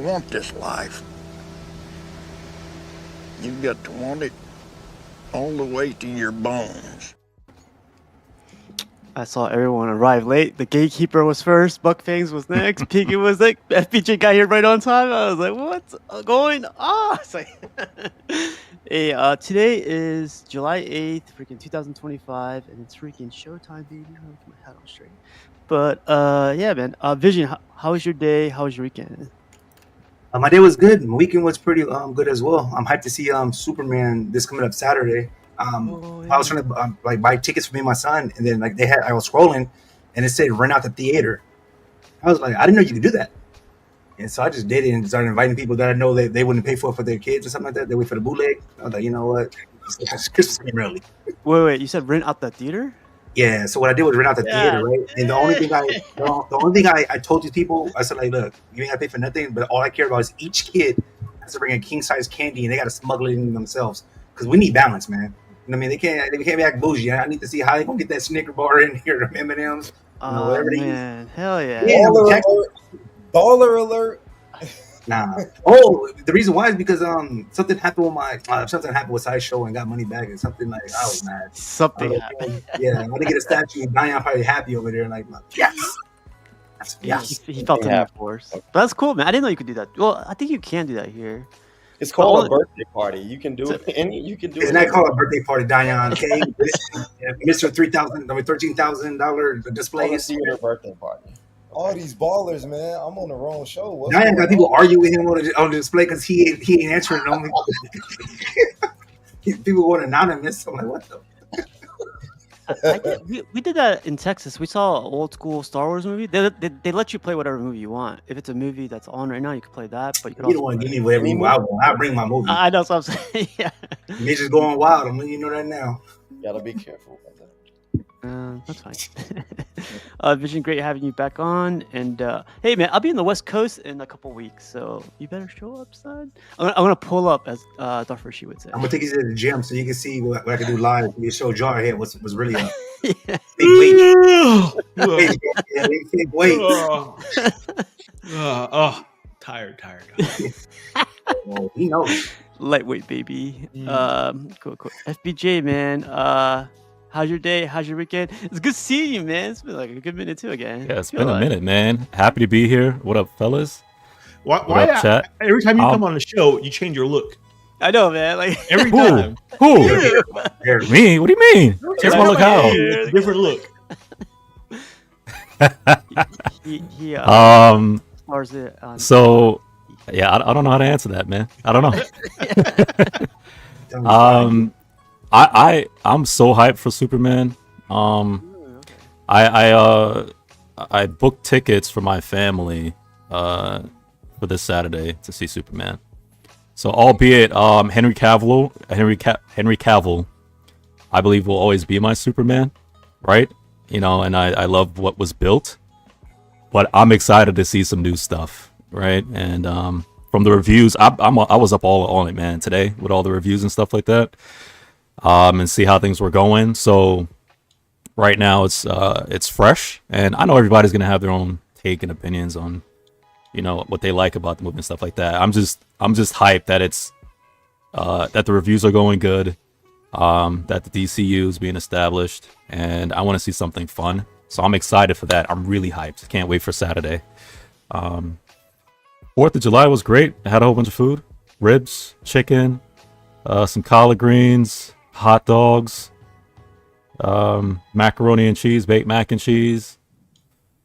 want this life. You've got to want it all the way to your bones. I saw everyone arrive late. The gatekeeper was first. Buckfangs was next. Piggy was like, FPJ got here right on time. I was like, what's going on? It's like, hey, today is July 8th, freaking 2025, and it's freaking showtime, baby. I'm gonna put my hat on straight. But yeah, man. Vision, how was your day? How was your weekend? My day was good. My weekend was pretty good as well. I'm hyped to see Superman this coming up Saturday. Oh, I was trying to like buy tickets for me and my son, and then like I was scrolling, and it said rent out the theater. I was like, I didn't know you could do that, and so I just did it and started inviting people that I know that they wouldn't pay for their kids or something like that. They wait for the bootleg. I was like, you know what, it's Christmas came early. Wait. You said rent out the theater? Yeah, so what I did was rent out the theater, right? And the only thing I told these people, I said, like, look, you ain't gotta pay for nothing, but all I care about is each kid has to bring a king size candy, and they gotta smuggle it in themselves because we need balance, man. You know what I mean? They can't be act bougie. I need to see how they gonna get that Snicker bar in here, the M&Ms, whatever they use. Man, hell yeah. Baller alert! Baller alert! Nah. Oh, the reason why is because something happened with Sideshow and got money back and something like I was mad. Something happened. Yeah, I want to get a statue. Diane probably happy over there, like yes. Yes. He felt it in force. But that's cool, man. I didn't know you could do that. Well, I think you can do that here. It's called a birthday party. You can do it. You can do it. Isn't that called a birthday party, Diane? Okay, Mr. $13,000 display. Theater birthday party. All these ballers, man. I'm on the wrong show. What's Diane got going people on? argue with him on the display because he ain't answering them. People going anonymous. I'm like, what the? We did that in Texas. We saw an old school Star Wars movie. They let you play whatever movie you want. If it's a movie that's on right now, you can play that. But you don't want to give me whatever you want. I bring my movie. I know what I'm saying. Yeah. You're just going wild. I'm letting you know that now. You gotta be careful about that. That's fine. Vision, great having you back on. And hey, man, I'll be in the West Coast in a couple weeks, so you better show up, son. I'm gonna pull up, as Darth Vader would say. I'm gonna take you to the gym so you can see what I can do live. You show Jarhead what's really up. Yeah. Big weight. Tired. Oh, he knows. Lightweight, baby. Cool. FBJ, man. How's your day? How's your weekend? It's good seeing you, man. It's been like a good minute too again. Yeah, it's been a minute, man. Happy to be here. What up, fellas? Why up, chat? Every time you come on the show, you change your look. I know, man. Like every time. Who? Me? What do you mean? Change my look how? Different look. he So, yeah, I don't know how to answer that, man. I don't know. I'm so hyped for Superman. I booked tickets for my family for this Saturday to see Superman. So, albeit Henry Cavill, I believe will always be my Superman, right? And I love what was built, but I'm excited to see some new stuff, right? And from the reviews, I was up all on it, man, today with all the reviews and stuff like that. And see how things were going. So right now it's fresh, and I know everybody's gonna have their own take and opinions on what they like about the movie and stuff like that. I'm just hyped that it's that the reviews are going good, that the DCU is being established, and I want to see something fun. So I'm excited for that. I'm really hyped. Can't wait for Saturday. 4th of July was great. I had a whole bunch of food, ribs, chicken, some collard greens, hot dogs, macaroni and cheese, baked mac and cheese.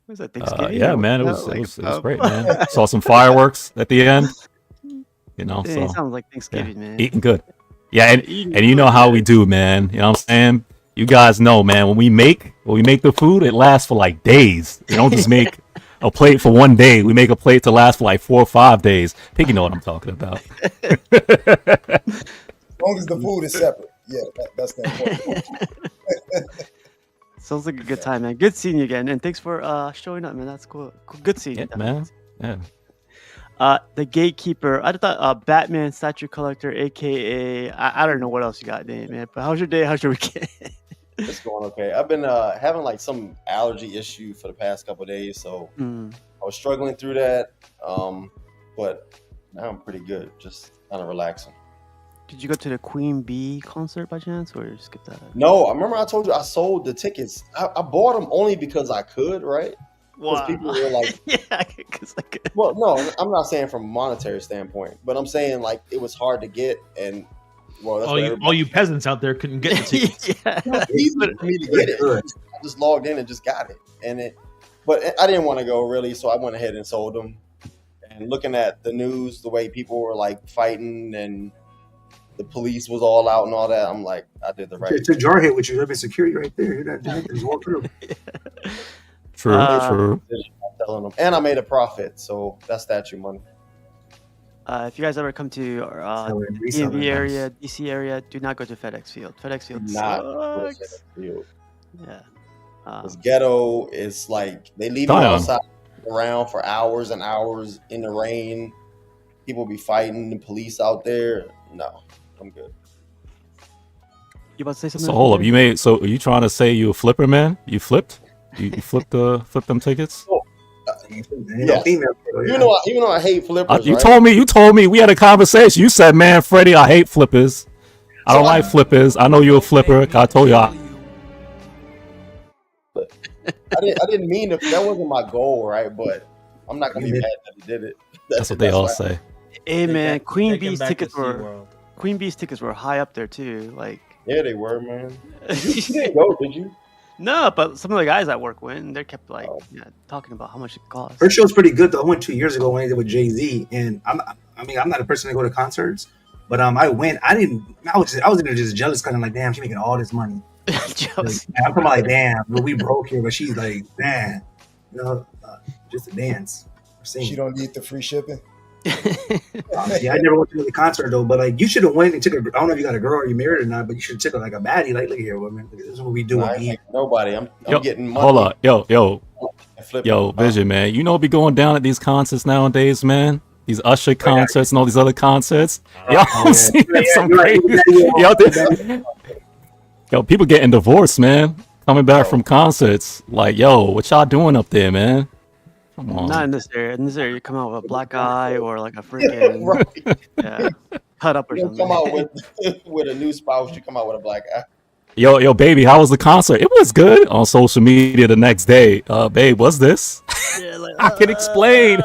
Was that Thanksgiving? Yeah, man, it was great, man. Saw some fireworks at the end. So it sounds like Thanksgiving, man. Eating good. Yeah, and you know how we do, man. You know what I'm saying? You guys know, man. When we make the food, it lasts for like days. You don't just make a plate for one day. We make a plate to last for like 4 or 5 days. Piggy know what I'm talking about. As long as the food is separate. Yeah, that's the important. Sounds like a good time, man. Good seeing you again, and thanks for showing up, man. That's cool. Good seeing you, man. Yeah. The gatekeeper. I thought Batman statue collector, aka I don't know what else you got, name, man. But how's your day? How's your weekend? It's going okay. I've been having like some allergy issue for the past couple of days, so I was struggling through that. but now I'm pretty good. Just kind of relaxing. Did you go to the Queen Bee concert by chance, or you skip that? No, I remember I told you I sold the tickets. I bought them only because I could, right? Because Wow. people were like, yeah, because I could. well, no, I'm not saying from a monetary standpoint, but I'm saying like it was hard to get, and well, that's All you peasants out there couldn't get the tickets. yeah. it was easy for me to get it. I just logged in and just got it, but I didn't want to go really, so I went ahead and sold them. And looking at the news, the way people were like fighting and the police was all out and all that, I'm like, I did the right It's a jar hit with you. Living security right there. You're not just walk through. True, true. telling them, and I made a profit, so that's statue money. If you guys ever come to DMV area, DC area, do not go to FedEx Field. FedEx Field sucks. Yeah. This ghetto is like they leave you outside around for hours and hours in the rain. People be fighting the police out there. No, I'm good. You about to say something? So hold up, so are you trying to say you a flipper, man? You flipped? You flipped them tickets? Yes. Even though I hate flippers, You right? told me we had a conversation. You said, man, Freddie, I hate flippers. I don't like flippers. I know you're a flipper. I told you. I didn't mean that wasn't my goal, right? But I'm not gonna be mad that he did it. That's what they all say. Hey man, Queen Bee's back to tickets were high up there too. Like Yeah, they were, man. You didn't go, did you? no, but some of the guys at work went and they kept like talking about how much it cost. Her show's pretty good though. I went 2 years ago when I did with Jay-Z, and I'm not a person to go to concerts, but I went. I was in there just jealous, kind of like, damn, she's making all this money. Jealous. I'm from like, damn, we broke here, but she's like, man, just a dance. She don't need the free shipping. Yeah, I never went to the concert though, but like you should have went and took I don't know if you got a girl or you married or not, but you should have took like a baddie. Like, look here, woman, this is what we do. I ain't nobody. I'm getting money. Hold up, yo, Vision, man. You know, be going down at these concerts nowadays, man. These Usher concerts and all these other concerts. I'm seeing some crazy. Yo, people getting divorced, man. Coming back from concerts. Like, yo, what y'all doing up there, man? Come on. Not in this area. In this area, you come out with a black eye or like a freaking cut up or something. Come out with a new spouse. You come out with a black eye. Yo, baby, how was the concert? It was good. On social media the next day, babe, what's this? Yeah, like, I can explain.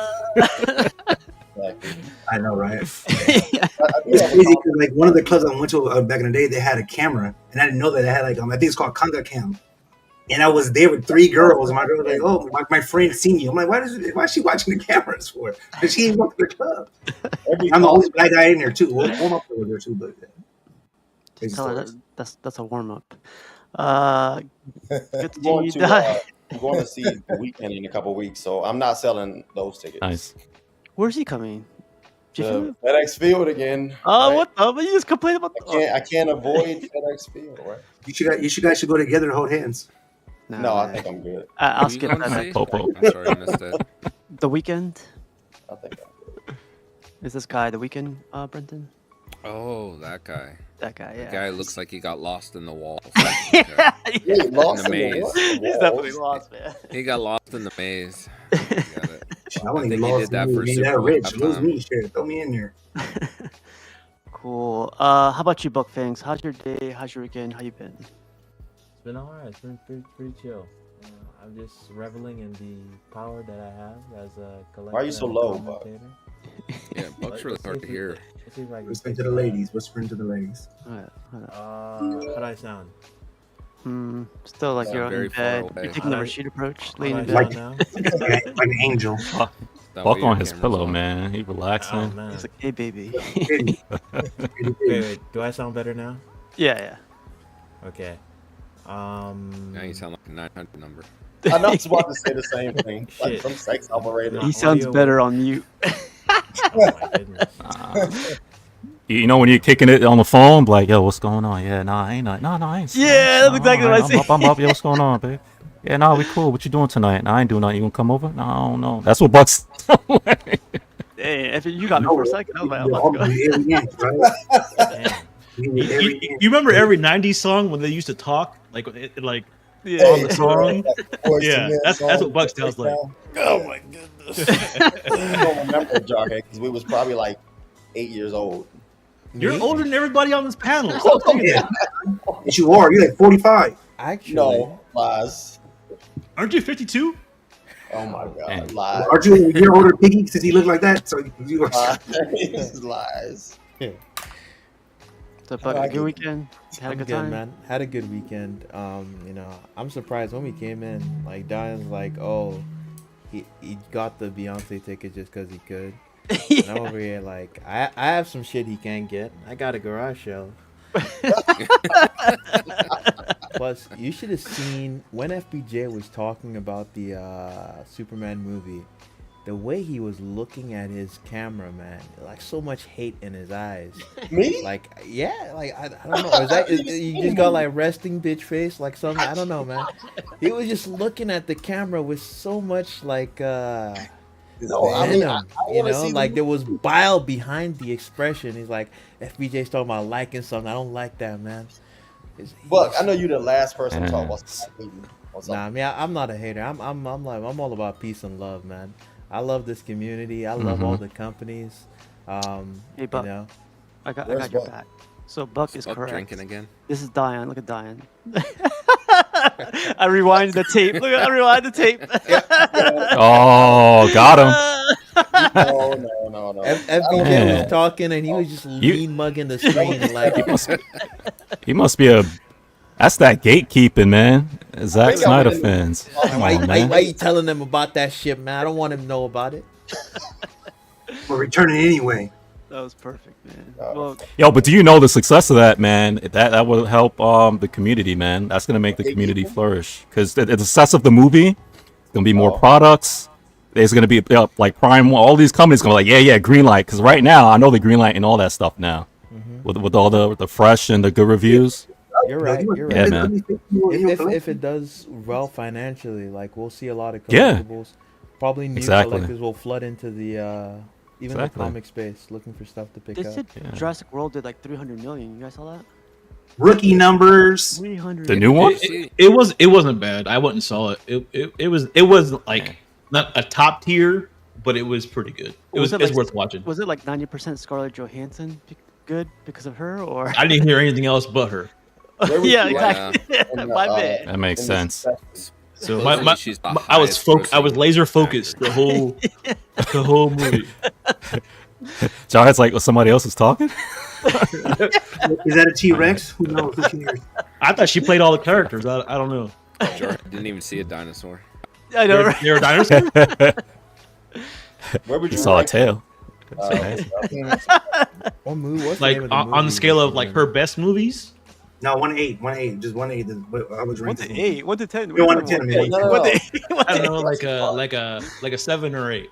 I know, right? It's crazy because like one of the clubs I went to back in the day, they had a camera, and I didn't know that they had like I think it's called Conga Cam. And I was there with 3 girls, and my girl was like, "Oh, my friend seen you." I'm like, "Why is she watching the cameras for?" And she didn't go to the club. I'm the only black guy in there too. One up over there too, but tell her that's a warm up. Good to I'm going to see The Weeknd in a couple weeks, so I'm not selling those tickets. Nice. Where's he coming? FedEx Field again. Oh, right? what the? But you just complain about. I can't avoid FedEx Field, right? you guys should go together and hold hands. No, I think I'm good. I'll skip that. I'm sorry, I missed it. The Weeknd. I think I'm good. Is this guy The Weeknd, Brenton? Oh, that guy. That guy, yeah. The guy looks like he got lost in the walls. Wait, lost in the in the maze. what? He's definitely lost, man. He got lost in the maze. I want to think be he lost. did that for Ain't Super that Bowl rich? halftime. Lose me, shit. Throw me in there. Cool. How about you, Buck Fangs? How's your day? How's your weekend? How you been? It's been alright. It's been pretty chill. I'm just reveling in the power that I have as a collector. Why are you so low, Buck? Yeah, Buck's really hard to hear. Whispering to the ladies. Whispering to the ladies. How do I sound? Still like you're very in far bed. away. You're taking the Rashid approach, laying in Like- bed. now? Like an angel. Walk on his pillow, man. He relaxing. Oh, man. He's like, hey, baby. Wait, do I sound better now? Yeah. Okay. Now you sound like a 900 number. I know I was about to say the same thing. Like Shit. some sex operator. He sounds audio- better on mute. Oh my goodness. You know when you're kicking it on the phone, like, yo, what's going on? Yeah, I ain't. Yeah, that's exactly what I see. I'm up. Yo, what's going on, babe? Yeah, nah, we cool. What you doing tonight? Nah, I ain't doing nothing. You gonna come over? No, I don't know. That's what Buck's. Hey, if you got me for a second, I was like, I'm about to go. You remember every '90s song when they used to talk, like Yeah. On the song. Boys to Yeah, Men that's song, what Buck sounds like. Oh my goodness. I don't remember Jarhead because we was probably like 8 years old. You're older than everybody on this panel. Oh, Stop saying yeah. that. Yes, you are. You're like 45. Actually, No, lies. Aren't you 52? Oh my god, Man. lies. Aren't you a year older than Piggy since he looked like that? So you Lies. Lies. So, Buck, I a get good it. weekend. Had a I'm good good, time. man. Had a good weekend. You know, I'm surprised when we came in. Like Diane's like, oh, he got the Beyonce ticket just because he could. And I'm over here like, I have some shit he can't get. I got a garage sale. Plus, you should have seen when FBJ was talking about the Superman movie. The way he was looking at his camera, man, like so much hate in his eyes. Me? Like, yeah, like I don't know. You just got like resting bitch face, like something? I don't know, man. He was just looking at the camera with so much like No, I mean, venom, I you wanna know, see like the there was bile behind the expression. He's like, FBJ's talking about liking something. I don't like that, man. Buck, I know you're the last person to talk about Yes. something. Nah, I mean, I'm not a hater. I'm all about peace and love, man. I love this community. I love all the companies. Hey, Buck. You know, I got Where's your Buck? back. So Buck is Buck correct. drinking again. This is Diane. Look at Diane. I rewinded the tape. Look, I rewind the tape. Oh, got him. No. FBJ Man. was talking and he was just lean mugging the screen like. He must be a. That's that gatekeeping, man. Zack think I Snyder would've- fans. Come Why on, man. you telling them about that shit, man? I don't want him to know about it. We're returning anyway. That was perfect, man. Oh. Well, Yo, but do you know the success of that, man? That will help the community, man. That's gonna make the community flourish. Because the success of the movie, it's gonna be more products. There's gonna be like Prime, all these companies gonna be like, yeah, green light. Because right now, I know the green light and all that stuff now, with all the fresh and the good reviews. You're right. You're right. Yeah, man. If it does well financially, like we'll see a lot of Yeah. collectibles. Probably new Exactly. collectors will flood into the even Exactly. the comic space looking for stuff to pick they up. said Yeah. Jurassic World did like 300 million. You guys saw that? Rookie numbers. 300. The new one? It wasn't bad. I went and saw it. It was like not a top tier, but it was pretty good. It's like, worth watching. Was it like 90% Scarlett Johansson good because of her, or? I didn't hear anything else but her. Yeah, Yeah. exactly. My bad. That makes sense. So Supposedly she's the I was highest I was grossing laser focused the whole movie. Jarhead's like, well, somebody else is talking. Is that a T-Rex? Who knows? Who cares? I thought she played all the characters. I don't know. Jordan didn't even see a dinosaur. I know, right? They're a dinosaur. Where would You you saw a rank tail. What movie? What's the Like name of the on the movie scale that of she like was her in? best movies. No, 1-8, just 1-8. I was 1 ranking. to 8, 1 to 10. Yeah, 1 to 10, man. No, no, no. 1 to 8. I don't know, like a 7 or 8.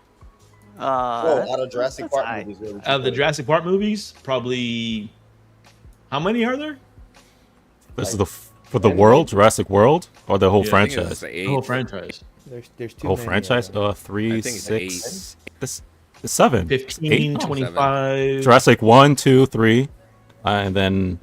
Whoa, out of Jurassic that's Park high. movies. where would you Out of the put it? Jurassic Park movies, probably. How many are there? This is for the world, Jurassic World, or the whole Yeah, I think it was franchise. the The eight. whole franchise. There's two. The whole franchise. 3, I think it's 6. This 7. 15, Eight? 25. Jurassic 1, 2, 3, and then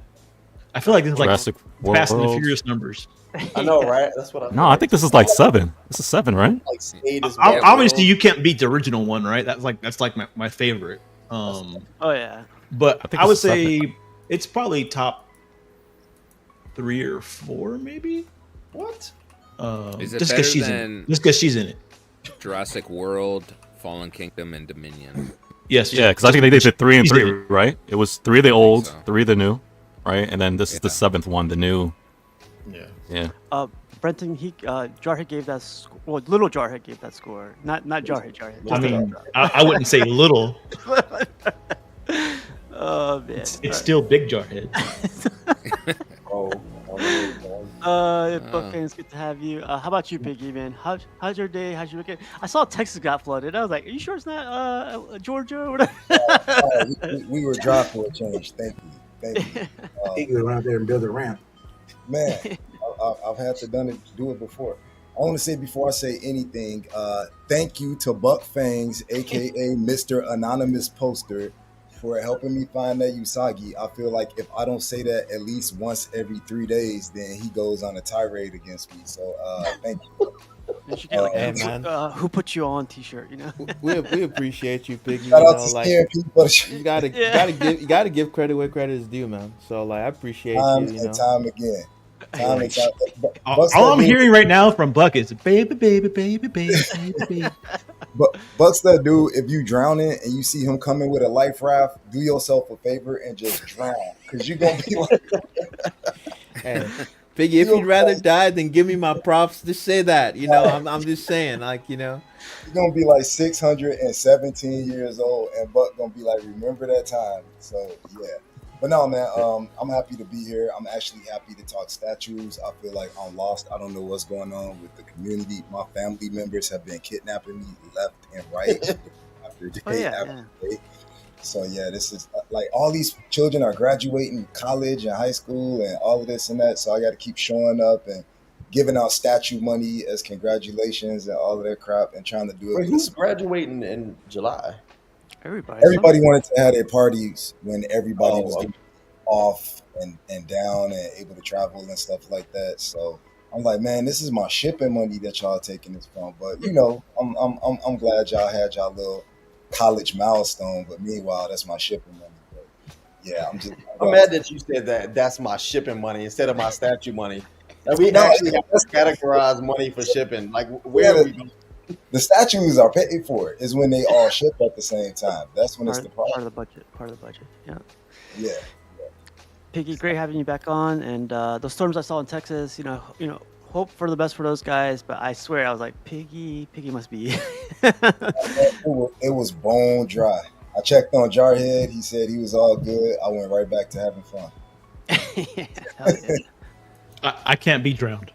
I feel like this is like Jurassic World. Fast and the Furious numbers. I know, right? That's what I. No, I think this is like 7. This is 7, right? like 8 is Yeah, Obviously, bro. you can't beat the original one, right? That's like my favorite. Oh yeah. But I think I would it's the say it's probably top 3 or 4, maybe. What? Is it Just better because she's in than it. Just because she's in it. Jurassic World, Fallen Kingdom, and Dominion? Yes. Yeah, because I think they did 3 and She's in 3, right? It was 3 the old, so. 3 the new, right? And then this is the Yeah. 7th one, the new. Yeah. Yeah. Brenton, Jarhead gave that. Well, little Jarhead gave that score. Not Jarhead. I Just mean, I wouldn't say little. oh man. It's still big Jarhead. Oh, Buck fans, good to have you. How about you, Piggy, man? How's your day? How's your weekend? I saw Texas got flooded. I was like, are you sure it's not Georgia or whatever? we were dry for a change. Thank you. He could run out there and build a ramp. Man, I've had to do it before. I want to say before I say anything, thank you to Buck Fangs, aka Mr. Anonymous Poster, for helping me find that Usagi. I feel like if I don't say that at least once every 3 days, then he goes on a tirade against me. So thank you. You should get like Hey, a man. who put you on T-shirt, you know. We appreciate you, Piggy. Shout You out know, to like scaring people. you gotta give credit where credit is due, man. So like I appreciate Time you. You and know. time again. Time and time. All I'm hearing right now from Buck is baby, baby, baby, baby, baby. But Bucks that dude, if you drowning and you see him coming with a life raft, do yourself a favor and just drown, because you're gonna be like, Hey, Piggy, if you'd rather die than give me my props, just say that. You know, I'm just saying, like, you know. you're gonna be like 617 years old, and Buck gonna be like, remember that time. So yeah. But no, man, I'm happy to be here. I'm actually happy to talk statues. I feel like I'm lost. I don't know what's going on with the community. My family members have been kidnapping me left and right after day after day. So yeah, this is like all these children are graduating college and high school and all of this and that. So I got to keep showing up and giving out statue money as congratulations and all of that crap and trying to do it. Wait, who's graduating in July? Everybody wanted to have their parties when everybody was off and down and able to travel and stuff like that. So I'm like, man, this is my shipping money that y'all taking this from. But you know, I'm glad y'all had y'all little college milestone. But meanwhile, that's my shipping money. But yeah, I'm mad that you said that. That's my shipping money instead of my statue money. Like, we actually have to categorize money for shipping. Like, where are we going? The statues are paid for. Is when they all ship at the same time. That's when it's the problem. Part of the budget. Part of the budget. Yeah. Yeah. Piggy, great having you back on. And the storms I saw in Texas, you know, hope for the best for those guys. But I swear, I was like, Piggy must be. It was bone dry. I checked on Jarhead. He said he was all good. I went right back to having fun. I can't be drowned.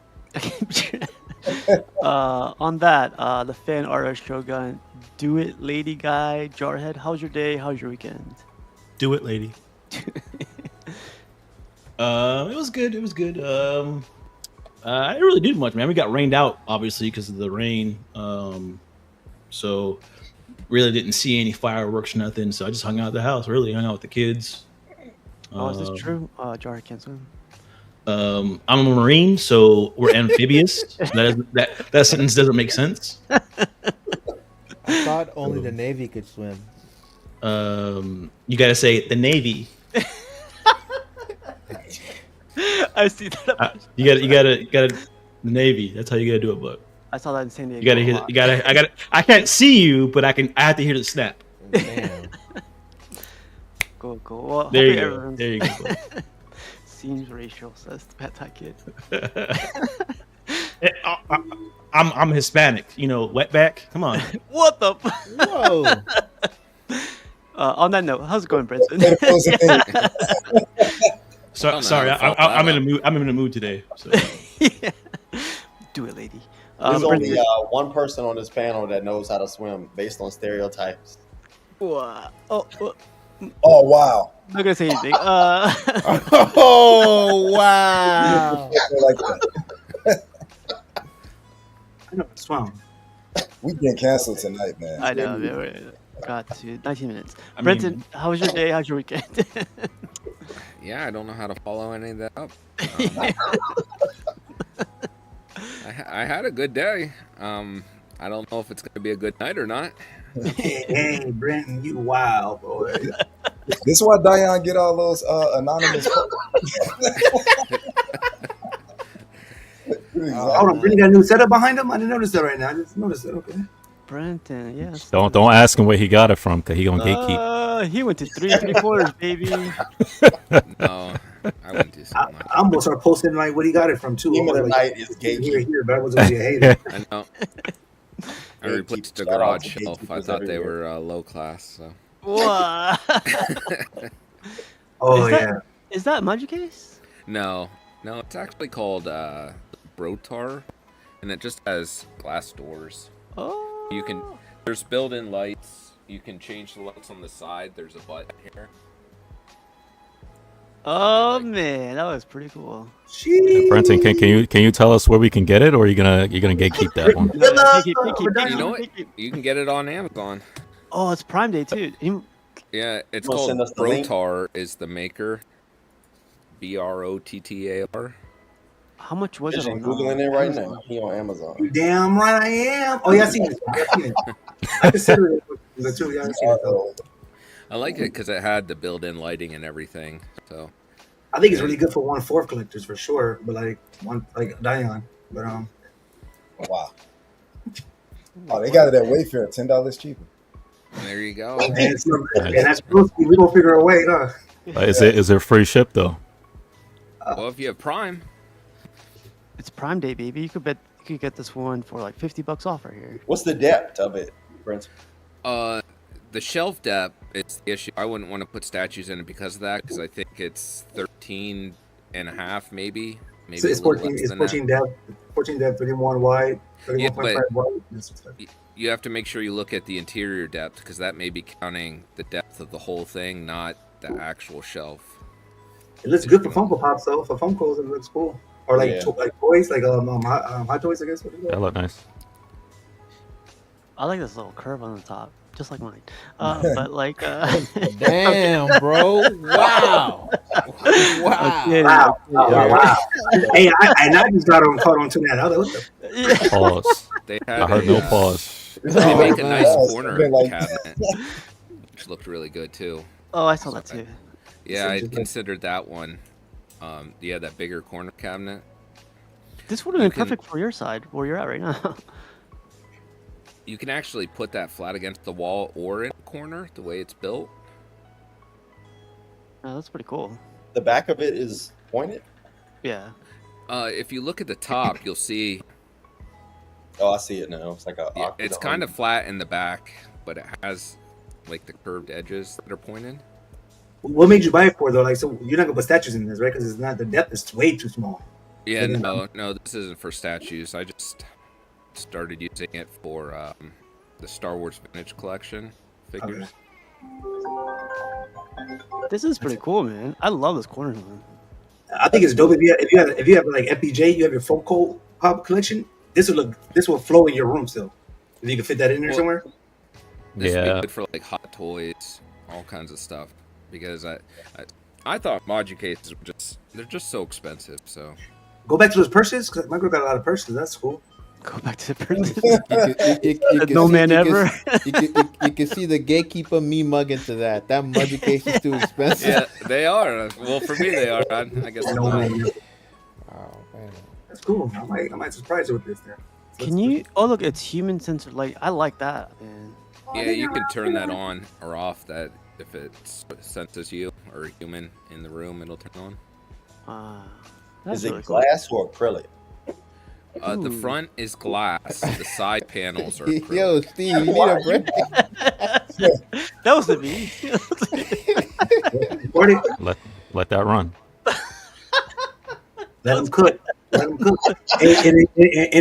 On that, the fan artist Shogun, do it, lady guy, Jarhead. How's your day? How's your weekend? Do it, lady. It was good. It was good. I didn't really do much, man. We got rained out, obviously, because of the rain. So really didn't see any fireworks, nothing. So I just hung out at the house. Really hung out with the kids. Oh, is this true? Jarhead can't swim. I'm a Marine, so we're amphibious. That sentence doesn't make sense. I thought only the Navy could swim. You gotta say the Navy. I see that. You gotta the Navy. That's how you gotta do it, but I saw that in San Diego. You gotta. I can't see you, but I have to hear the snap. Damn. Cool. Well, There you go. There you go. Seems racial, says the Pet Kid. I'm Hispanic. You know, wetback. Come on. What the? Whoa. On that note, how's it going, Brenton? Sorry, I'm in a mood. I'm in a mood today. So. Yeah. Do it, lady. There's only one person on this panel that knows how to swim based on stereotypes. Oh wow! I'm not gonna say anything. Oh wow! I know, swam. We getting canceled tonight, man. I know. Got to 19 minutes. Brenton, how was your day? How's your weekend? Yeah, I don't know how to follow any of that up. I had a good day. I don't know if it's going to be a good night or not. Hey, Brenton, you wild boy. This is why Dion get all those anonymous. Hold on, Brenton got a new setup behind him. I didn't notice that right now. I just noticed it. Okay. Brenton, yes. Don't ask him where he got it from, because he gonna gatekeep. He went to 3/3, baby. No, I went to. I'm gonna start posting like what he got it from too. Team of the night is gatekeeping. Here, but I wasn't gonna be a hater. I know. I replaced the garage shelf. I thought they were low class. So. What? Oh Is that Magic Case? No, it's actually called Brotar, and it just has glass doors. Oh. There's built-in lights. You can change the lights on the side. There's a button here. Oh man, that was pretty cool. Brenton, can you tell us where we can get it, or are you gonna gatekeep that one? You know what? You can get it on Amazon. Oh, it's Prime Day too. Yeah, it's You wanna called send us the link? Brotar is the maker. Brottar. How much was it Vision on Googling it right Amazon? now. He on Amazon. You damn right I am. Oh yeah, I seen it. I seen it. I consider it the two. Yeah, I seen it though. I like it because it had the built-in lighting and everything. So I think it's really good for 1/4 collectors for sure. But like Dion. But Oh, wow. Oh, they got it at Wayfair, $10 cheaper. there you go. and that's supposed to be, we gonna figure a way, huh? Is it free ship though? Well, if you have Prime, It's Prime Day, baby. You could get this one for like $50 off right here. What's the depth of it, Prince? the shelf depth is the issue. I wouldn't want to put statues in it because of that, because I think it's 13 and a half, maybe. So it's 14. It's 14 depth. 14 depth, 31 wide, 31.5 wide. You have to make sure you look at the interior depth, because that may be counting the depth of the whole thing, not the actual shelf. It looks good for Funko Pops, though. For Funkos, it looks cool. Or like like toys, like Hot Toys, I guess. That look nice. I like this little curve on the top, just like mine. But like, damn, bro! Wow, wow, okay, wow, okay, wow. Hey, I just got caught on to that. I was like, what the? Pause. I heard no pause. They make a nice Oh, corner like- cabinet, which looked really good too. Oh, I saw that too. Yeah, I considered that one. Yeah, that bigger corner cabinet. This would have been perfect for your side, where you're at right now. You can actually put that flat against the wall or in a corner, the way it's built. Oh, that's pretty cool. The back of it is pointed? Yeah. If you look at the top, you'll see. Oh, I see it now. It's like a. Yeah, it's kind of flat in the back, but it has like the curved edges that are pointed. What made you buy it for though? Like, so you're not gonna put statues in this, right? Because it's not, the depth is way too small. Yeah, no, this isn't for statues. I just started using it for the Star Wars Vintage Collection figures. This is pretty cool, man. I love this corner one. I think it's dope if you have like FPJ, you have your Funko Pop collection. This will flow in your room still. If you can fit that in there somewhere. This would be good for like Hot Toys, all kinds of stuff. Because I thought Modu cases were they're just so expensive. So go back to those purses, because my girl got a lot of purses. That's cool. Go back to the purses. No man ever. You can see the gatekeeper me mugging to that. That Modu case is too expensive. yeah, they are. Well, for me they are. I guess. No, man. Oh man, that's cool. I might surprise you with this there. Can you? Oh look, it's human sensor light. I like that, man. Yeah, you can turn that on or off. That if it senses you or a human in the room, it'll turn on. Is it glass or acrylic? The front is glass. The side panels are acrylic. Yo, Steve, you need a break. That was me. Let that run. Let them cook. Let them cook. And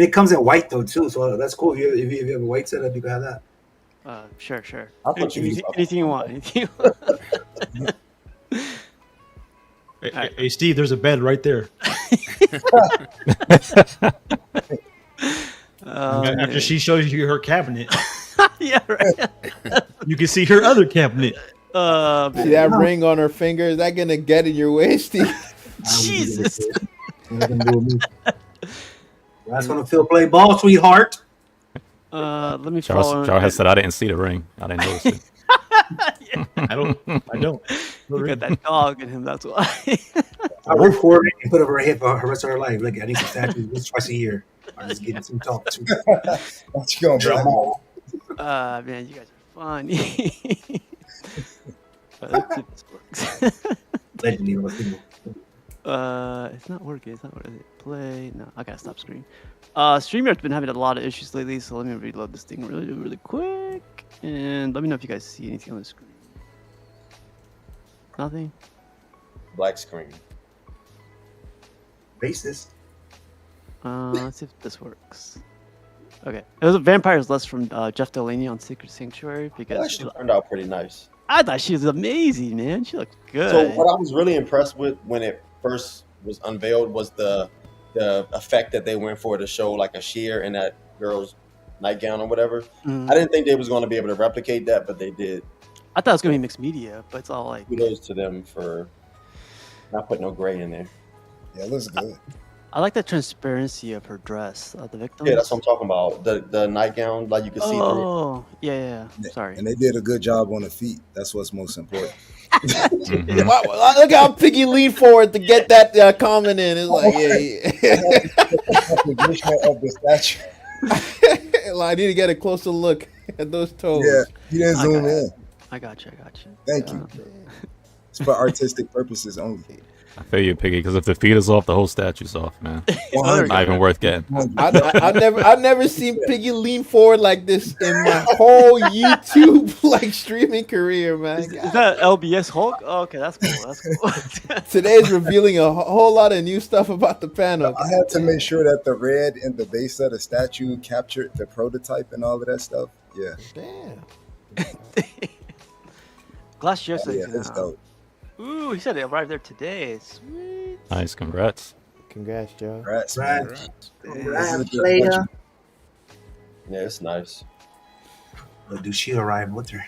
it comes in white though too, so that's cool. If you have a white setup, you can have that. Sure. Anything you want. Anything you want. Hey, Steve, there's a bed right there. After she shows you her cabinet, yeah, right. You can see her other cabinet. See that ring on her finger? Is that gonna get in your way, Steve? Jesus. That's gonna feel play ball, sweetheart. Let me Charles has said I didn't see the ring. I didn't notice it. I don't. You got that dog in him. That's why. I work for it and put over her head for the rest of her life. Like, I need some statues at least twice a year. I just get some talk too. What you gonna do? Man, you guys are funny. Let's see if this works. It's not working. It's not working. Play. No, I gotta stop screen. StreamYard's been having a lot of issues lately, so let me reload this thing really quick. And let me know if you guys see anything on the screen. Nothing? Black screen. Racist. Let's see if this works. Okay. It was a Vampire's Lust from Jeff Delaney on Secret Sanctuary because That actually turned out pretty nice. I thought she was amazing, man. She looked good. So what I was really impressed with when it first was unveiled was the effect that they went for to show like a sheer in that girl's nightgown or whatever. I didn't think they was going to be able to replicate that, but they did. I thought it was gonna be mixed media, but it's all like. Kudos to them for not putting no gray in there. Yeah, it looks good. I like the transparency of her dress, the victim. Yeah, that's what I'm talking about. The nightgown, like you can see through. Oh, yeah. Sorry. And they did a good job on the feet. That's what's most important. Mhm. Look how Piggy leaned forward to get that comment in. It's like, Position of the statue. I need to get a closer look at those toes. Yeah, you didn't zoom in. I got you. Thank you. It's for artistic purposes only. I feel you, Piggy, because if the feet is off, the whole statue's off, man. Not even worth getting. I've never seen Piggy lean forward like this in my whole YouTube like streaming career, man. Is that LBS Hulk? Oh, okay, that's cool. Today's revealing a whole lot of new stuff about the panel. I had to make sure that the red in the base of the statue captured the prototype and all of that stuff. Yeah. Damn. Glass Joe Yeah, it's dope. Ooh, he said it arrived there today. Sweet. Nice, congrats. Congrats, Joe. Congrats. Later. Yeah, it's nice. But do she arrive with her?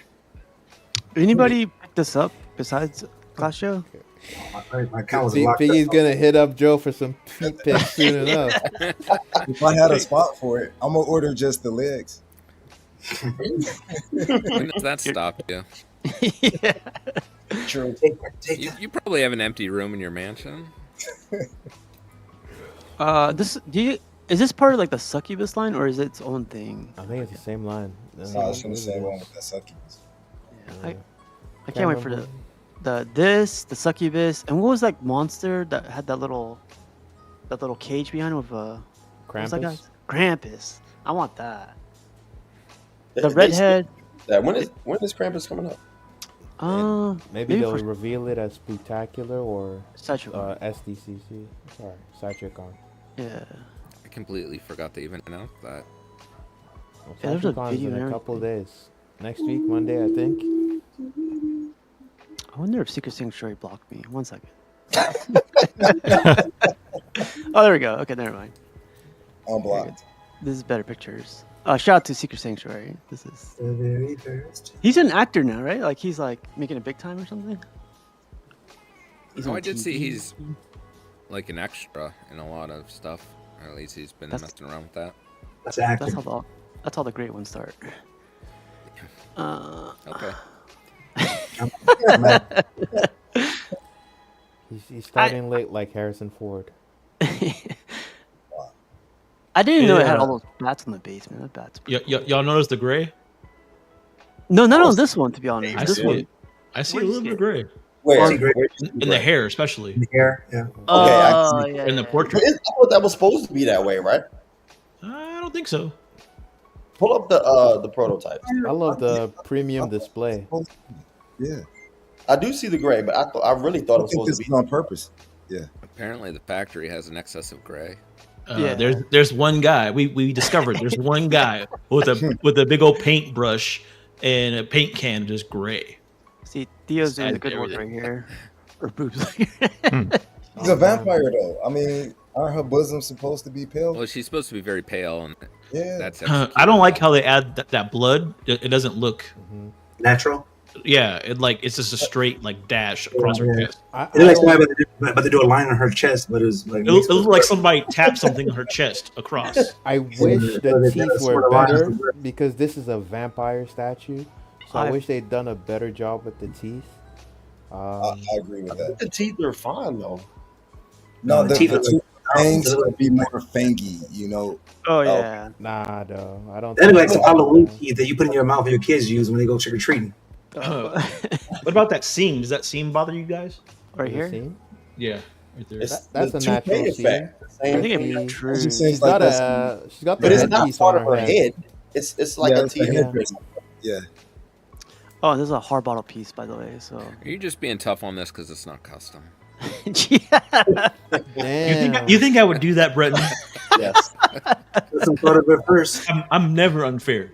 Anybody pick this up besides Glass Joe? My account was locked Piggy's up. gonna hit up Joe for some feet pics soon enough. If I had a spot for it, I'm gonna order just the legs. When does that stop you? Yeah. True. You probably have an empty room in your mansion. Is this part of like the succubus line or is it its own thing? I think it's the same line. I was gonna say one with that succubus. Yeah, I can't wait for the succubus, and what was that monster that had that little cage behind him with what was that guy? Krampus. I want that. The redhead. When is Krampus coming up? Maybe they'll reveal it as Spectacular or SDCC. Sorry, Cytricon. Yeah. I completely forgot to even announce that. Well, Yeah, there's a Cytricon's video in and a couple days. Next week, Monday, I think. I wonder if Secret Sanctuary blocked me. 1 second. Oh, there we go. Okay, never mind. Unblocked. This is better pictures. Shout out to Secret Sanctuary. This is The very first. He's an actor now, right? Like he's like making it big time or something. I did see he's like an extra in a lot of stuff. Or at least he's been messing around with that. That's acting. That's how the great ones start. Okay. He's starting late like Harrison Ford. I didn't know it had all those bats in the basement. That bats. Y'all notice the gray? No, not on this one. To be honest, I see it. I see a little bit of gray. Where? In the hair, especially. The hair, yeah. Okay, in the portrait. I thought that was supposed to be that way, right? I don't think so. Pull up the prototype. I love the premium display. Yeah. I do see the gray, but I really thought it was supposed to be on purpose. Yeah. Apparently, the factory has an excess of gray. There's one guy we discovered. There's one guy with a big old paintbrush and a paint can just gray. See, Theo's doing the good work right here. Or boobs. He's a vampire though. I mean, aren't her bosoms supposed to be pale? Well, she's supposed to be very pale, and that's. I don't like how they add that blood. It doesn't look natural. Yeah, it's just a straight like dash across her chest. It looks like but they do a line on her chest, but it's like it looks like somebody tapped something on her chest across. I wish the teeth were better because this is a vampire statue. So I wish they'd done a better job with the teeth. I agree with that. The teeth are fine though. No, the teeth fangs would be more fangy, you know. Oh yeah. Nah, though. I don't. That'd be like some Halloween teeth that you put in your mouth and your kids use when they go trick or treating. What about that seam? Does that seam bother you guys? Right here? Seam? Yeah, right there. That's a natural seam. I think it's true. She's got the but it's not headpiece part on of her head. It's like a teeth. Yeah. Oh, this is a hard bottle piece, by the way. So Are you just being tough on this because it's not custom? Damn. You think I would do that, Breton? Yes. Some thought of it first. I'm never unfair.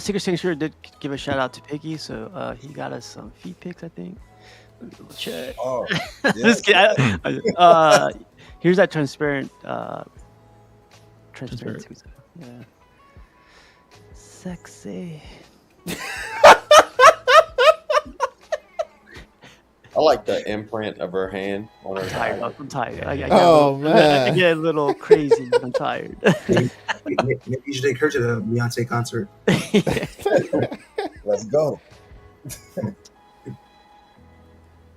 Secret Sanctuary did give a shout out to Piggy, so he got us some feet pics, I think. Let me double check. Oh, Just kidding. Here's that transparent. Transparency. Yeah. Sexy. I like the imprint of her hand on her I'm tired. thigh. I'm tired. I get Oh, I man. get a little crazy. I'm tired. Maybe you should take her to the Beyonce concert. Let's go.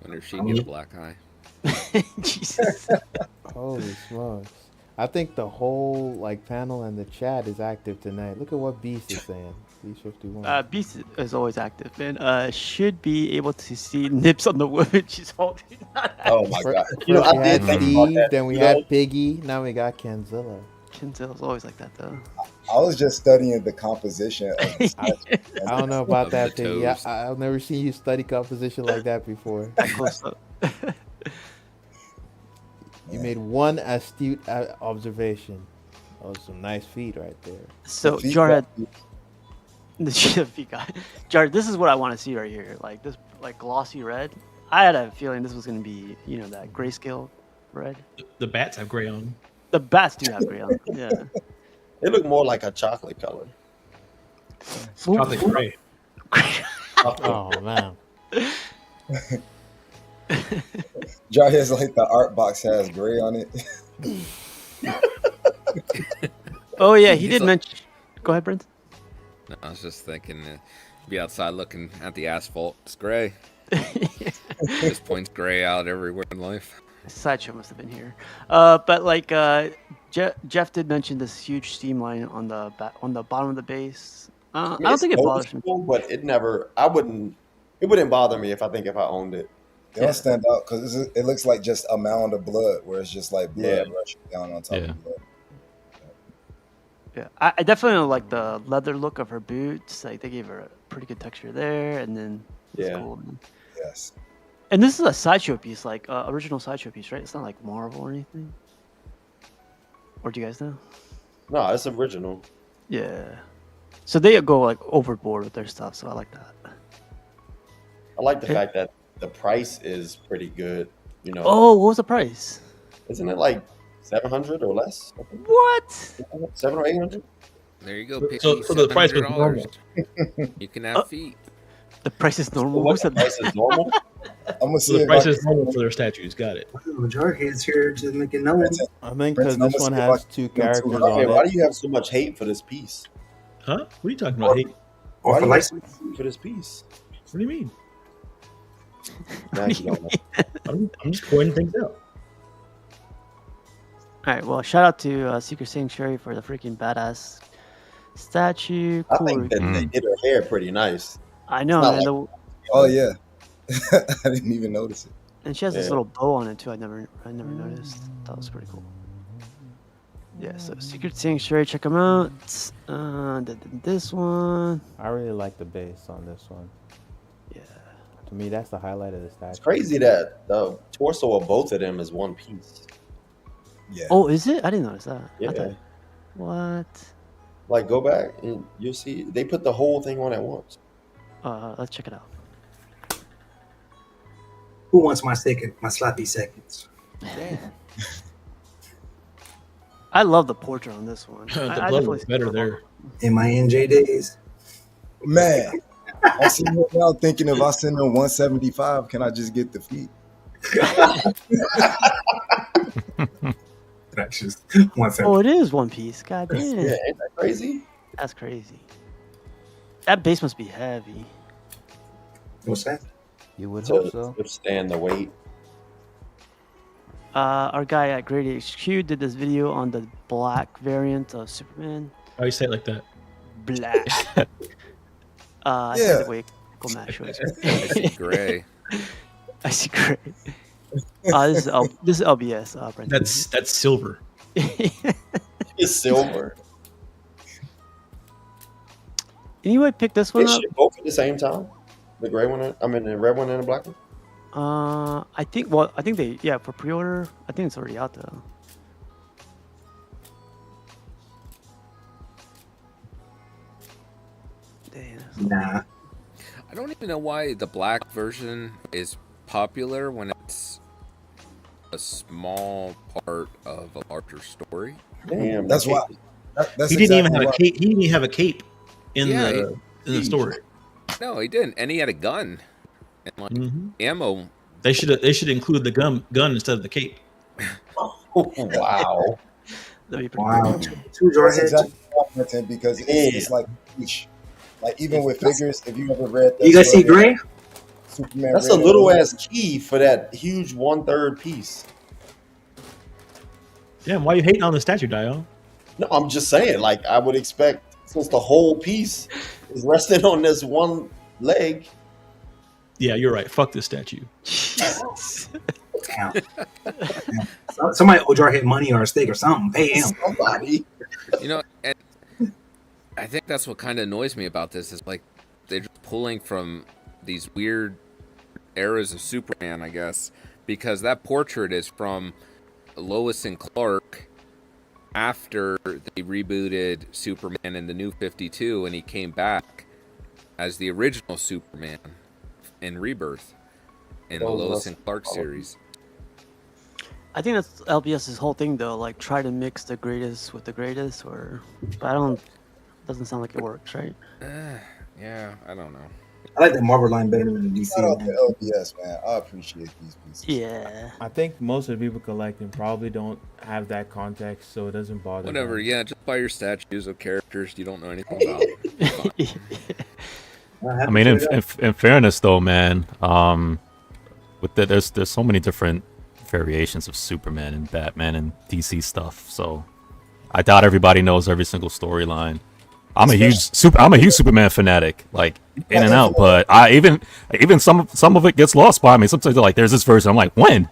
Wonder if she can get a black eye. Jesus. Holy smokes. I think the whole like panel and the chat is active tonight. Look at what Beast is saying. Beast 51. Beast is always active, man. Should be able to see nips on the woman she's holding. Oh my First, god! You know, first I we did had think about Steve, that. then we You know? had Piggy, now we got Kenzilla. Kenzilla's always like that, though. I was just studying the composition of the statue. I don't know about Of that, the Piggy. toes. I've never seen you study composition like that before. That close up. You made one astute observation. That was some nice feet right there. So The feet Jarhead, got- the feet guy. Jared, this is what I want to see right here. Like this, like glossy red. I had a feeling this was gonna be, that grayscale red. The bats have gray on. The bats do have gray on. Yeah. They look more like a chocolate color. Chocolate gray. Oh man. Jarhead's like the art box has gray on it. Oh yeah, he He's did like- mention. Go ahead, Brent. No, I was just thinking, be outside looking at the asphalt. It's gray. This points gray out everywhere in life. Sideshow must have been here. But like Jeff did mention this huge steam line on the bottom of the base. I don't think it bothers me. noticeable, but it never. It wouldn't bother me if I owned it. They don't stand out because it looks like just a mound of blood, where it's just like blood rushing down on top of blood. Yeah, I definitely like the leather look of her boots. Like they gave her a pretty good texture there, and then it's cool, man. Yes. And this is a sideshow piece, like original sideshow piece, right? It's not like Marvel or anything. Or do you guys know? No, it's original. Yeah. So they go like overboard with their stuff, so I like that. I like the fact that the price is pretty good. Oh, what was the price? Isn't it like 700 or less? What? 700 or 800? There you go. So Piggy, the price was $700. normal. You can have feet. The price is normal. What, Who the said price that? is normal? I'm gonna So see the if price I is normal for their statues. Got it. Jarhead's here to make it known. I think Prince, because I'm this gonna one see if has I two can do characters two. Okay, on why it. do you have so much hate for this piece? Huh? What are you talking about? Hate? Or Why for do you have so license. much hate for this piece? What do you mean? Now you don't know. I'm just pointing things out. All right. Well, shout out to Secret Sanctuary for the freaking badass statue. I Cool. think that they did her hair pretty nice. I know, not man. like- Oh yeah, I didn't even notice it. And she has this Yeah. little bow on it too. I never noticed. That was pretty cool. Yeah. So Secret Sanctuary, check them out. This one. I really like the base on this one. Yeah. To me, that's the highlight of the statue. It's crazy that the torso of both of them is one piece. Yeah. Oh, is it? I didn't notice that. I Yeah. thought- What? Like, go back and you'll see they put the whole thing on at once. Let's check it out. Who wants my sloppy seconds? I love the portrait on this one. The I blood definitely looks better there. In my NJ days. Man, I'm sitting here now thinking if I send them 175, can I just get the feet? That's just 170. Oh, it is One Piece. God damn. Yeah, ain't that crazy? That's crazy. That base must be heavy. What's that? You would To hope so. withstand the weight. Our guy at Great HQ did this video on the black variant of Superman. Why you say it like that? Black. I Yeah. see the way Google Map shows it. I see gray. I see gray. This is LBS. Brendan. That's silver. It's silver. Anybody pick this one They up? ship both at the same time. The gray one, the red one and the black one. I think they for pre-order. I think it's already out though. Damn. Nah. I don't even know why the black version is popular when it's a small part of a larger story. Damn, That's why. That's He didn't even exactly have a why. cape. He didn't even have a cape in Yeah, the story. No, he didn't, and he had a gun and like ammo. They should include the gun instead of the cape. Wow. Wow. That's Two jar heads. exactly what because it's like niche. Like even with figures, if you ever read that You guys see story, Gray? Superman. That's Red a and little Blue, ass key for that huge 1/3 piece. Damn, why you hating on the statue, Dio? No, I'm just saying, like, I would expect, since the whole piece is resting on this one leg. Yeah, you're right. Fuck this statue. Damn. Somebody owe Jar Head money or a steak or something. Pay him. Somebody. You know, and I think that's what kind of annoys me about this is like they're just pulling from these weird eras of Superman, I guess, because that portrait is from Lois and Clark after they rebooted Superman in the New 52, and he came back as the original Superman in Rebirth in the Lois and Clark series. I think that's LBS's whole thing, though. Like, try to mix the greatest with the greatest, but I don't. Doesn't sound like it works, right? Yeah, I don't know. I like the Marvel line better than the DC Shout out line. to LBS, man. I appreciate these pieces. Yeah. I think most of the people collecting probably don't have that context, so it doesn't bother Whatever, them. yeah, just buy your statues of characters you don't know anything about. I mean, in fairness, though, man, with there's so many different variations of Superman and Batman and DC stuff. So I doubt everybody knows every single storyline. I'm a huge Superman fanatic, like in and out. But I even some of it gets lost by me. Sometimes they're like, "There's this version." I'm like, "When?"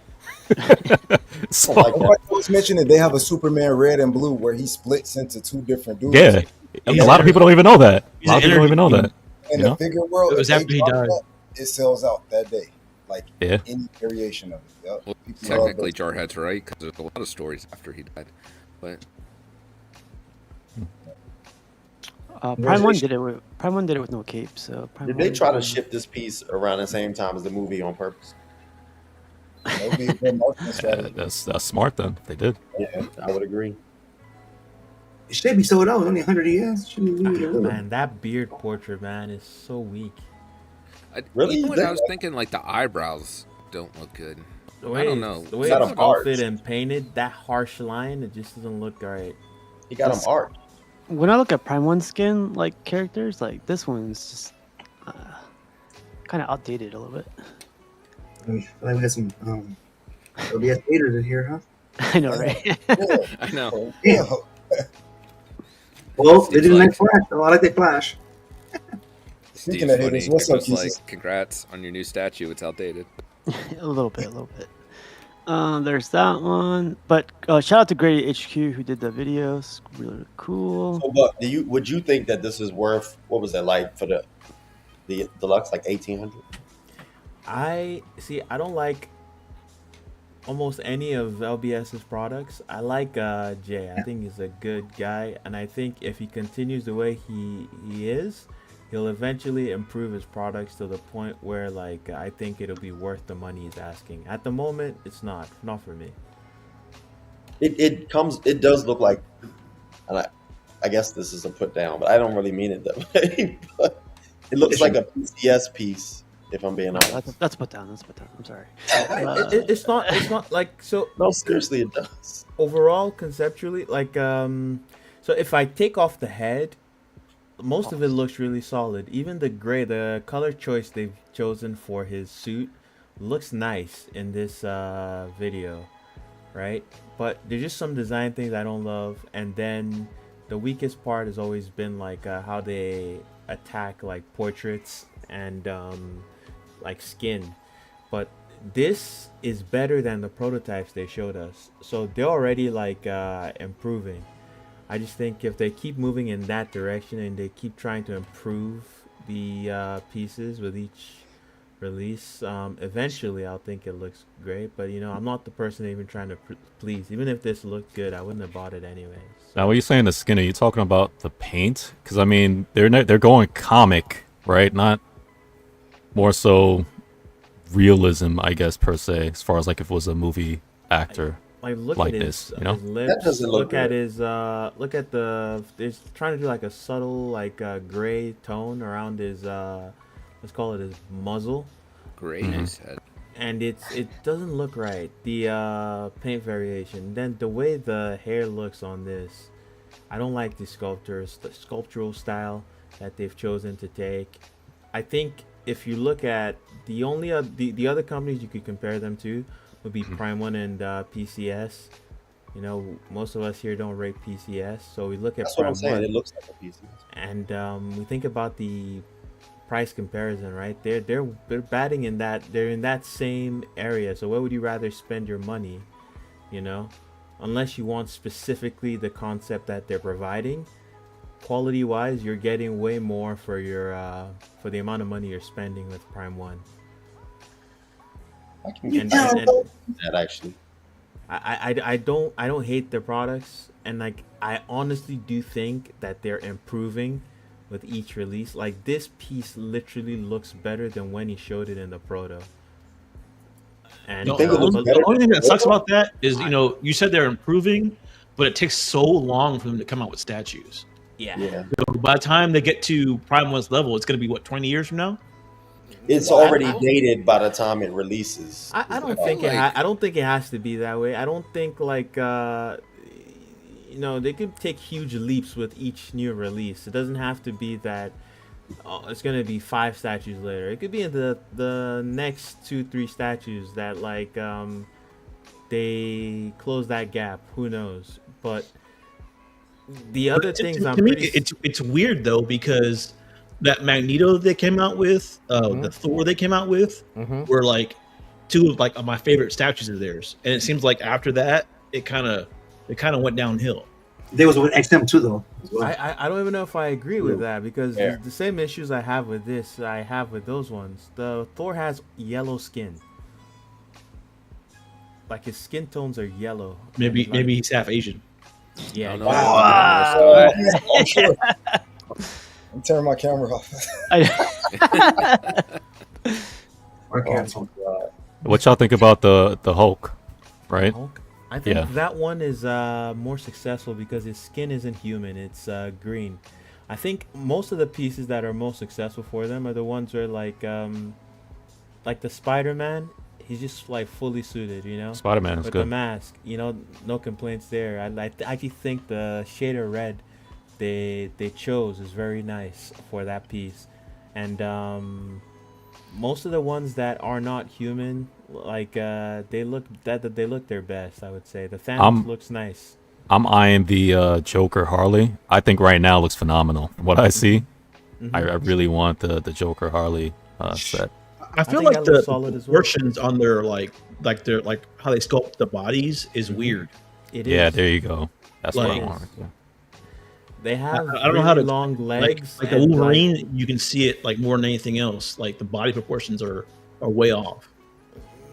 So, I was mentioning they have a Superman Red and Blue where he splits into two different dudes. yeah, a lot of people don't even know that. A lot of people don't even know that. In You the know? figure world, It was if they after he drop died. that, it sells out that day. Like Yeah. any variation of it. Yep. Well, People love technically, those. Jarhead's right because there's a lot of stories after he died. But Prime One did it with no cape. So Prime Did they 1 try to ship this piece around the same time as the movie on purpose? That would be a good marketing strategy. That's smart then. If they did. Yeah, I would agree. It should be sold out. Only 100 years. Shouldn't be a little. Man, that beard portrait, man, is so weak. Really? even when I was thinking like the eyebrows don't look good. The I way don't know. the way Got it's him arched. sculpted and painted, that harsh line, it just doesn't look right. He got him art. When I look at Prime One skin like characters, like this one's just kind of outdated a little bit. I feel like we got some LBS haters in here, huh? I know, right? I know. Yeah. Well, they did a nice flash. though. I like the flash. Speaking Steve's of funny. haters, what's He up, was pieces? like, "Congrats on your new statue. It's outdated." a little bit. There's that one. But shout out to Grady HQ who did the videos. Really cool. So, but would you think that this is worth, what was that like for the deluxe, like 1,800? I don't like almost any of LBS's products. I like Jay. I think he's a good guy, and I think if he continues the way he is, he'll eventually improve his products to the point where like I think it'll be worth the money he's asking. At the moment, it's not for me. It does look like, and I guess this is a put down, but I don't really mean it that way. But it looks like a PCS piece, if I'm being honest. That's put down. I'm sorry. It's not like so. No, seriously, it does. Overall, conceptually, like so if I take off the head, most of it looks really solid. Even the gray, the color choice they've chosen for his suit looks nice in this video, right? But there's just some design things I don't love, and then the weakest part has always been like how they attack like portraits and like skin. But this is better than the prototypes they showed us, so they're already like improving. I just think if they keep moving in that direction and they keep trying to improve the pieces with each release, eventually I'll think it looks great. But you know, I'm not the person even trying to please. Even if this looked good, I wouldn't have bought it anyways. Now, when you're saying the skin, are you talking about the paint? Because I mean, they're going comic, right? Not more so realism, I guess, per se, as far as like if it was a movie actor. Like look like at this, his, you know? his lips. That doesn't look Look at good. his look at the. They're trying to do like a subtle like gray tone around his let's call it his muzzle, Great, Mhm. he said. and it doesn't look right. The paint variation, then the way the hair looks on this, I don't like the sculptural style that they've chosen to take. I think if you look at the only the other companies you could compare them to would be Prime One and PCS. You know, most of us here don't rate PCS, so we look at That's what I'm Prime saying. One, It looks like a PC. and we think about the price comparison, right? They're batting in that, they're in that same area. So where would you rather spend your money? You know, unless you want specifically the concept that they're providing. Quality wise, you're getting way more for your for the amount of money you're spending with Prime One. I can get And, down and, and with that actually. I don't hate their products, and like I honestly do think that they're improving with each release. Like this piece literally looks better than when he showed it in the proto. And No, think it looks the better only thing than that sucks Photo? about that is, you know, you said they're improving, but it takes so long for them to come out with statues. yeah, Yeah, So by the time they get to Prime One's level, it's going to be what, 20 years from now? it's I, already I, dated by the time it releases. I is the don't feel think problem. like I don't think it has to be that way. I don't think like you know, they could take huge leaps with each new release. It doesn't have to be that it's gonna be 5 statues later. It could be in the next 2-3 statues that like they close that gap. Who knows? But the other things I'm To me, pretty it's weird though, because that Magneto they came out with, the Thor they came out with, were like two of like my favorite statues of theirs, and it seems like after that it kind of went downhill. There was with XM too, though. As well. I don't even know if I agree with that, because Yeah. the same issues I have with this I have with those ones. The Thor has yellow skin. Like his skin tones are yellow. Maybe And, like, maybe he's half Asian. yeah. I don't know. Wow. I'm sure. I'm turning my camera off. Or cancel. What y'all think about the Hulk? Right? Hulk. I think Yeah. that one is more successful because his skin isn't human. It's green. I think most of the pieces that are most successful for them are the ones where like the Spider-Man. He's just like fully suited, you know. Spider-Man is With the good. mask, you know, no complaints there. I actually think the shade of red they chose is very nice for that piece, and most of the ones that are not human, like they look their best. I would say the Thanos looks nice. I'm eyeing the Joker Harley. I think right now looks phenomenal. From what I see, I really want the Joker Harley set. I feel think like that the looks solid as well. proportions on their like their like how they sculpt the bodies is weird. It is. Yeah, there you go. That's what I Like- want. Yeah. They have I don't know how really to long legs. like the and, Wolverine. You can see it like more than anything else. Like the body proportions are way off.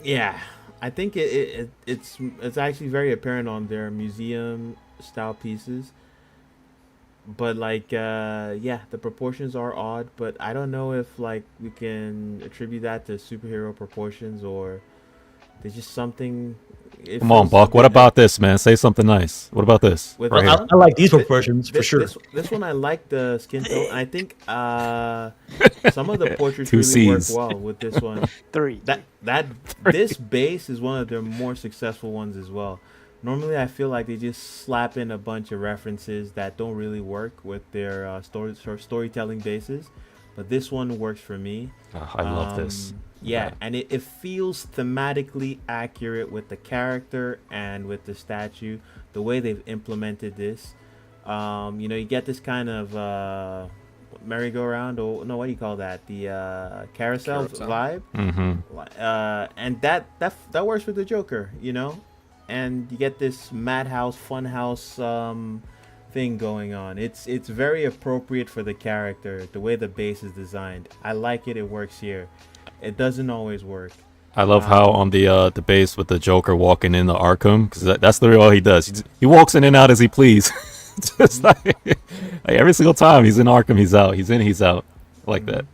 Yeah, I think it's actually very apparent on their museum style pieces. But like yeah, the proportions are odd, but I don't know if like we can attribute that to superhero proportions or there's just something. It Come on, feels a Buck. What bit- about this, man? Say something nice. What about this? With- Right I, here. I like these proportions for This, sure. this one I like the skin tone. I think some of the portraits Two really work Cs. well with this one. 3. This base is one of their more successful ones as well. Normally, I feel like they just slap in a bunch of references that don't really work with their storytelling bases, but this one works for me. I love this. Yeah, and it feels thematically accurate with the character and with the statue. The way they've implemented this, you know, you get this kind of merry-go-round, or no, what do you call that? The carousel vibe. And that works with the Joker, you know, and you get this madhouse, funhouse thing going on. It's very appropriate for the character, the way the base is designed. I like it. It works here. It doesn't always work. I love how on the base with the Joker walking in the Arkham, because that's literally all he does. He walks in and out as he please. Just like every single time he's in Arkham, he's out. He's in, he's out. I like that.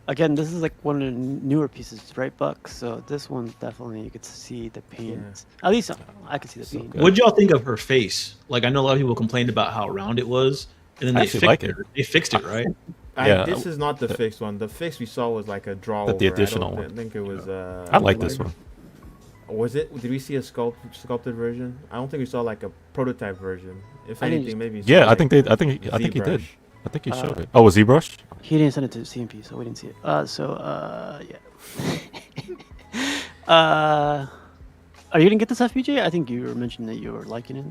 Again, this is like one of the newer pieces, right, Buck? So this one definitely you could see the paint. At least I could see the paint. What did y'all think of her face? Like I know a lot of people complained about how round it was, and then I they actually fixed like it. it. They fixed it, right? This is not the fixed one. The fixed we saw was like a draw. The additional one. I think it was. I like this one. Was it? Did we see a sculpted version? I don't think we saw like a prototype version. If anything, maybe. Yeah, I think he did. I think he showed it. Oh, was ZBrush? He didn't send it to CMP, so we didn't see it. Yeah. Are you gonna get this FPJ? I think you were mentioning that you were liking it.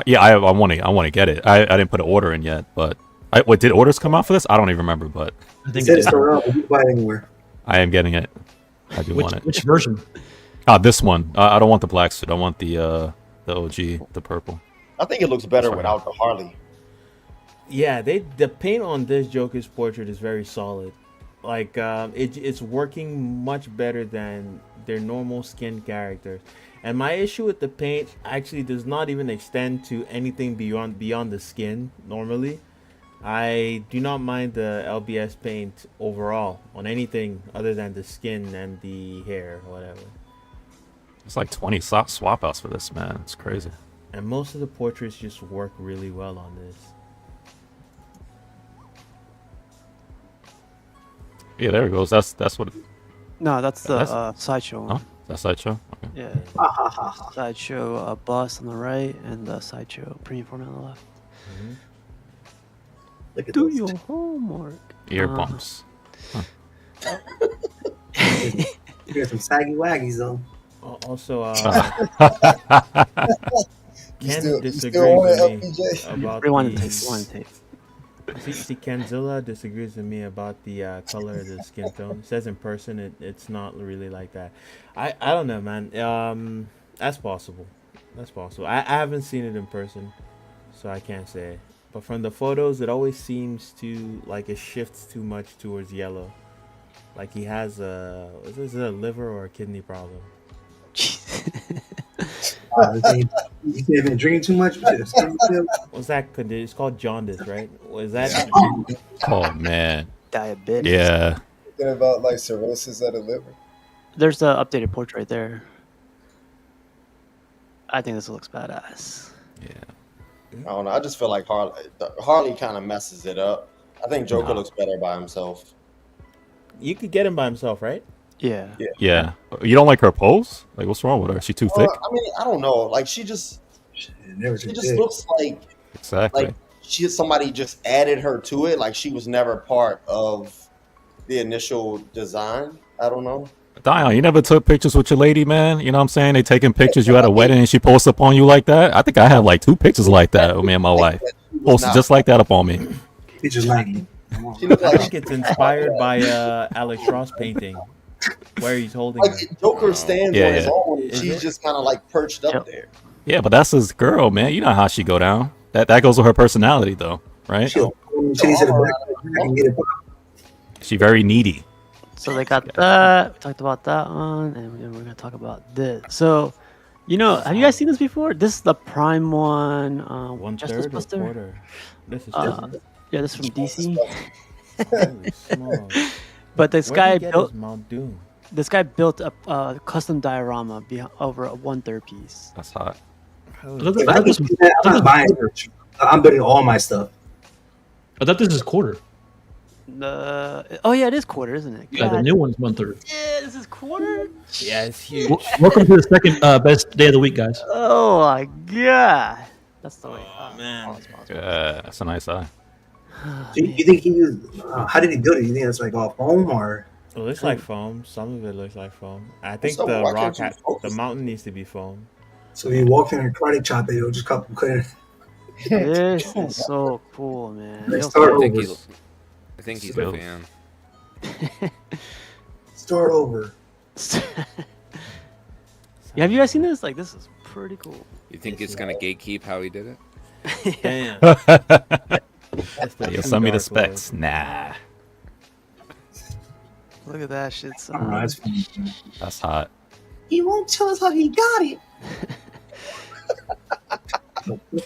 Yeah, I want to get it. I didn't put an order in yet, but what did orders come out for this? I don't even remember, but I think it's around. You can buy it anywhere. I am getting it. I do want it. Which version? This one. I don't want the black suit. I want the OG, the purple. I think it looks better without the Harley. Yeah, the paint on this Joker's portrait is very solid. Like it's working much better than their normal skin characters. And my issue with the paint actually does not even extend to anything beyond the skin normally. I do not mind the LBS paint overall on anything other than the skin and the hair or whatever. It's like 20 swap outs for this, man. It's crazy. And most of the portraits just work really well on this. Yeah, there it goes. That's what. No, that's the sideshow one. Oh, that's sideshow. Okay. Yeah. Sideshow boss on the right and the sideshow premium format on the left. Look at Do those. your homework. Ear bumps. You got some saggy waggies though. Also, You Ken still disagrees want with it, me LPJ? about Rewind the the... tape. Rewind the tape. See, Kenzilla disagrees with me about the color of the skin tone. Says in person it's not really like that. I don't know, man. That's possible. That's possible. I haven't seen it in person, so I can't say. But from the photos, it always seems to like it shifts too much towards yellow. Like he has is it a liver or a kidney problem? You've been drinking too much. What's that condition? It's called jaundice, right? Was that? Oh man. Diabetes. Yeah. Thinking about like cirrhosis of the liver. There's the updated portrait right there. I think this looks badass. Yeah. I don't know. I just feel like Harley kind of messes it up. I think Joker looks better by himself. You could get him by himself, right? Yeah. Yeah. You don't like her pose? Like, what's wrong with her? Is she too thick? I mean, I don't know. Like she just looks like Exactly. somebody just added her to it. Like she was never part of the initial design. I don't know. Dion, you never took pictures with your lady, man? You know what I'm saying? They taking pictures. You at a wedding and she posts up on you like that? I think I have like 2 pictures like that with me and my wife. Posted just like that up on me. Pictures like me. I think it's inspired by Alex Ross painting, where he's holding her. Joker stands on his own. And she's just kind of like perched up there. Yeah, but that's his girl, man. You know how she go down. That goes with her personality, though, right? She very needy. So they got that. We talked about that one, and then we're gonna talk about this. So, have you guys seen this before? This is the Prime one. 1/3 or quarter? This is yeah, this is from DC. really small. But this Where'd guy he get built. his Mount Doom? This guy built a custom diorama over a 1/3 piece. That's hot. I'm not buying it. I'm building all my stuff. I thought this is quarter. Oh yeah, it is quarter, isn't it? Yeah, the new one's 1/3. Yeah, this is quarter. Yeah, it's huge. Welcome to the second best day of the week, guys. Oh my god, that's the way. Oh man, Yeah, that's a nice eye. So you think he used? How did he build it? You think it's like off foam or? it looks like foam. Some of it looks like foam. I think So the why rock, can't you focus? the mountain needs to be foam. So if you walk in and karate chop it, it'll just cut it. This is so cool, man. Let's Yo, start I think over. he's a fan. Start over. Yeah, have you guys seen this? Like, this is pretty cool. You think it's gonna gatekeep how he did it? Damn. Yo, send me the specs. Nah, Look at that shit. I don't know, that's funny. that's hot. He won't tell us how he got it.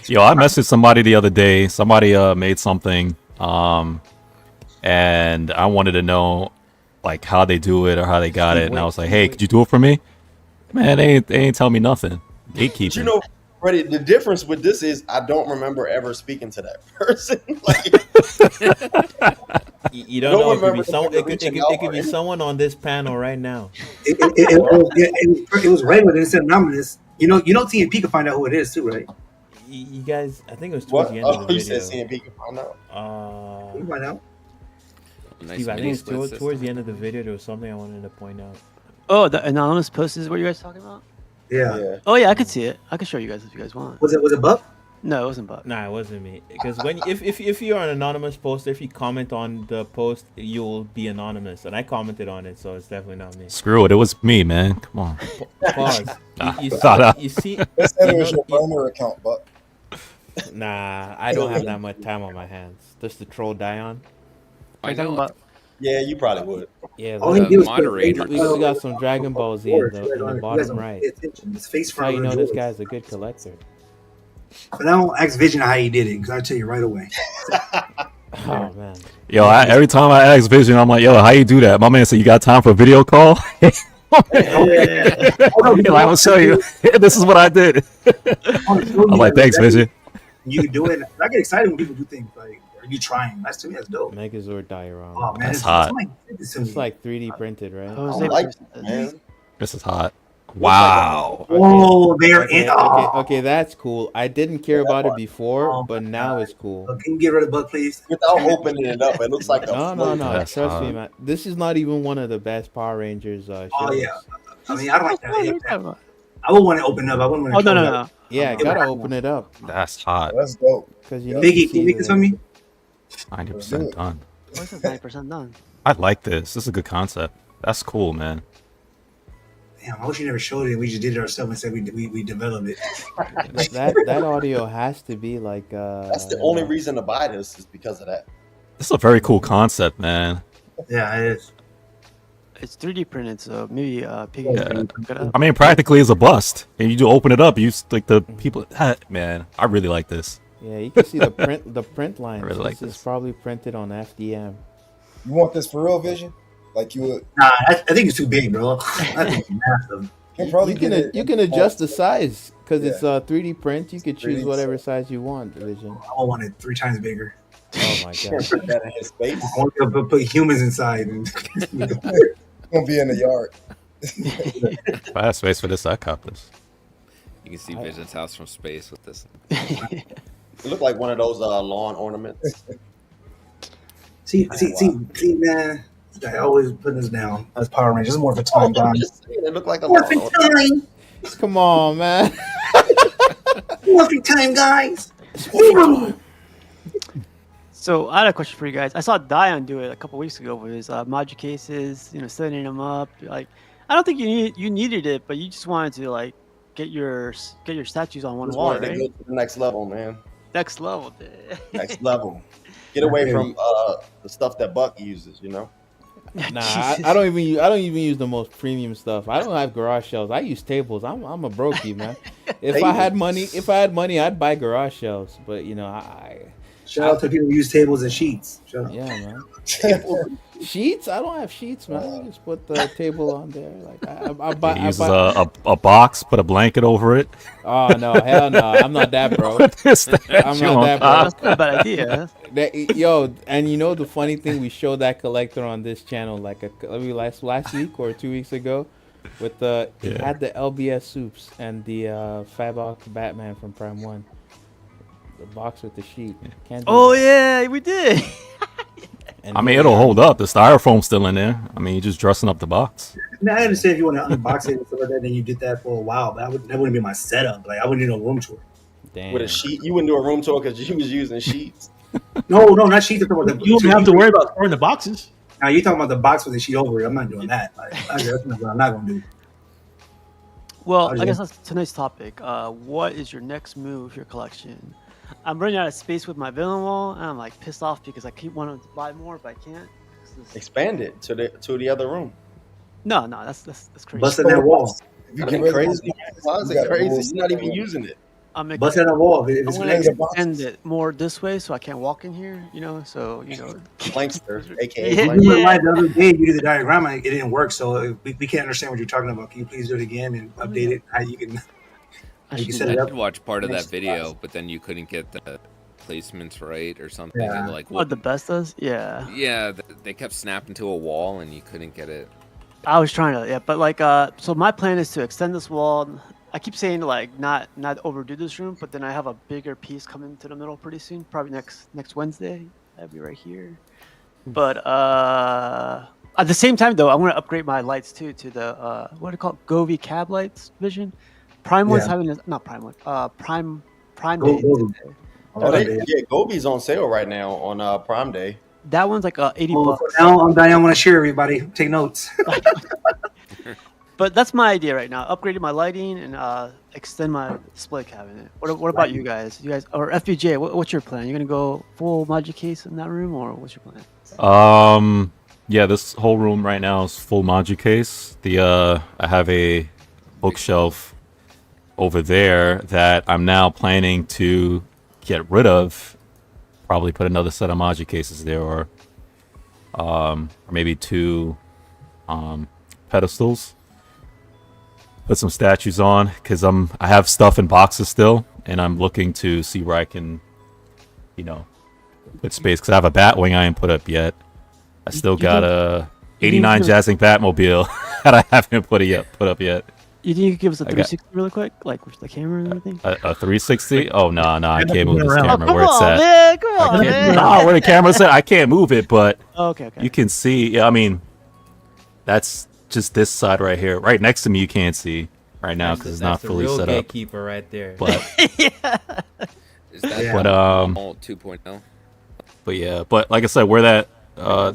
Yo, I messaged somebody the other day. Somebody made something, and I wanted to know like how they do it or how they got it. And I was like, hey, could you do it for me? Man, they ain't tell me nothing. Gatekeeping. But But the difference with this is I don't remember ever speaking to that person. You don't know. It could be someone. It could be someone on this panel right now. It was regular. It's anonymous. You know, TNP can find out who it is too, right? You guys, I think it was towards the end of the video. You said CNP can find out. You find out. Steve, I think it's towards the end of the video. There was something I wanted to point out. Oh, the anonymous post is what you guys talking about? Yeah. Oh yeah, I could see it. I could show you guys if you guys want. Was it Buck? No, it wasn't Buck. Nah, it wasn't me. Because if you're an anonymous poster, if you comment on the post, you'll be anonymous, and I commented on it, so it's definitely not me. Screw it. It was me, man. Come on. Pause. You see. They said it was your burner account, Buck. Nah, I don't have that much time on my hands. Does the troll die on? I know. Yeah, you probably would. Yeah, moderator. We got some Dragon Ball Z in the bottom right. That's how you know this guy's a good collector. But I don't ask Vision how he did it, because I'll tell you right away. Oh, man. Yo, every time I ask Vision, I'm like, yo, how you do that? My man said, you got time for a video call? I will show you. This is what I did. I'm like, thanks, Vision. You can do it. I get excited when people do things like, are you trying? That's, to me, that's dope. Megazord diorama. Oh, man, that's hot. It's like 3D printed, right? I like it, man. This is hot. Wow. Oh, they're in. Okay, that's cool. I didn't care about it before, but now it's cool. Can you get rid of Buck, please? Without opening it up, it looks like a No. Trust me, man. This is not even one of the best Power Rangers shows. Oh, yeah. I mean, I don't like that. I would want to open it up. I wouldn't want to. Oh, no. Yeah, gotta open it up. That's hot. That's dope. Because Piggy, can you make this for me? 90% done. What's 90% done? I like this. This is a good concept. That's cool, man. Damn, I wish you never showed it. We just did it ourselves and said we developed it. that audio has to be like. That's the only reason to buy this is because of that. This is a very cool concept, man. Yeah, it is. It's 3D printed, so maybe Piggy can pick it up. I mean, practically it's a bust. And you do open it up, you like the people. Man, I really like this. Yeah, you can see the print line. I really like this. Is probably printed on FDM. You want this for real, Vision? Like you would? Nah, I think it's too big, bro. I think it's massive. You can adjust the size because it's 3D print. You could choose whatever size you want, Vision. I want it 3 times bigger. Oh my god! Put that in his space. I want to put humans inside. Gonna be in the yard. If I have space for this, I cop this. You can see Vision's house from space with this. It looked like one of those lawn ornaments. See, man. This guy always putting us down as Power Rangers. It's more of a time bomb. It looked like a lawn ornament. Time. Come on, man. Morphin' time, guys. So I had a question for you guys. I saw Dion do it a couple weeks ago with his module cases, setting them up. Like, I don't think you needed it, but you just wanted to like get your statues on one wall, right? To go to the next level, man. Next level, dude. Next level. Get away from the stuff that Buck uses, Nah, I don't even use the most premium stuff. I don't have garage shelves. I use tables. I'm a brokey, man. If I had money, I'd buy garage shelves. But shout out to people who use tables and sheets. Yeah, man. Sheets? I don't have sheets, man. I just put the table on there. Like I buy. He uses a box, put a blanket over it. Oh no, hell no! I'm not that bro. I'm not that bro. That's not a bad idea. And the funny thing, we showed that collector on this channel like last week or 2 weeks ago, with he had the LBS soups and the Fabok Batman from Prime 1. The box with the sheet. Yeah, we did. I mean, it'll hold up. The styrofoam's still in there. I mean, you're just dressing up the box. Now, I understand if you want to unbox it and stuff like that, then you did that for a while. But that wouldn't be my setup. Like, I wouldn't do no room tour. Damn. With a sheet, you wouldn't do a room tour because you was using sheets. No, not sheets. You don't have to worry about storing the boxes. Now you're talking about the box with the sheet over it. I'm not doing that. Like, that's what I'm not going to do. Well, I guess that's tonight's topic. What is your next move for your collection? I'm running out of space with my villain wall, and I'm like pissed off because I keep wanting to buy more, but I can't. Expand it to the other room. No, that's crazy. Busting that wall. Crazy. Why is it crazy? You're not even using it. Busting that wall. I want to extend it more this way so I can't walk in here. So Plankster, aka. Yeah. The other day you did the diagram, it didn't work, so we can't understand what you're talking about. Can you please do it again and update it? How you can? You can should set do it I up. did watch part of Makes that video, but then you couldn't get the placements right or something. Yeah. And like, what the best does? Yeah. yeah, they kept snapping to a wall, and you couldn't get it. I was trying to, yeah, but like, so my plan is to extend this wall. I keep saying like not overdo this room, but then I have a bigger piece coming to the middle pretty soon, probably next Wednesday. That'll be right here. But at the same time though, I want to upgrade my lights too to the what do you call it? Govee cab lights vision. Prime one's Yeah. having this, not Prime one. Prime Go- Day. go. Oh, yeah, Gobi's on sale right now on Prime Day. That one's like 80 Well, bucks. for now, I want to share everybody. Take notes. But that's my idea right now. Upgrading my lighting and extend my display cabinet. What about you guys? You guys or FBJ? What's your plan? You gonna go full Magic case in that room, or what's your plan? Yeah, this whole room right now is full Maju case. I have a bookshelf over there that I'm now planning to get rid of. Probably put another set of Maju cases there, or maybe 2 pedestals. Put some statues on, because I have stuff in boxes still, and I'm looking to see where I can, put space. Because I have a Batwing I ain't put up yet. I still got a 89 Jazzing Batmobile that I haven't put up yet. You think you could give us a 360 really quick, like with the camera and everything? A 360? Oh no, I can't move this around. camera. Oh, Where it's come on, at? man, come on, man. No, where the camera's at, I can't move it, but Okay. you can see. Yeah, I mean, that's just this side right here. Right next to me, you can't see right now because it's not That's the fully real set up. gatekeeper right there. But Is that Yeah. But, 2.0? but yeah, but like I said, where that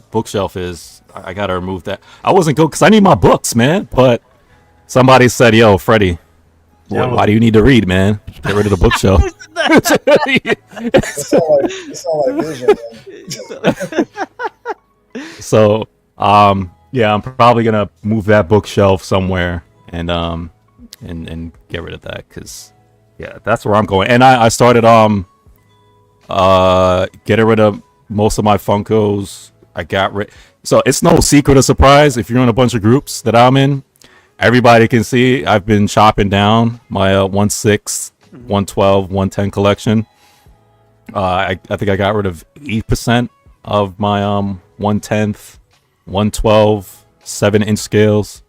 bookshelf is, I gotta remove that. I wasn't good because I need my books, man. But somebody said, "Yo, Freddie, why do you need to read, man? Get rid of the bookshelf." It sound like vision. So, yeah, I'm probably gonna move that bookshelf somewhere and get rid of that, because yeah, that's where I'm going. And I started getting rid of most of my Funkos. I got rid. So it's no secret or surprise if you're in a bunch of groups that I'm in. Everybody can see I've been chopping down my 1/6, 112, 110 collection. I think I got rid of 8% of my 1/10, 112, 7-inch scales.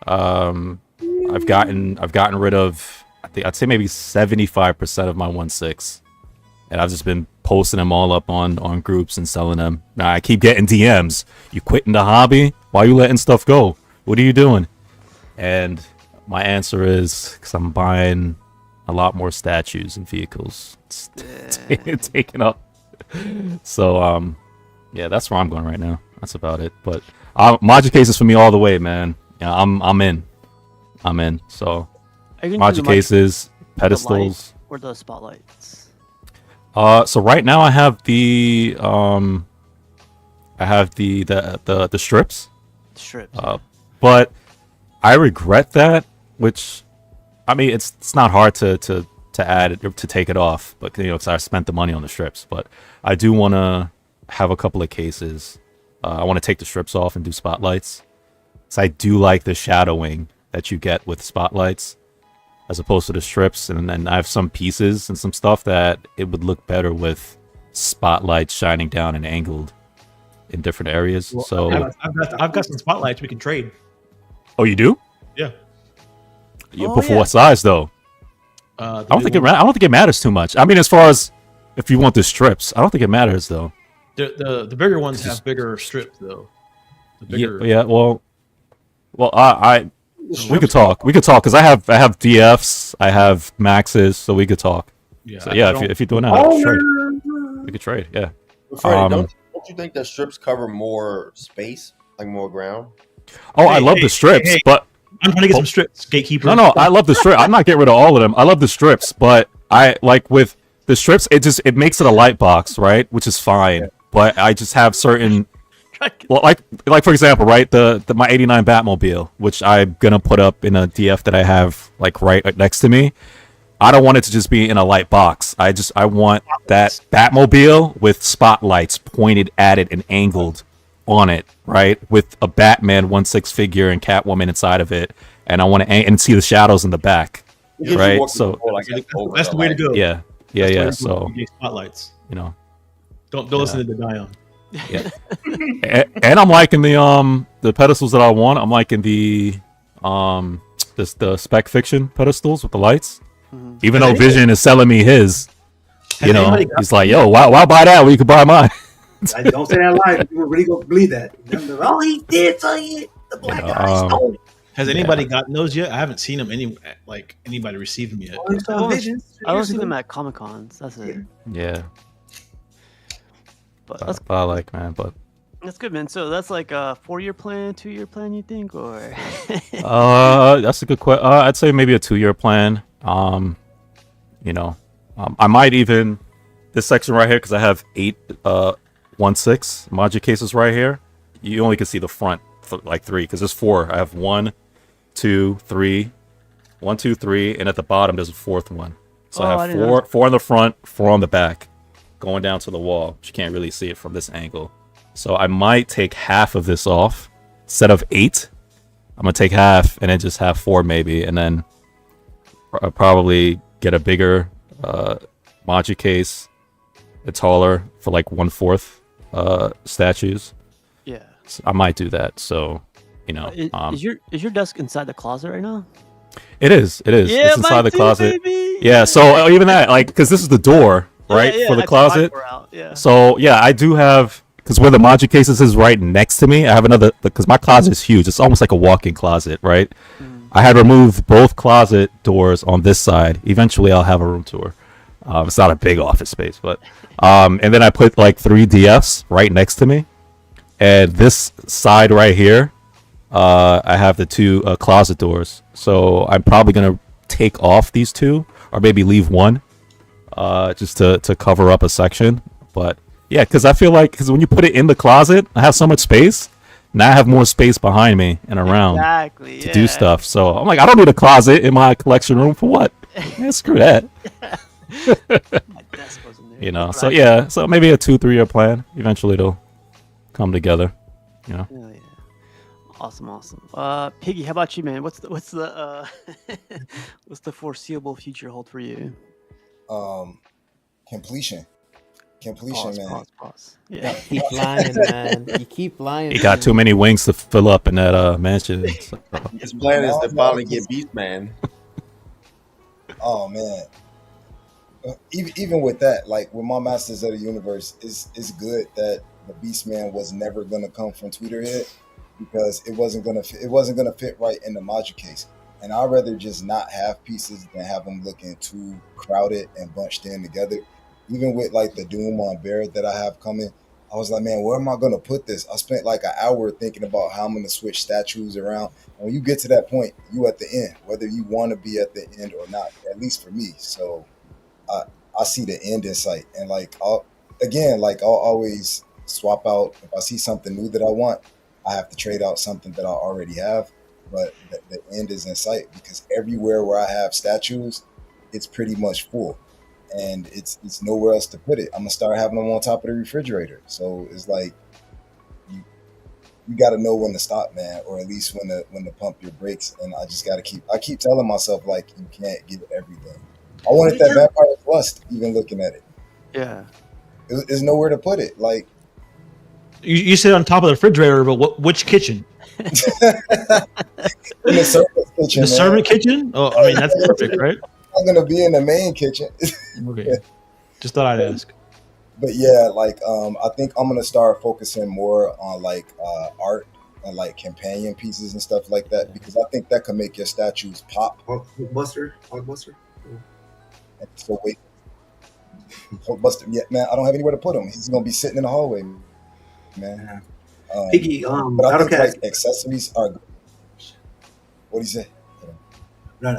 I've gotten rid of, I'd say maybe 75% of my 1/6, and I've just been posting them all up on groups and selling them. Now I keep getting DMs. You quitting the hobby? Why you letting stuff go? What are you doing? And my answer is because I'm buying a lot more statues and vehicles. It's taken up. So yeah, that's where I'm going right now. That's about it. But Maju cases for me all the way, man. Yeah, I'm in. So Maju cases, pedestals, or the spotlights. So right now I have the strips. Strips. But I regret that, which I mean it's not hard to add it, to take it off, but because I spent the money on the strips. But I do want to have a couple of cases. I want to take the strips off and do spotlights. So I do like the shadowing that you get with spotlights, as opposed to the strips. And then I have some pieces and some stuff that it would look better with spotlights shining down and angled in different areas. Well, So I've got some spotlights we can trade. oh, you do? Yeah. Oh, Before yeah. what size though? I don't think it matters too much. I mean, as far as if you want the strips, I don't think it matters though. The bigger ones have bigger strips though. The bigger, Yeah. Well, we could talk. We could talk because I have DFs, I have maxes, so we could talk. Yeah, So yeah, if you're doing that, trade. We could trade. Yeah. Freddie, don't you think that strips cover more space, like more ground? Oh, I love the strips, hey. but I'm trying to get some strips, gatekeeper. no, I love the strip. I'm not getting rid of all of them. I love the strips, but I like with the strips. It makes it a light box, right? Which is fine. But I just have certain. Well, like for example, right, the my '89 Batmobile, which I'm gonna put up in a DF that I have like right next to me. I don't want it to just be in a light box. I want that Batmobile with spotlights pointed at it and angled on it, right, with a Batman 1/6 figure and Catwoman inside of it, and I want to and see the shadows in the back. It gives you Right, more so- control, I guess, over That's the way to light. go. Yeah, That's the way to go. So You get spotlights. you know, Don't Yeah. listen to the Dion. and I'm liking the pedestals that I want. I'm liking the the spec fiction pedestals with the lights. Even though Vision is selling me his, you know, he's like, yo, why buy that when you could buy mine? Don't say that lie. People really gonna believe that. Oh, he did say it. The black guy stole it. Has anybody gotten those yet? I haven't seen them anybody receive them yet. Oh, he saw Visions. I don't see them at Comic Cons. That's it. Yeah, But that's what I like, man. But that's good, man. So that's like a 4-year plan, 2-year plan, you think, or? that's a good question. I'd say maybe a 2-year plan. You know, I might even this section right here because I have 8 1/6 module cases right here. You only can see the front like 3 because there's 4. I have 1, 2, 3, 1, 2, 3, and at the bottom there's a 4th one. So I have 4 on the front, 4 on the back, going down to the wall. But you can't really see it from this angle. So I might take half of this off instead of 8. I'm gonna take half and then just have 4 maybe, and then probably get a bigger module case, a taller for like 1/4 statues. Yeah. So I might do that. So you know, Is your desk inside the closet right now? it is. Yeah, It's inside mine the too, closet. baby. Yeah. So even that, like, because this is the door, right, Yeah, for the I took my closet. door out, yeah. So yeah, I do have. Because where the module cases is right next to me, I have another. Because my closet is huge. It's almost like a walk-in closet, right? I had removed both closet doors on this side. Eventually, I'll have a room tour. It's not a big office space, but and then I put like 3 DFs right next to me, and this side right here, I have the 2 closet doors. So I'm probably gonna take off these 2, or maybe leave 1, just to cover up a section. But yeah, because I feel like when you put it in the closet, I have so much space. Now I have more space behind me and around to do stuff. So I'm like, I don't need a closet in my collection room for what? Man, screw that. You know. So yeah. So maybe a 2-3 year plan. Eventually it'll come together. You know. Yeah. Awesome. Piggy, how about you, man? What's the what's the foreseeable future hold for you? Completion, man. Pause. You Yeah. keep lying, man. You keep lying. He got too many wings to fill up in that mansion. So. His plan is to finally get Beast Man. Oh man. Even with that, like with my Masters of the Universe, it's good that the Beast Man was never gonna come from Tweeterhead because it wasn't gonna fit right in the module case. And I'd rather just not have pieces than have them looking too crowded and bunched in together. Even with like the Doom on Bear that I have coming, I was like, man, where am I gonna put this? I spent like an hour thinking about how I'm gonna switch statues around. And when you get to that point, you at the end, whether you want to be at the end or not. At least for me. So I see the end in sight, and like I'll always swap out if I see something new that I want. I have to trade out something that I already have, but the end is in sight because everywhere where I have statues, it's pretty much full. And it's nowhere else to put it. I'm gonna start having them on top of the refrigerator. So it's like you got to know when to stop, man, or at least when to pump your brakes. And I just got to keep telling myself like you can't give everything. I wanted that Vampire Lust. Even looking at it, Yeah. There's nowhere to put it. Like You sit on top of the refrigerator, but which kitchen? in the servant's kitchen. The servant kitchen? Oh, I mean that's perfect, right? I'm gonna be in the main kitchen. Okay, just thought I'd ask. But yeah, like I think I'm gonna start focusing more on like art and like companion pieces and stuff like that because I think that can make your statues pop. Hulkbuster. And so wait, Hulkbuster. Yeah, man, I don't have anywhere to put him. He's gonna be sitting in the hallway, man. Piggy, but I think okay. like accessories are. What do you say? No,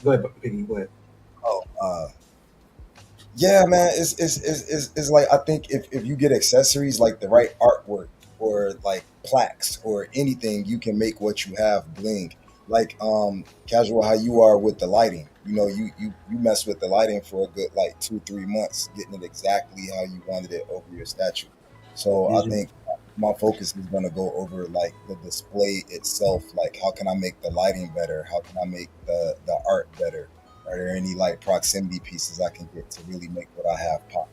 go ahead, Piggy. Go ahead. Oh, yeah, man. It's like I think if you get accessories like the right artwork or like plaques or anything, you can make what you have bling. Like casual, how you are with the lighting. You know, you mess with the lighting for a good like 2-3 months, getting it exactly how you wanted it over your statue. So I think my focus is going to go over like the display itself. Like, how can I make the lighting better? How can I make the art better? Are there any like proximity pieces I can get to really make what I have pop?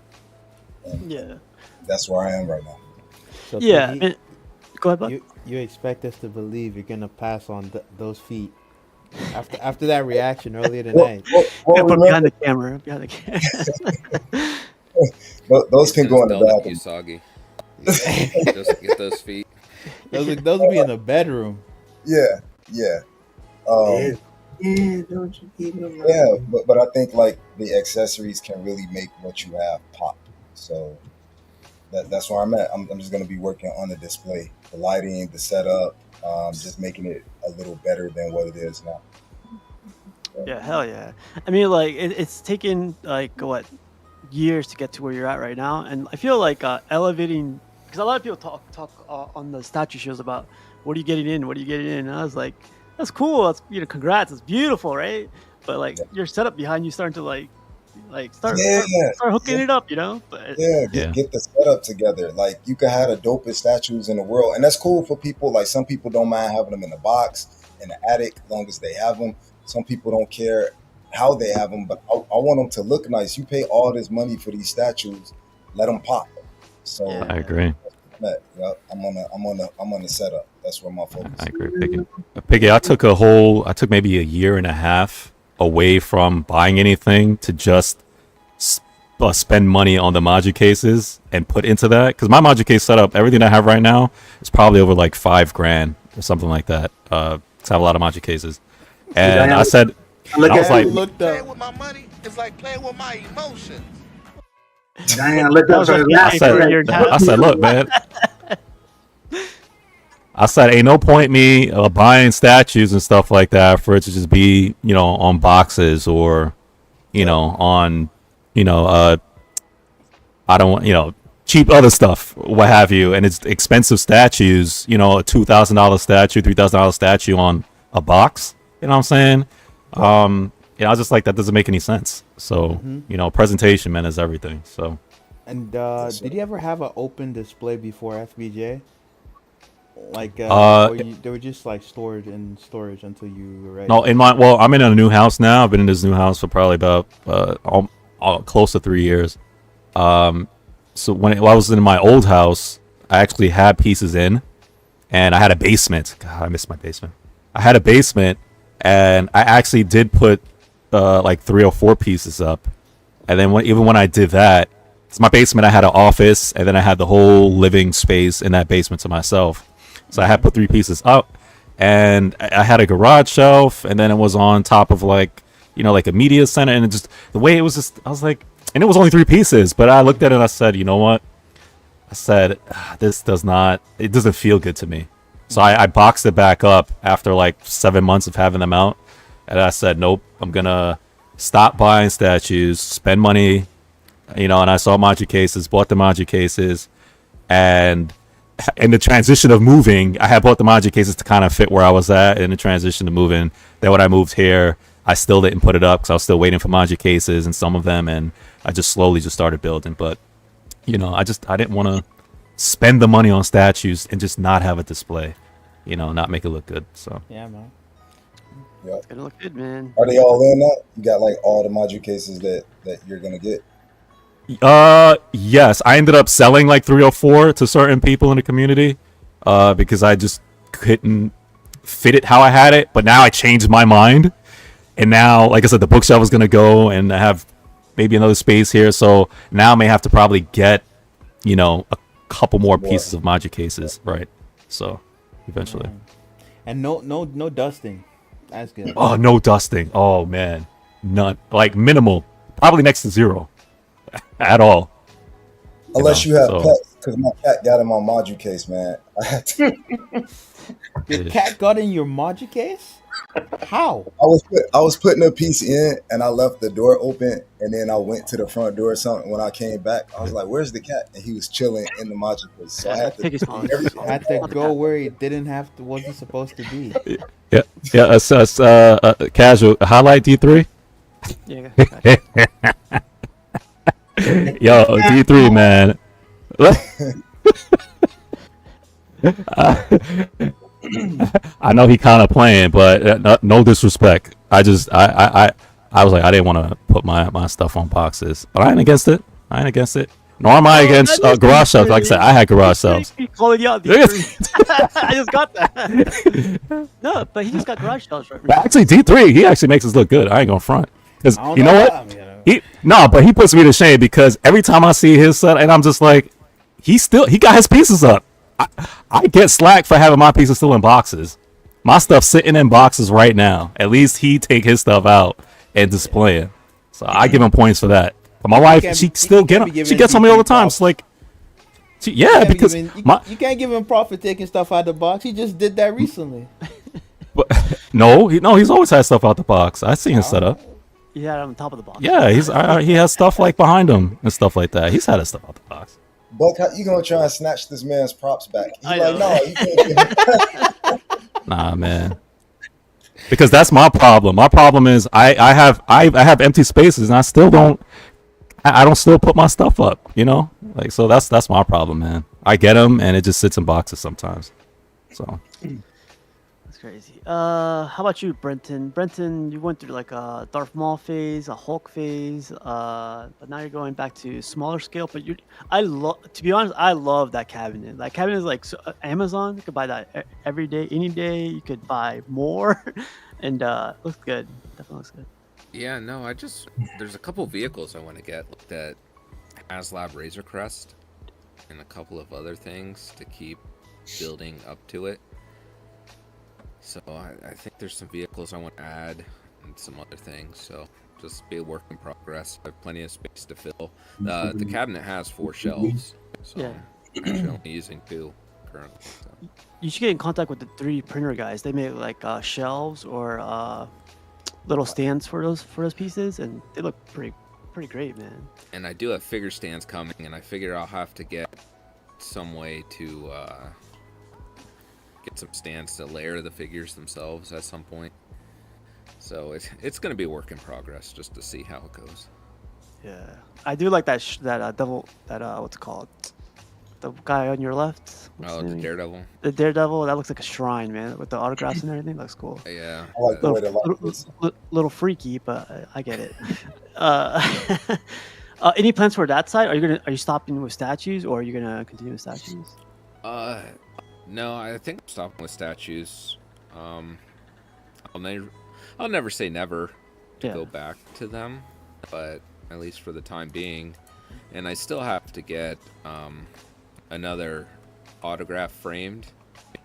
And Yeah. that's where I am right now. So Yeah. Piggy, And, go ahead, bud. you expect us to believe you're gonna pass on those feet after that reaction earlier tonight. Yeah, put Remember, behind the camera. Behind the camera. those can go in the Still you bathroom. soggy. Just get those feet. Those will be in the bedroom. Yeah, yeah. Um, Don't you keep them yeah, but I think like the accessories can really make what you have pop. So that's where I'm at. I'm just gonna be working on the display, the lighting, the setup, just making it a little better than what it is now. Yeah, hell yeah. I mean, like it's taken like what years to get to where you're at right now, and I feel like elevating, because a lot of people talk on the statue shows about what are you getting in, what are you getting in. And I was like, that's cool. That's, congrats. It's beautiful, right? But like your setup behind you starting to like start hooking it up, But Get the setup together. Like you could have the dopest statues in the world, and that's cool for people. Like some people don't mind having them in the box, in the attic, as long as they have them. Some people don't care how they have them, but I want them to look nice. You pay all this money for these statues, let them pop. So I agree. Yep, I'm on the setup. That's where my focus. I agree, Piggy. Piggy, I took maybe a year and a half away from buying anything to just spend money on the module cases and put into that, because my module case setup, everything I have right now is probably over like $5,000 or something like that. To have a lot of module cases, and I said, I was like, playing with my money is like playing with my emotions. Diane looked up her I said, look, man. I said, ain't no point me buying statues and stuff like that for it to just be, on boxes or, on, I don't want, cheap other stuff, what have you. And it's expensive statues, a $2,000 statue, $3,000 statue on a box. You know what I'm saying? I was just like, that doesn't make any sense. So, presentation, man, is everything. So. And did you ever have an open display before FBJ? Like, they were just like stored in storage until you were ready. No, I'm in a new house now. I've been in this new house for probably about close to 3 years. So when I was in my old house, I actually had pieces in, and I had a basement. God, I miss my basement. I had a basement, and I actually did put like 3 or 4 pieces up. And then even when I did that, it's my basement. I had an office, and then I had the whole living space in that basement to myself. So I had put 3 pieces up, and I had a garage shelf, and then it was on top of like a media center, and it just the way it was just, I was like, and it was only 3 pieces, but I looked at it and I said, you know what? I said, it doesn't feel good to me. So I boxed it back up after like 7 months of having them out, and I said, nope, I'm gonna stop buying statues, spend money, and I saw module cases, bought the module cases, and in the transition of moving, I had bought the module cases to kind of fit where I was at in the transition to moving. Then when I moved here, I still didn't put it up because I was still waiting for module cases and some of them, and I just slowly just started building. But I didn't want to spend the money on statues and just not have a display, not make it look good. So yeah, man. Yeah. It's gonna look good, man. Are they all in now? You got like all the module cases that you're gonna get? Yes, I ended up selling like 3 or 4 to certain people in the community, because I just couldn't fit it how I had it. But now I changed my mind, and now, like I said, the bookshelf is gonna go, and I have maybe another space here. So now I may have to probably get, a couple more pieces of module cases, right? So eventually. And no dusting. That's good. Oh, no dusting. Oh man, none. Like minimal, probably next to 0. At all. Unless you have pets, because my cat got in my module case, man. I had to. Your cat got in your module case? How? I was putting a piece in, and I left the door open, and then I went to the front door or something. When I came back, I was like, "Where's the cat?" And he was chilling in the module case. So I had to go where he wasn't supposed to be. Yeah. Casual highlight D3. Yeah. Yo, D3, man. I know he kind of playing, but no disrespect. I was like, I didn't want to put my stuff on boxes, but I ain't against it. Nor am I against garage sales. Like I said, I had garage sales. Calling you out. I just got that. No, but he just got garage sales right. But actually, D3, he actually makes us look good. I ain't gonna front. Because you know what? But he puts me to shame because every time I see his set, and I'm just like, he got his pieces up. I get slack for having my pieces still in boxes. My stuff sitting in boxes right now. At least he take his stuff out and display it. So I give him points for that. But my wife, she gets on me all the time. It's like, because you can't give him props for taking stuff out of the box. He just did that recently. But he's always had stuff out the box. I see his setup. He had it on top of the box. Yeah, he has stuff like behind him and stuff like that. He's had his stuff out the box. Buck, how you gonna try and snatch this man's props back? He's like, no, you can't. Nah, man. Because that's my problem. My problem is I have empty spaces and I still don't still put my stuff up. Like, so that's my problem, man. I get them and it just sits in boxes sometimes. So. That's crazy. How about you, Brenton? Brenton, you went through like a Darth Maul phase, a Hulk phase, but now you're going back to smaller scale. But to be honest, I love that cabinet. That cabinet is like Amazon. You could buy that every day, any day. You could buy more, and looks good. Definitely looks good. Yeah, no, there's a couple vehicles I want to get, like that HasLab Razor Crest, and a couple of other things to keep building up to it. So I think there's some vehicles I want to add and some other things. So just be a work in progress. I have plenty of space to fill. The cabinet has 4 shelves, so I'm actually only using 2 currently. So. You should get in contact with the 3D printer guys. They make like shelves or little stands for those pieces, and they look pretty great, man. And I do have figure stands coming, and I figure I'll have to get some way to get some stands to layer the figures themselves at some point. So it's going to be a work in progress just to see how it goes. Yeah, I do like that devil, what's it called? The guy on your left. The Daredevil. The Daredevil, that looks like a shrine, man, with the autographs and everything. Looks cool. Yeah. I like the way they little freaky, but I get it. Any plans for that side? Are you stopping with statues, or are you gonna continue with statues? No, I think I'm stopping with statues. I'll never say never to go back to them, but at least for the time being. And I still have to get another autograph framed. I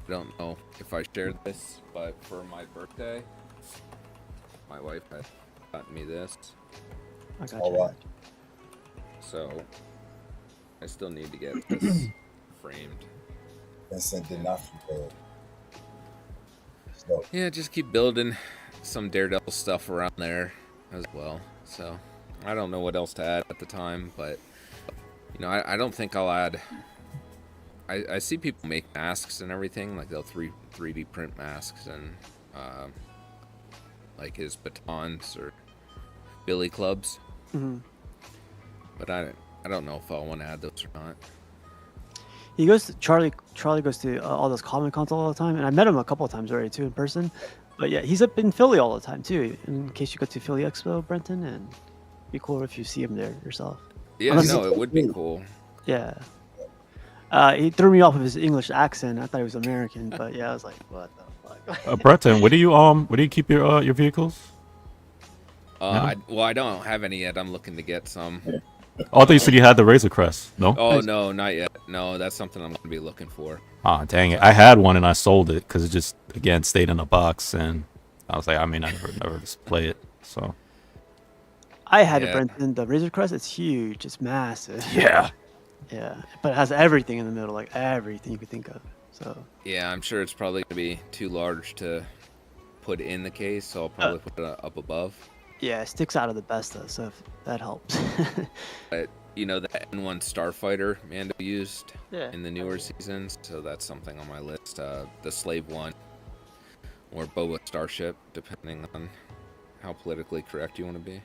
don't know if I shared this, but for my birthday, my wife had gotten me this. I got all you. right. So I still need to get this framed. Vincent did not forget. Yeah, just keep building some Daredevil stuff around there as well. So I don't know what else to add at the time, but I don't think I'll add. I see people make masks and everything, like they'll 3D print masks and like his batons or billy clubs. Mm-hmm. But I don't know if I want to add those or not. He goes to Charlie goes to all those Comic Cons all the time, and I met him a couple of times already too in person. But yeah, he's up in Philly all the time too. In case you go to Philly Expo, Brenton, and it'd be cool if you see him there yourself. Yeah, it would be cool. Yeah. He threw me off with his English accent. I thought he was American, but yeah, I was like, what the fuck? Brenton, where do you keep your vehicles? I don't have any yet. I'm looking to get some. Oh, I thought you said you had the Razor Crest. No? Oh, no, not yet. No, that's something I'm going to be looking for. Ah, dang it. I had one and I sold it because it just, again, stayed in a box. And I was like, I mean, I never display it. So. I had it, Brenton. The Razor Crest, it's huge. It's massive. Yeah. Yeah. But it has everything in the middle, like everything you could think of. So. Yeah, I'm sure it's probably going to be too large to put in the case. So I'll probably put it up above. Yeah, it sticks out of the best though, so that helps. But the N1 Starfighter Mando used Yeah. in the newer seasons, so that's something on my list. The Slave One or Boba Starship, depending on how politically correct you want to be.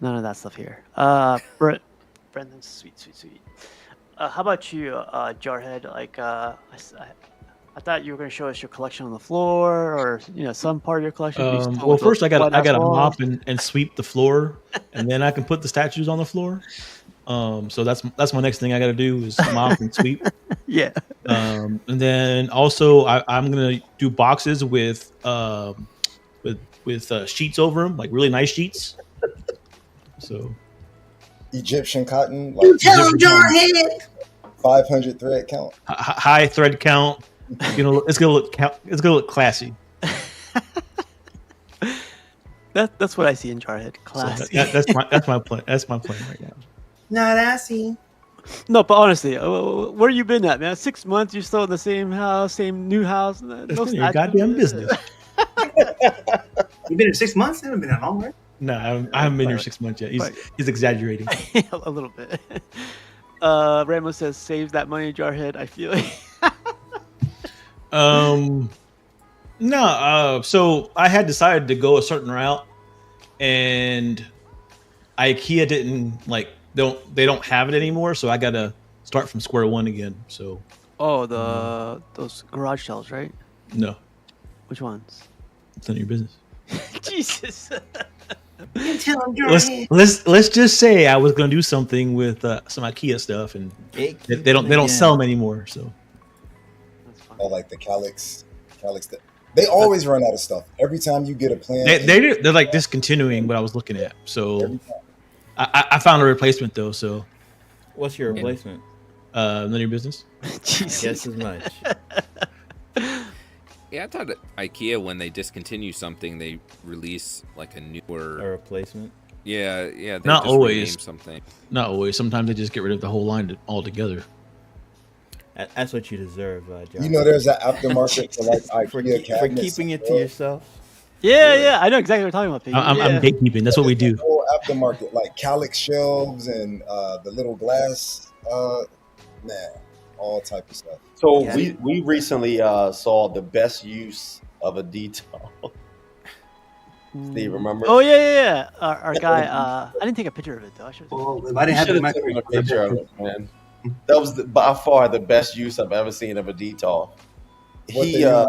None of that stuff here. Brendan's sweet. how about you, Jarhead? Like, I thought you were going to show us your collection on the floor, or some part of your collection. But you still Well, went to first I got wet-ass to walls. mop and sweep the floor, and then I can put the statues on the floor. So that's my next thing I got to do is mop and sweep. Yeah. And then also I'm gonna do boxes with sheets over them, like really nice sheets. So Egyptian cotton, You like tell him, Jarhead. 500 thread count. high thread count. It's gonna look classy. That's what I see in Jarhead. Classy. So that's my plan. That's my plan right now. Not assy. No, but honestly, where you been at, man? 6 months, you're still in the same house, same new house. That's No none of your statue. goddamn business. You've been here 6 months? I haven't been that long, right? No, I haven't been here 6 months yet. He's exaggerating. A little bit. Ramos says, "Save that money, Jarhead." I feel it. No. So I had decided to go a certain route, and IKEA didn't they don't have it anymore. So I got to start from square one again. So Oh, those garage sales, right? no, Which ones? it's none of your business. Jesus. You tell him, Jarhead. Let's just say I was gonna do something with some IKEA stuff, and they don't sell them anymore. So That's fine. Or like the Calyx. They always run out of stuff. Every time you get a plan. they're like discontinuing what I was looking at. So I found a replacement though. So What's your replacement? none of your business. Jesus. Guess as much. Yeah, I thought that IKEA, when they discontinue something, they release like a A newer. replacement. Yeah. They Not just always. rename something. Not always. Sometimes they just get rid of the whole line altogether. That's what you deserve, John. You know, there's an aftermarket for like IKEA for cabinets. keeping it to yourself. Yeah, I know exactly what you're talking about, Piggy. I'm gatekeeping. That's what we do. Whole aftermarket, like Calyx shelves and the little glass, all type of stuff. So Yeah. we recently saw the best use of a detail. Steve, remember? Oh yeah. Our guy. I didn't take a picture of it though. I should. Well, if I didn't have Should it in have my taken a picture of it, man. That was by far the best use I've ever seen of a detail. What He they do?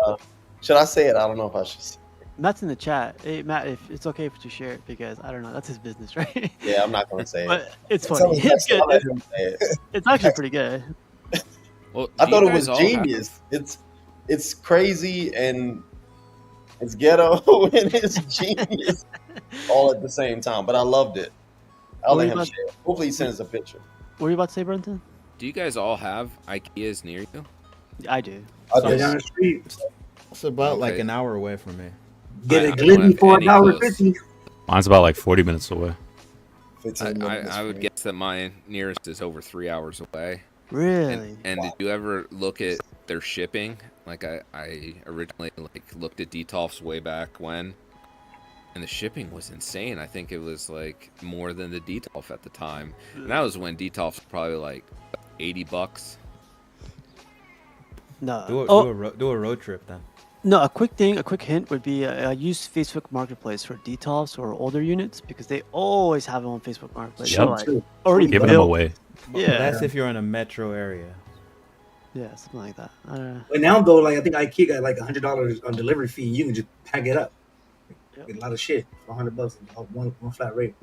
should I say it? I don't know if I should. Say Matt's in the chat. Hey Matt, if it's okay if you share it because I don't know. That's his business, right? it. Yeah, I'm not gonna say it. But it's Tell funny. him It's good. I'll let him say it. It's actually pretty good. Well, I do thought you it was guys all have- genius. It's crazy and it's ghetto and it's genius all at the same time. But I loved it. I'll What let were him you share it. Hopefully he sends a picture. What were you about to say, Brenton? Do you guys all have IKEAs near you? I do. I Right do. down the street. It's about like Okay. an hour away from me. Get I a don't glizzy have for any $1.50. Mine's about like 40 minutes away. 15 minutes. I would guess that my nearest is over 3 hours away. Really? And did you ever look at their shipping? Like I originally looked at Detolf's way back when, and the shipping was insane. I think it was like more than the Detolf at the time, and that was when Detolf was probably like $80. No. Do a road trip then. No, a quick hint would be use Facebook Marketplace for details or older units because they always have them on Facebook Marketplace. Yep. They're like already Giving them built. away. Yeah, But that's if you're in a metro area. yeah, something like that. I don't know. But now though, like I think IKEA got like $100 on delivery fee. You can just pack it up. Yep. Get a lot of shit for $100 on one flat rate.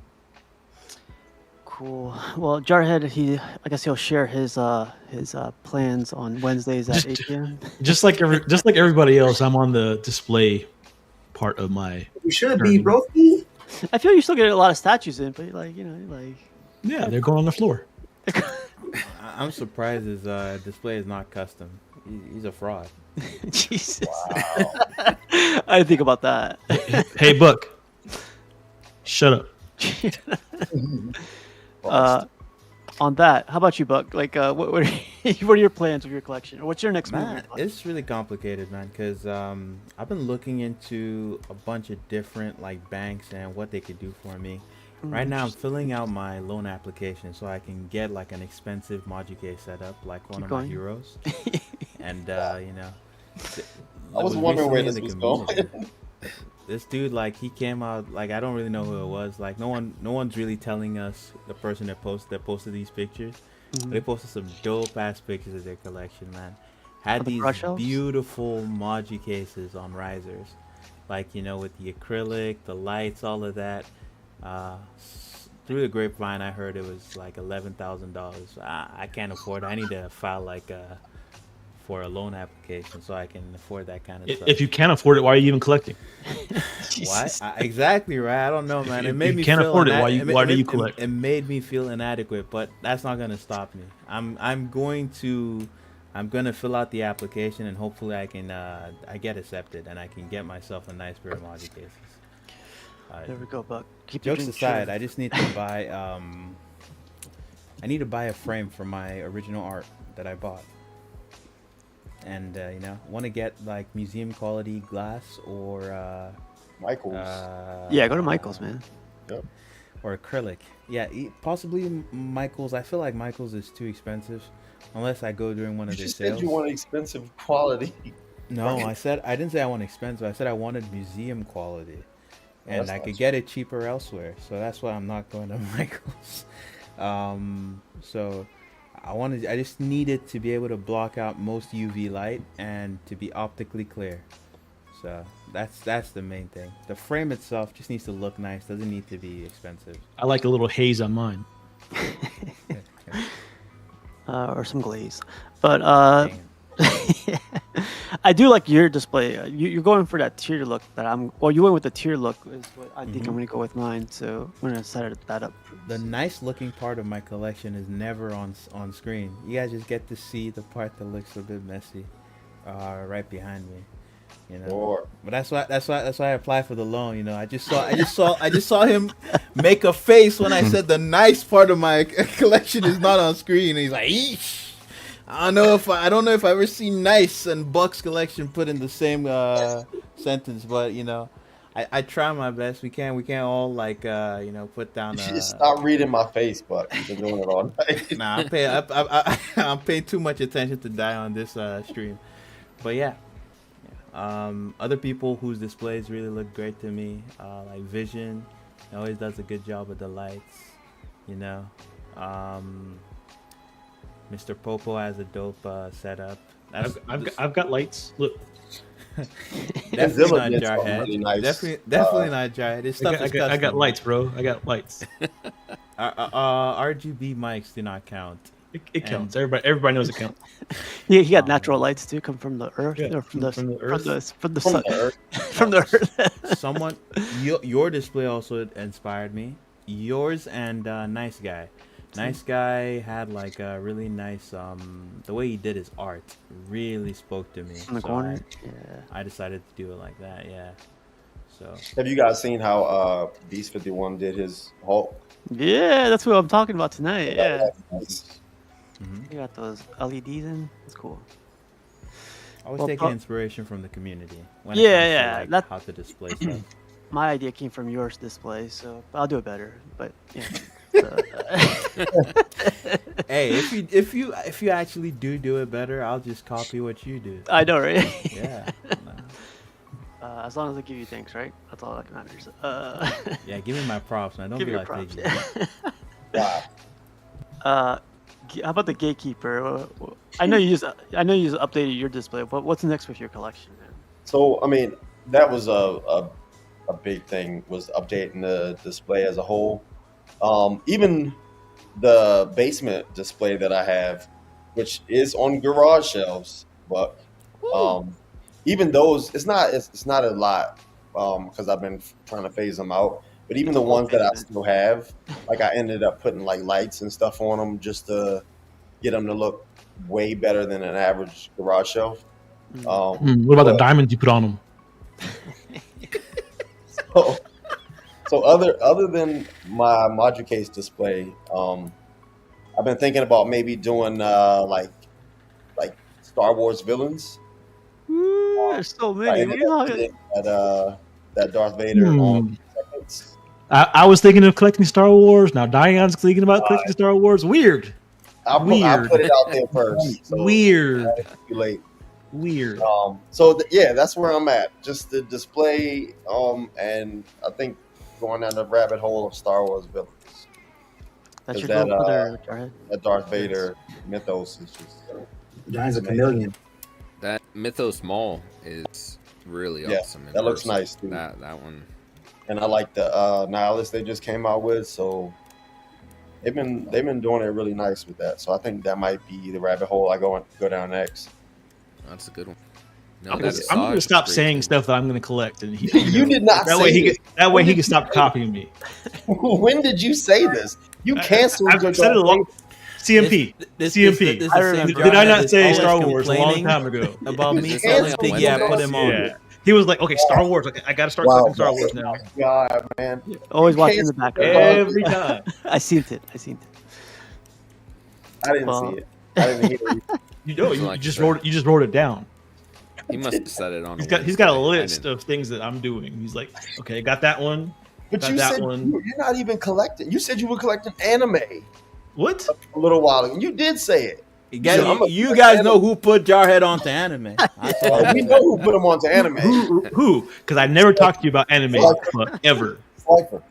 Cool. Well, Jarhead, I guess he'll share his plans on Wednesdays at 8 p.m. Just like everybody else, I'm on the display part of my. You should be, broski. I feel you're still getting a lot of statues in, but Yeah, they're going on the floor. I'm surprised his display is not custom. He's a fraud. Jesus. I didn't think about that. Hey, Buck. Shut up. On that, how about you, Buck? Like, what are your plans with your collection, or what's your next Man, move? it's really complicated, man, because I've been looking into a bunch of different like banks and what they could do for me. Right now, I'm filling out my loan application so I can get like an expensive Moduke setup, like one of my heroes. And you know, I was wondering where this was going. This dude, like, he came out, like, I don't really know who it was. Like, no one's really telling us the person that posted these pictures. They posted some dope ass pictures of their collection, man. Had Of the these brush shelves? beautiful Maji cases on risers, like with the acrylic, the lights, all of that. Through the grapevine, I heard it was like $11,000. I can't afford it. I need to file for a loan application so I can afford that kind of stuff. If you can't afford it, why are you even collecting? Why? Exactly right. I don't know, man. It made you me can't feel afford it. Why do you it- collect? It made me feel inadequate, but that's not gonna stop me. I'm going to fill out the application and hopefully I get accepted and I can get myself a nice pair of Maji cases. There we go, Buck. Keep your Jokes dreams aside, true. I just need to buy I need to buy a frame for my original art that I bought. And want to get like museum quality glass or Michael's. Yeah, go to Michael's, man. Yep. or acrylic. Yeah, possibly Michael's. I feel like Michael's is too expensive unless I go during one You of their just sales. said you want expensive quality. No, I didn't say I want expensive. I said I wanted museum quality, and that's I not could cheap. get it cheaper elsewhere. So that's why I'm not going to Michael's. So I just needed to be able to block out most UV light and to be optically clear. So that's the main thing. The frame itself just needs to look nice. Doesn't need to be expensive. I like a little haze on mine. Or some glaze. But Dang. I do like your display. You're going for that tier look that you went with the tier look is what I think I'm going to go with mine. So I'm going to set that up. The nice looking part of my collection is never on screen. You guys just get to see the part that looks a bit messy, right behind me. Or But that's why I applied for the loan. I just saw him make a face when I said the nice part of my collection is not on screen. And he's like, eesh. I don't know if I ever seen nice and Buck's collection put in the same sentence, but I try my best. We can't all put down. just stop reading my face, but you've been doing it all night. Nah, I'm paying too much attention to die on this stream, but yeah. Other people whose displays really look great to me, like Vision, always does a good job with the lights. Mr. Popo has a dope setup. I've got lights. Look, Definitely Kenzilla not did something Jarhead. really nice. Definitely not Jarhead. This stuff is I got custom. lights, bro. I got lights. RGB mics do not count. It counts. Everybody knows it counts. Yeah, he got natural lights too, come from the earth, Yeah, or from the earth. from the From sun, the earth. from the earth. Someone, your display also inspired me. Yours and Nice Guy. Nice Guy had like a really nice the way he did his art really spoke to me. In the So corner. I decided to do it like that. Yeah. So Have you guys seen how Beast 51 did his Hulk? Yeah, that's what I'm talking about tonight. Yeah, mhm. you got those LEDs in. It's cool. I was Well, taking pro- inspiration from the community. When it Yeah, comes to, yeah, like, that- how to display stuff. My idea came from yours display, so I'll do it better. But yeah. Hey, if you actually do it better, I'll just copy what you do. I know, right? Yeah. As long as I give you thanks, right? That's all that matters. Yeah, give me my props, man. Don't Give be me like your props. Piggy. Wow. How about the gatekeeper? I know you just updated your display. But what's next with your collection, man? So I mean, that was a big thing, was updating the display as a whole. Even the basement display that I have, which is on garage shelves, but even those, it's not a lot because I've been trying to phase them out. But even the ones that I still have, like I ended up putting like lights and stuff on them just to get them to look way better than an average garage shelf. What about the diamonds you put on them? So other than my module case display, I've been thinking about maybe doing like Star Wars villains. There's so many. That Darth Vader. I was thinking of collecting Star Wars. Now Diane's thinking about collecting Star Wars. Weird. I put it out there first. So Weird. Too late. Weird. Yeah, that's where I'm at. Just the display, and I think going down the rabbit hole of Star Wars villains. That's your that, little brother, Jarhead. That Darth Vader mythos is just Giant's a chameleon. That Mythos Mall is really awesome. That looks nice too. That one. And I like the Nihilist they just came out with. So they've been doing it really nice with that. So I think that might be the rabbit hole I go down next. That's a good one. No, I'm going to stop saying stuff that I'm going to collect, and you did not. That say way this. That way he can stop copying me. When did you say this? You canceled. I've said it a long. CMP. CMP. Did I not say Star Wars a long time ago? About me selling Piggy, I put him on. Yeah. He was like, okay, Star Wars. Okay, I got to start collecting Star Wars now. God, man. Always watching the background. Every time. I seen it. I didn't see it. I didn't hear it. You know, you just wrote it down. He must have said it on. He's got a list of things that I'm doing. He's like, okay, got that one. But got you that said one. you're not even collecting. You said you were collecting anime. What? A little while ago. You did say it. You guys know who put Jarhead onto anime. We know who put him onto anime. Who? Because I never talked to you about anime ever. Slifer.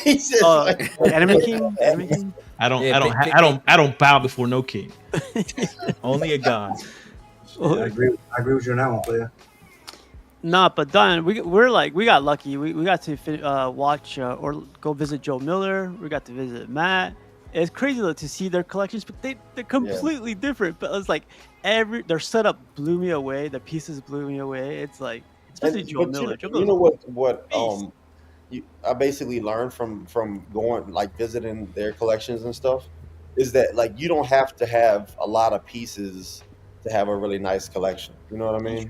He said Anime King. Anime King. I don't bow before no king. Only a god. I agree with you on that one, player. Nah, but Don, we got lucky. We got to watch or go visit Joe Miller. We got to visit Matt. It's crazy to see their collections, but they're completely different. But it's like their setup blew me away. The pieces blew me away. It's like especially Joe Miller. You know what? I basically learned from going like visiting their collections and stuff is that like you don't have to have a lot of pieces to have a really nice collection. You know what I mean?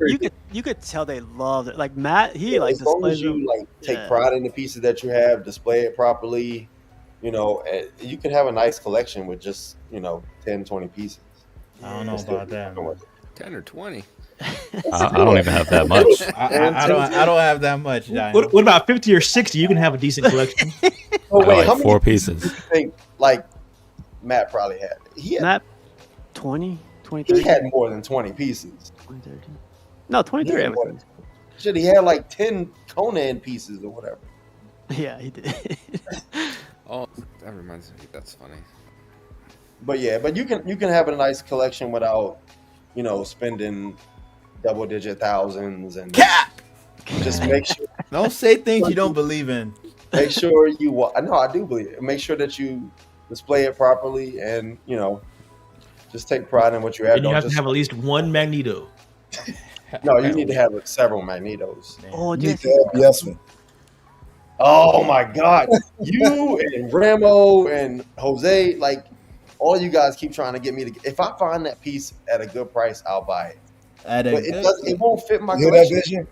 You could tell they love it. Like Matt, he like as long as displays you them. like take pride in the pieces that you have, display it properly. You know, you can have a nice collection with just 10, 20 pieces. I don't know about that. 10 or 20. I don't even have that much. I don't have that much. What about 50 or 60? You can have a decent collection. Oh wait, like how many 4 pieces pieces. do you think like Matt probably had? Matt 20, 20, He 30. had more than 20 pieces. 20, 30. No, 23. I would say. Shit, he had like 10 Conan pieces or whatever. Yeah, he did. Oh, that reminds me. That's funny. But yeah, but you can have a nice collection without, spending double-digit thousands and just make sure. Don't say things you don't believe in. Make sure no, I do believe it. Make sure that you display it properly and just take pride in what you have. And you have to have at least one Magneto. No, you need to have several Magnetos. Oh, You need to have yes one. Oh my God, you and Ramo and Jose, like all you guys keep trying to get me to. If I find that piece at a good price, I'll buy it. But it won't fit my You hear that collection. vision?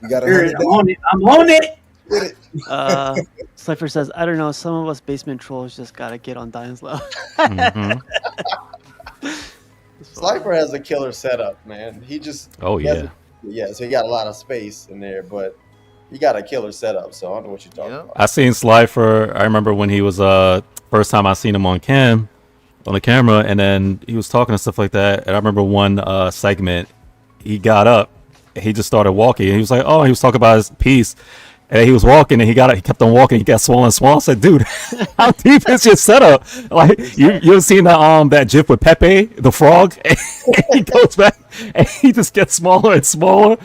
You got I'm on it. Slifer says, I don't know. Some of us basement trolls just gotta get on Diane's level. Mhm. Slifer has a killer setup, man. He just Oh yeah. So he got a lot of space in there, but he got a killer setup. So I don't know what you're talking about. I seen Slifer. I remember when he was first time I seen him on the camera, and then he was talking and stuff like that. And I remember one segment, he got up, and he just started walking. And he was like, "Oh," he was talking about his piece, and he was walking, and he kept on walking. He got swollen. I said, "Dude, how deep is your setup?" Like you seen that GIF with Pepe the frog? And he goes back, and he just gets smaller and smaller.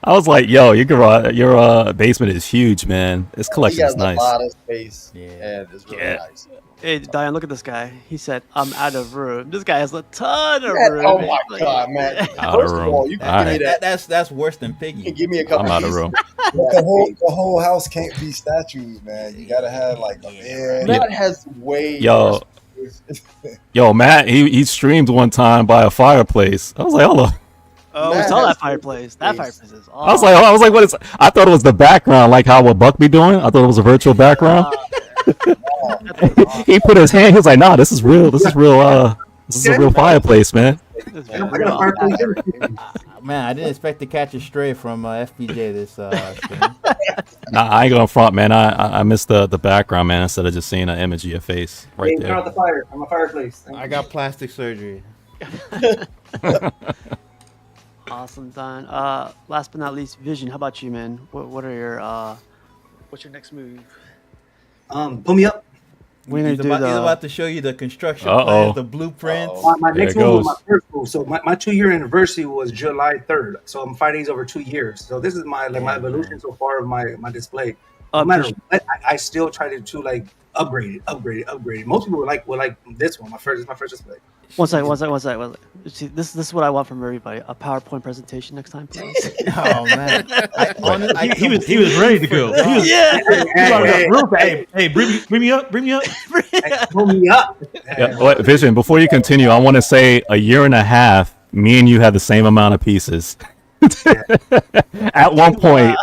I was like, "Yo, your basement is huge, man. This collection is nice." He has a lot of space, and it's really nice. Hey, Diane, look at this guy. He said, I'm out of room. This guy has a ton of room. Oh my God, man. Out of First of room. all, you can give me that. That's worse than Piggy. You can give me a couple I'm out of pieces. room. The whole house can't be statues, man. You gotta have like a bed. Matt has way Yo. more space. Yo, Matt, he streamed one time by a fireplace. I was like, hold on. Oh, we Matt saw has that fireplace. That fireplace is awesome. I was like, what is? I thought it was the background, like how what Buck be doing. I thought it was a virtual background. He put his hand. He was like, "Nah, this is real. This is real. This is a real fireplace, man." Man, I didn't expect to catch a stray from FPJ this stream. Nah, I ain't gonna front, man. I missed the background, man. Instead of just seeing an image of your face right Turn there. out the fire. I'm a fireplace. I got plastic surgery. Awesome, Don. Last but not least, Vision. How about you, man? What are your what's your next move? Pull me up. We're gonna He's do about to show you the construction plans, the blueprints. My next move was my first move. So my 2-year anniversary was July 3rd. So I'm 5 days over 2 years. So this is my evolution so far of my display. No matter what, I still try to like upgrade it. Most people would like this one. My first display. One second. See, this is what I want from everybody. A PowerPoint presentation next time, please. Oh man, he was ready to go. Hey, bring me up. Pull me up. Yeah, wait, Vision, before you continue, I want to say a year and a half, me and you had the same amount of pieces. At one point,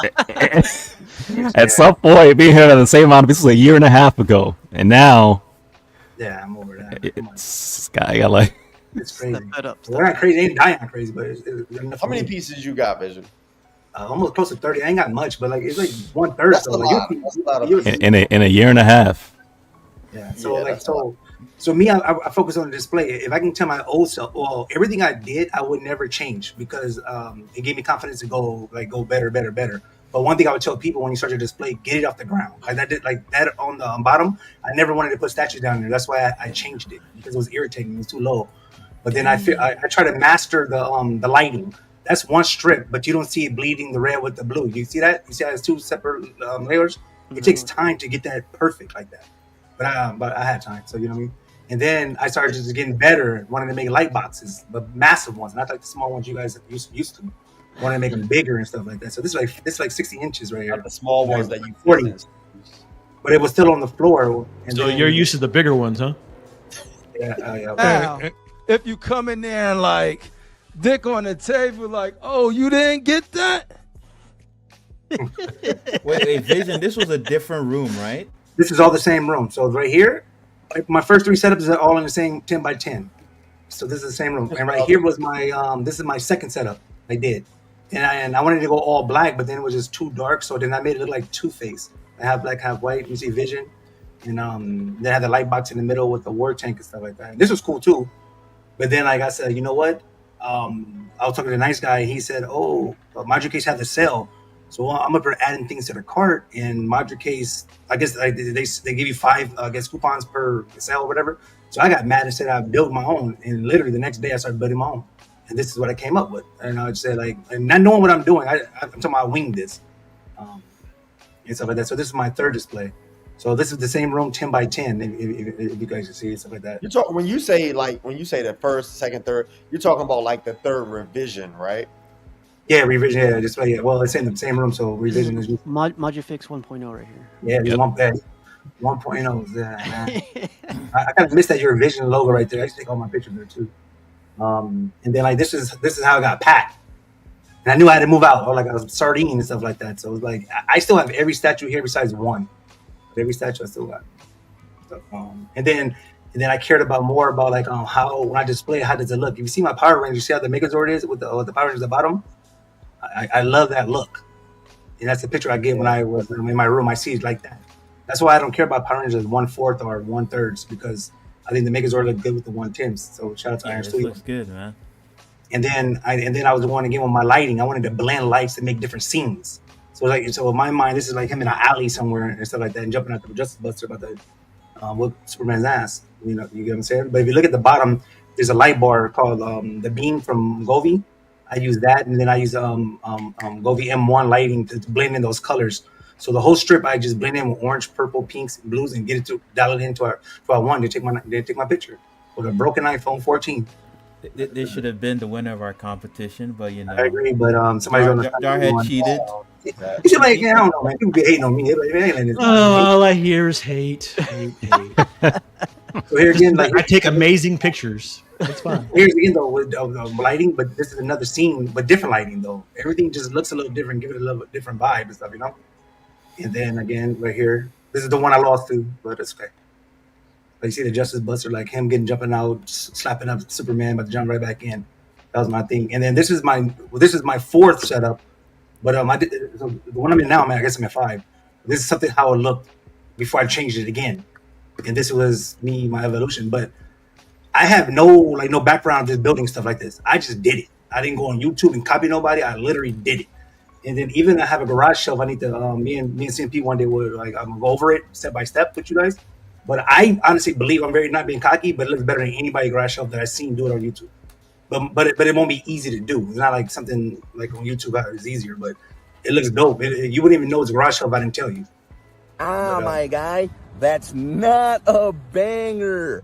at some point, me and him had the same amount of pieces a year and a half ago. And now, yeah, I'm over that. It's got it's crazy. We're not crazy, ain't dying crazy, but it's how many pieces you got, Vision? Almost close to 30. I ain't got much, but like it's like 1/3. That's a lot. That's a lot of in a year and a half. Yeah. So me, I focus on the display. If I can tell my old self, well, everything I did, I would never change because it gave me confidence to go better. But one thing I would tell people when you start your display, get it off the ground. Like that on the bottom. I never wanted to put statues down there. That's why I changed it because it was irritating. It was too low. But then I try to master the lighting. That's one strip, but you don't see it bleeding the red with the blue. You see that? You see how it's two separate layers? It takes time to get that perfect like that. But I had time, so you know what I mean. And then I started just getting better, wanting to make light boxes, but massive ones, not like the small ones you guys used to. Wanted to make them bigger and stuff like that. So this is like 60 inches right here. Not the small ones that you 40, but it was still on the floor. And so you're used to the bigger ones, huh? Yeah. Now, if you come in there and like dick on the table, like, oh, you didn't get that. Wait, Vision. This was a different room, right? This is all the same room. So right here, like my first 3 setups are all in the same 10 by 10. So this is the same room. And right here was my this is my second setup I did. And I wanted to go all black, but then it was just too dark. So then I made it look like Two-Face. I have black, half white. You see Vision. And then I had the light box in the middle with the war tank and stuff like that. And this was cool too. But then like I said, you know what? I was talking to the nice guy. He said, oh, Module Case had the sale. So I'm up for adding things to the cart. And Module Case, I guess they give you 5 coupons per sale or whatever. So I got mad and said I'd build my own. And literally the next day I started building my own. And this is what I came up with. And I would say and not knowing what I'm doing, I'm talking about I winged this. And stuff like that. So this is my third display. So this is the same room, 10 by 10, if you guys can see it, stuff like that. You talk when you say the first, second, third, you're talking about like the third revision, right? Yeah, revision, yeah, display. Yeah. Well, it's in the same room, so revision is Modufix 1.0 right here. Yeah, you want that 1.0. Yeah, I kind of missed that your revision logo right there. I used to take all my pictures there too. And then like this is how I got packed. And I knew I had to move out, or like I was sardine and stuff like that. So it was like I still have every statue here besides one. Every statue I still got. So, and then I cared more about like how when I display how does it look. If you see my Power Rangers, you see how the Megazord is with the Power Rangers at the bottom. I love that look, and that's the picture I get when I was in my room. I see it like that. That's why I don't care about Power Rangers 1/4 or 1/3 because I think the Megazord look good with the 1/10s. So shout out to Iron Studio. Looks good, man. And then I was the one again with my lighting. I wanted to blend lights to make different scenes. So in my mind, this is like him in an alley somewhere and stuff like that, and jumping out the Justice Buster about the whoop Superman's ass. You get what I'm saying? But if you look at the bottom, there's a light bar called the beam from Govi. I use that, and then I use Govi M1 lighting to blend in those colors. So the whole strip I just blend in with orange, purple, pinks, blues, and get it to dial it into our. So I wanted to take my picture with a broken iPhone 14. This should have been the winner of our competition, but you know. I agree, but somebody's on the Darhead cheated. You should like, I don't know, man. People be hating on me. All I hear is hate. So here again, like I take amazing pictures. It's fine. Here's again though with lighting, but this is another scene, but different lighting though. Everything just looks a little different, give it a little different vibe and stuff, you know. And then again, right here, this is the one I lost to, but it's okay. But you see the Justice Buster, like him jumping out, slapping up Superman, but jump right back in. That was my thing. And then this is my fourth setup. But so the one I'm in now, man, I guess I'm at 5. This is something how it looked before I changed it again. And this was my evolution. But I have no background just building stuff like this. I just did it. I didn't go on YouTube and copy nobody. I literally did it. And then even I have a garage shelf. I need to me and CMP one day would I'm gonna go over it step by step with you guys. But I honestly believe I'm very not being cocky, but it looks better than anybody garage shelf that I've seen do it on YouTube. But it won't be easy to do. It's not like something like on YouTube it's easier, but it looks dope. You wouldn't even know it's a garage shelf if I didn't tell you. My guy, that's not a banger.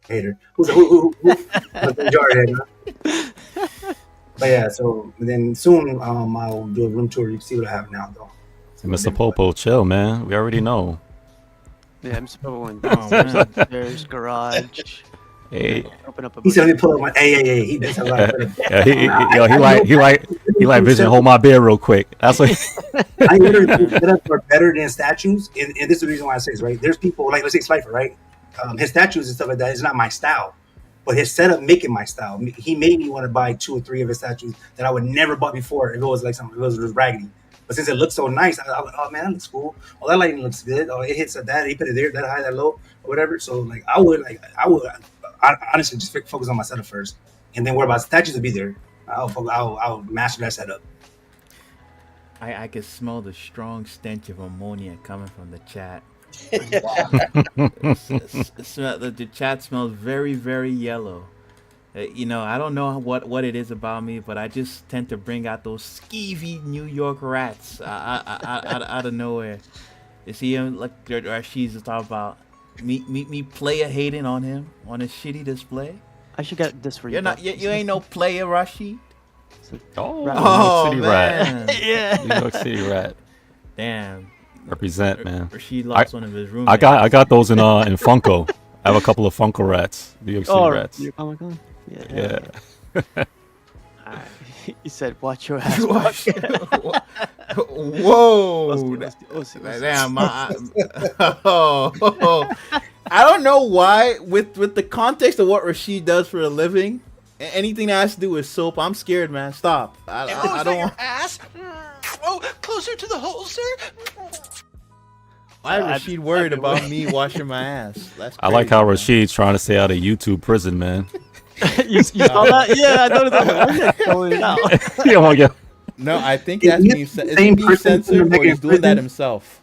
Hater. Who? Jarhead, huh? But yeah, so then soon I'll do a room tour. You can see what I have now, though. Mr. Popo, chill, man. We already know. Yeah, I'm supposed to went downstairs, upstairs, garage. Hey. Open up a He said, "Let me pull up my hey." He does a lot. Yeah, he like Vision. Hold my beer real quick. That's what. I literally setups are better than statues, and this is the reason why I say this, right? There's people like, let's say Slifer, right? His statues and stuff like that is not my style, but his setup make it my style. He made me want to buy 2 or 3 of his statues that I would never bought before if it was like something, if it was raggedy. But since it looks so nice, I was like, oh man, that looks cool. Oh, that lighting looks good. Oh, it hits at that. He put it there, that high, that low, or whatever. So like, I would honestly just focus on my setup first, and then worry about statues to be there. I'll master that setup. I can smell the strong stench of ammonia coming from the chat. The chat smells very, very yellow. You know, I don't know what it is about me, but I just tend to bring out those skeevy New York rats out of nowhere. You see him like Rashid's talking about me player hating on him on his shitty display. I should get this for you. You ain't no player, Rashid. Oh, New York City man. rat. Yeah. New York City rat. Damn. Represent, man. Rashid lost one of his roommates. I got those in Funko. I have a couple of Funko rats. New York City rats. Your Comic-Con? Yeah. Alright. You said watch your ass. Whoa. Damn. I don't know why with the context of what Rashid does for a living, anything that has to do with soap, I'm scared, man. Stop. I don't want ass. Oh, closer to the holster. Why is Rashid worried about me washing my ass? That's crazy, I like how man. Rashid's trying to stay out of YouTube prison, man. you saw that? Yeah, I noticed that. Throwing it out. You don't want to get. No, I think that's being censored, or he's doing that himself.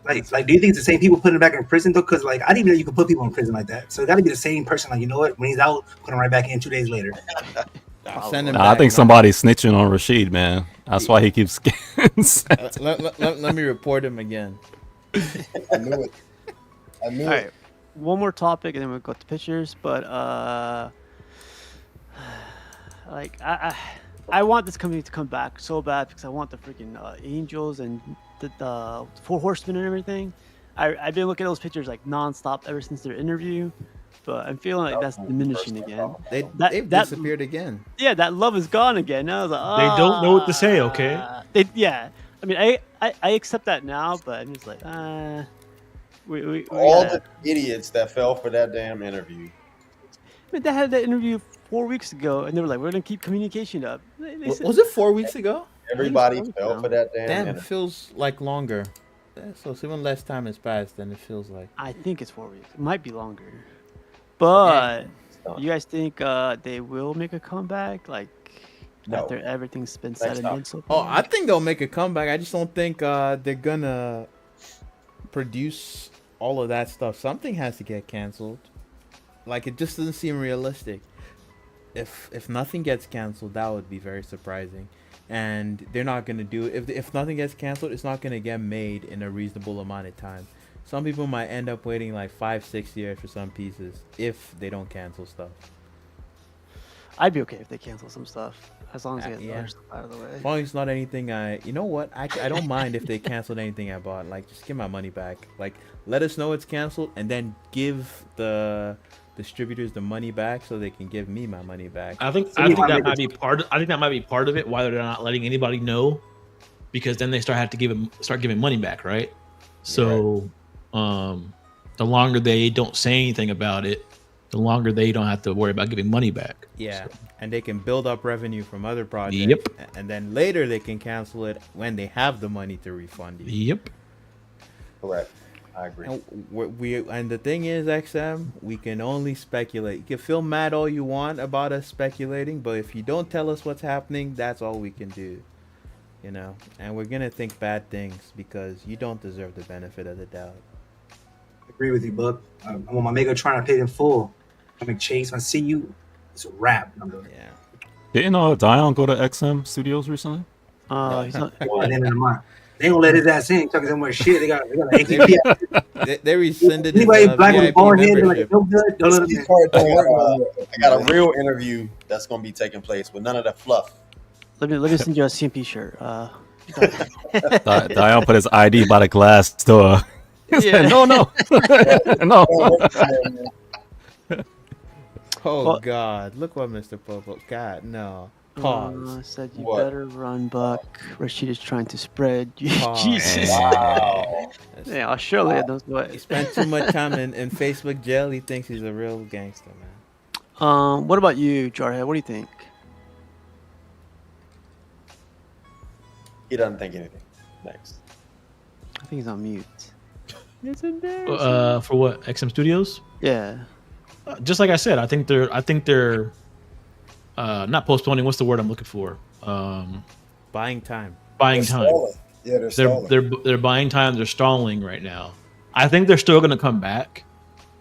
Like, do you think it's the same people putting him back in prison though? Because like, I didn't even know you could put people in prison like that. So it got to be the same person. Like, you know what? When he's out, put him right back in 2 days later. Send him Nah, I back, think man. somebody's snitching on Rashid, man. That's why he keeps getting sent. Let me report him again. I knew it. All right, one more topic, and then we'll go to pictures. But like I want this company to come back so bad because I want the freaking Angels and the 4 Horsemen and everything. I've been looking at those pictures like nonstop ever since their interview, but I'm feeling like that's diminishing again. They've disappeared again. Yeah, that love is gone again. I was like, They don't know what to say, okay? I mean, I accept that now, but I'm just like, we All gotta- the idiots that fell for that damn interview. I mean, they had that interview 4 weeks ago, and they were like, "We're gonna keep communication up." They said- Was it 4 weeks ago? Everybody Everybody fell for that damn Damn, it interview. feels like longer. So even less time has passed than it feels like. I think it's 4 weeks. It might be longer. But you guys think they will make a comeback? Like No. after everything's been said and done so Oh, far? I think they'll make a comeback. I just don't think they're gonna produce all of that stuff. Something has to get canceled. Like, it just doesn't seem realistic. If nothing gets canceled, that would be very surprising. And they're not gonna do it. If nothing gets canceled, it's not gonna get made in a reasonable amount of time. Some people might end up waiting like 5-6 years for some pieces if they don't cancel stuff. I'd be okay if they cancel some stuff, as long as they get the Yeah. other stuff out of the way. As long as it's not anything you know what? Actually, I don't mind if they canceled anything I bought. Like, just give my money back. Like, let us know it's canceled, and then give the distributors the money back so they can give me my money back. I think that might be part. I think that might be part of it. Why they're not letting anybody know, because then they start giving money back, right? So, the longer they don't say anything about it, the longer they don't have to worry about giving money back. Yeah, and they can build up revenue from other projects. Yep. And then later they can cancel it when they have the money to refund you. Yep. Correct. I agree. And the thing is, XM, we can only speculate. You can feel mad all you want about us speculating, but if you don't tell us what's happening, that's all we can do. You know, and we're gonna think bad things because you don't deserve the benefit of the doubt. agree with you, Buck. I'm on my Mega trying to pay in full. I make Chase. I see you. It's a wrap. Yeah. Didn't Dion go to XM Studios recently? He's not. At the end of the month. They gonna let his ass in talking so much shit. They got an ATP. They rescinded Anybody his black with a VIP bald head, they're membership. like, no good. Don't let him in. I got a real interview that's gonna be taking place with none of that fluff. Let me send you a CMP shirt. Dion put his ID by the glass door. He said, no. Oh God! Look what Mr. Popo got. No. Pause. Said you What? better run, Buck. Rashid is trying to spread. Pause. Jesus. Wow. Yeah, Australia knows what. He spent too much time in Facebook jail. He thinks he's a real gangster, man. What about you, Jarhead? What do you think? He doesn't think anything. Next. I think he's on mute. It's embarrassing. For what? XM Studios? Yeah. Just like I said, I think they're not postponing. What's the word I'm looking for? Buying time. Buying They're time. stalling. Yeah, they're stalling. They're buying time. They're stalling right now. I think they're still going to come back.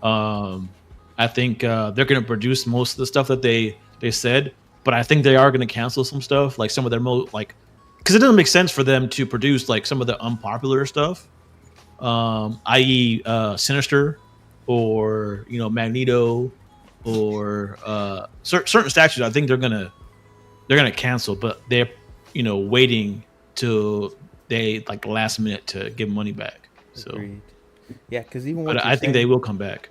I think they're going to produce most of the stuff that they said, but I think they are going to cancel some stuff, like some of their because it doesn't make sense for them to produce like some of the unpopular stuff, i.e., Sinister, or Magneto, or certain statues. I think they're gonna cancel, but they're waiting till they like the last minute to give money back. So Agreed. Yeah, because even but I think they will come back.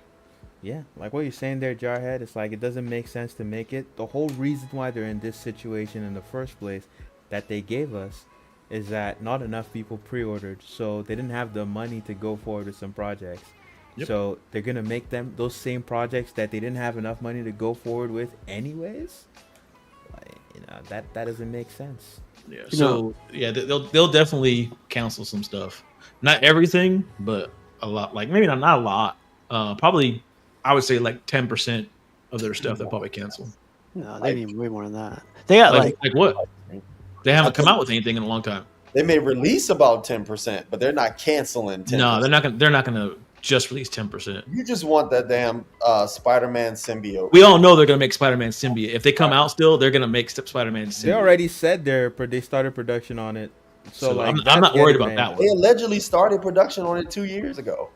Yeah, like what you're saying there, Jarhead, it's like it doesn't make sense to make it. The whole reason why they're in this situation in the first place that they gave us is that not enough people pre-ordered, so they didn't have the money to go forward with some projects. Yep. So they're gonna make them those same projects that they didn't have enough money to go forward with anyways. Like, that doesn't make sense. Yeah. So yeah, they'll definitely cancel some stuff. Not everything, but a lot. Like maybe not a lot. Probably I would say like 10% of their stuff they'll probably cancel. No, they need way more than that. They got like what? They haven't come out with anything in a long time. They may release about 10%, but they're not canceling 10%. No, they're not gonna just release 10%. You just want that damn Spider-Man symbiote. We all know they're gonna make Spider-Man symbiote. If they come out still, they're gonna make Spider-Man symbiote. They already said they started production on it. So like I'm not worried about that one. They allegedly started production on it 2 years ago.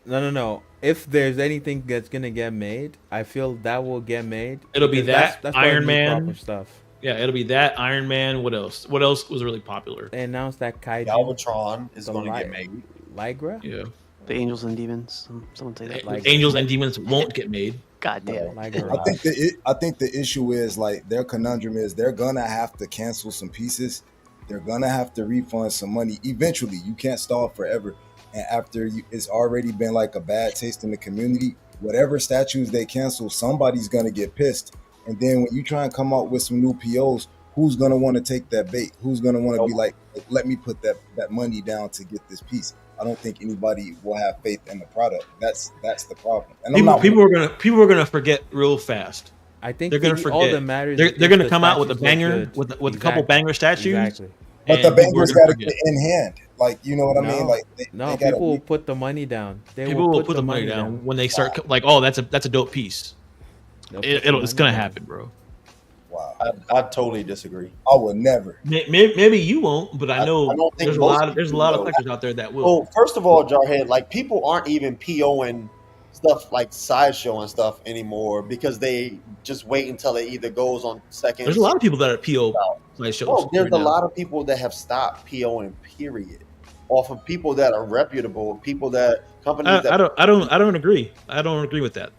No. If there's anything that's gonna get made, I feel that will get made. It'll be that that's Iron Man proper stuff. Yeah, it'll be that Iron Man. What else? What else was really popular? They announced that Kaiju Galvatron is going to get made. Lygra? Yeah. The Angels and Demons. Someone say that. Angels and Demons won't get made. God damn it. I think the issue is like their conundrum is they're gonna have to cancel some pieces. They're gonna have to refund some money eventually. You can't stall forever. And after it's already been like a bad taste in the community, whatever statues they cancel, somebody's gonna get pissed. And then when you try and come out with some new POs, who's gonna want to take that bait? Who's gonna want to be like, let me put that money down to get this piece? I don't think anybody will have faith in the product. That's the problem. And people are gonna forget real fast. I think they're gonna forget. All that matters. They're gonna come out with a banger with a couple banger statues. Exactly. But the bangers got to get in hand. Like, you know what I mean? Like, people will put the money down. People will put the money down when they start like, oh, that's a dope piece. It's gonna happen, bro. Wow, I totally disagree. I would never. Maybe you won't, but I know don't think there's a lot of collectors out there that will. Well, first of all, Jarhead, like people aren't even POing stuff like Sideshow and stuff anymore because they just wait until it either goes on second. There's a lot of people that are PO Sideshows. Oh, there's a lot of people that have stopped POing. Period. Off of people that are reputable, people that companies. I don't agree. I don't agree with that.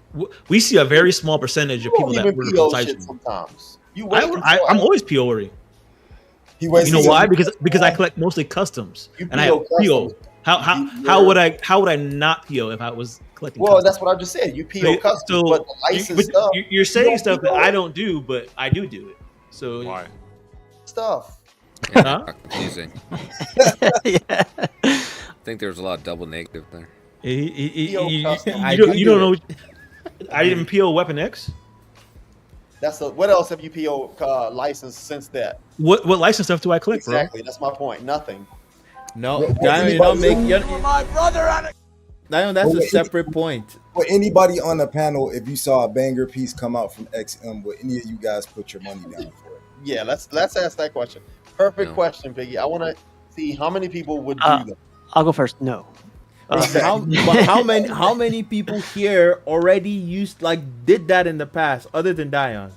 We see a very small percentage of people that work PO on Sideshow. shit sometimes. I'm always PO-ing. You know why? Because I collect mostly customs, and I have PO. How would I not PO if I was collecting? Well, customs? That's what I just said. You PO customs, but the license stuff. You're saying stuff that I don't do, but I do it. So why stuff? Huh? Confusing. Yeah. I think there's a lot of double negative there. You don't know. I didn't PO Weapon X. What else have you PO licensed since that? What license stuff do I collect, exactly, bro? That's my point. Nothing. No, Diamond, you don't make my brother on it. That's a separate point. For anybody on the panel, if you saw a banger piece come out from XM, would any of you guys put your money down for it? Yeah, let's ask that question. Perfect question, Piggy. I want to see how many people would do that. I'll go first. No. How many people here already did that in the past, other than Dion?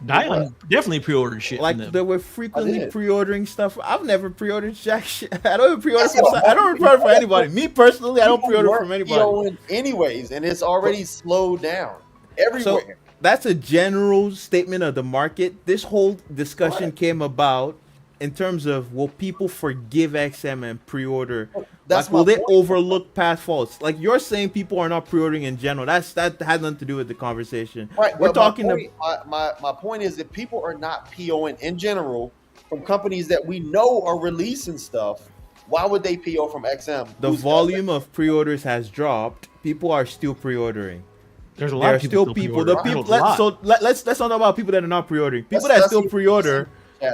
Dion definitely pre-ordered shit. Like they were frequently pre-ordering stuff. I've never pre-ordered jack shit. I don't even pre-order for anybody. Me personally, I don't pre-order from anybody. Anyways, and it's already slowed down everywhere. So that's a general statement of the market. This whole discussion came about in terms of, will people forgive XM and pre-order? Will they overlook past faults? Like, you're saying people are not pre-ordering in general. That has nothing to do with the conversation. Right. We're talking my point is that people are not POing in general from companies that we know are releasing stuff. Why would they PO from XM? The volume of pre-orders has dropped. People are still pre-ordering. There's a lot of people. Let's not talk about people that are not pre-ordering. People that still pre-order.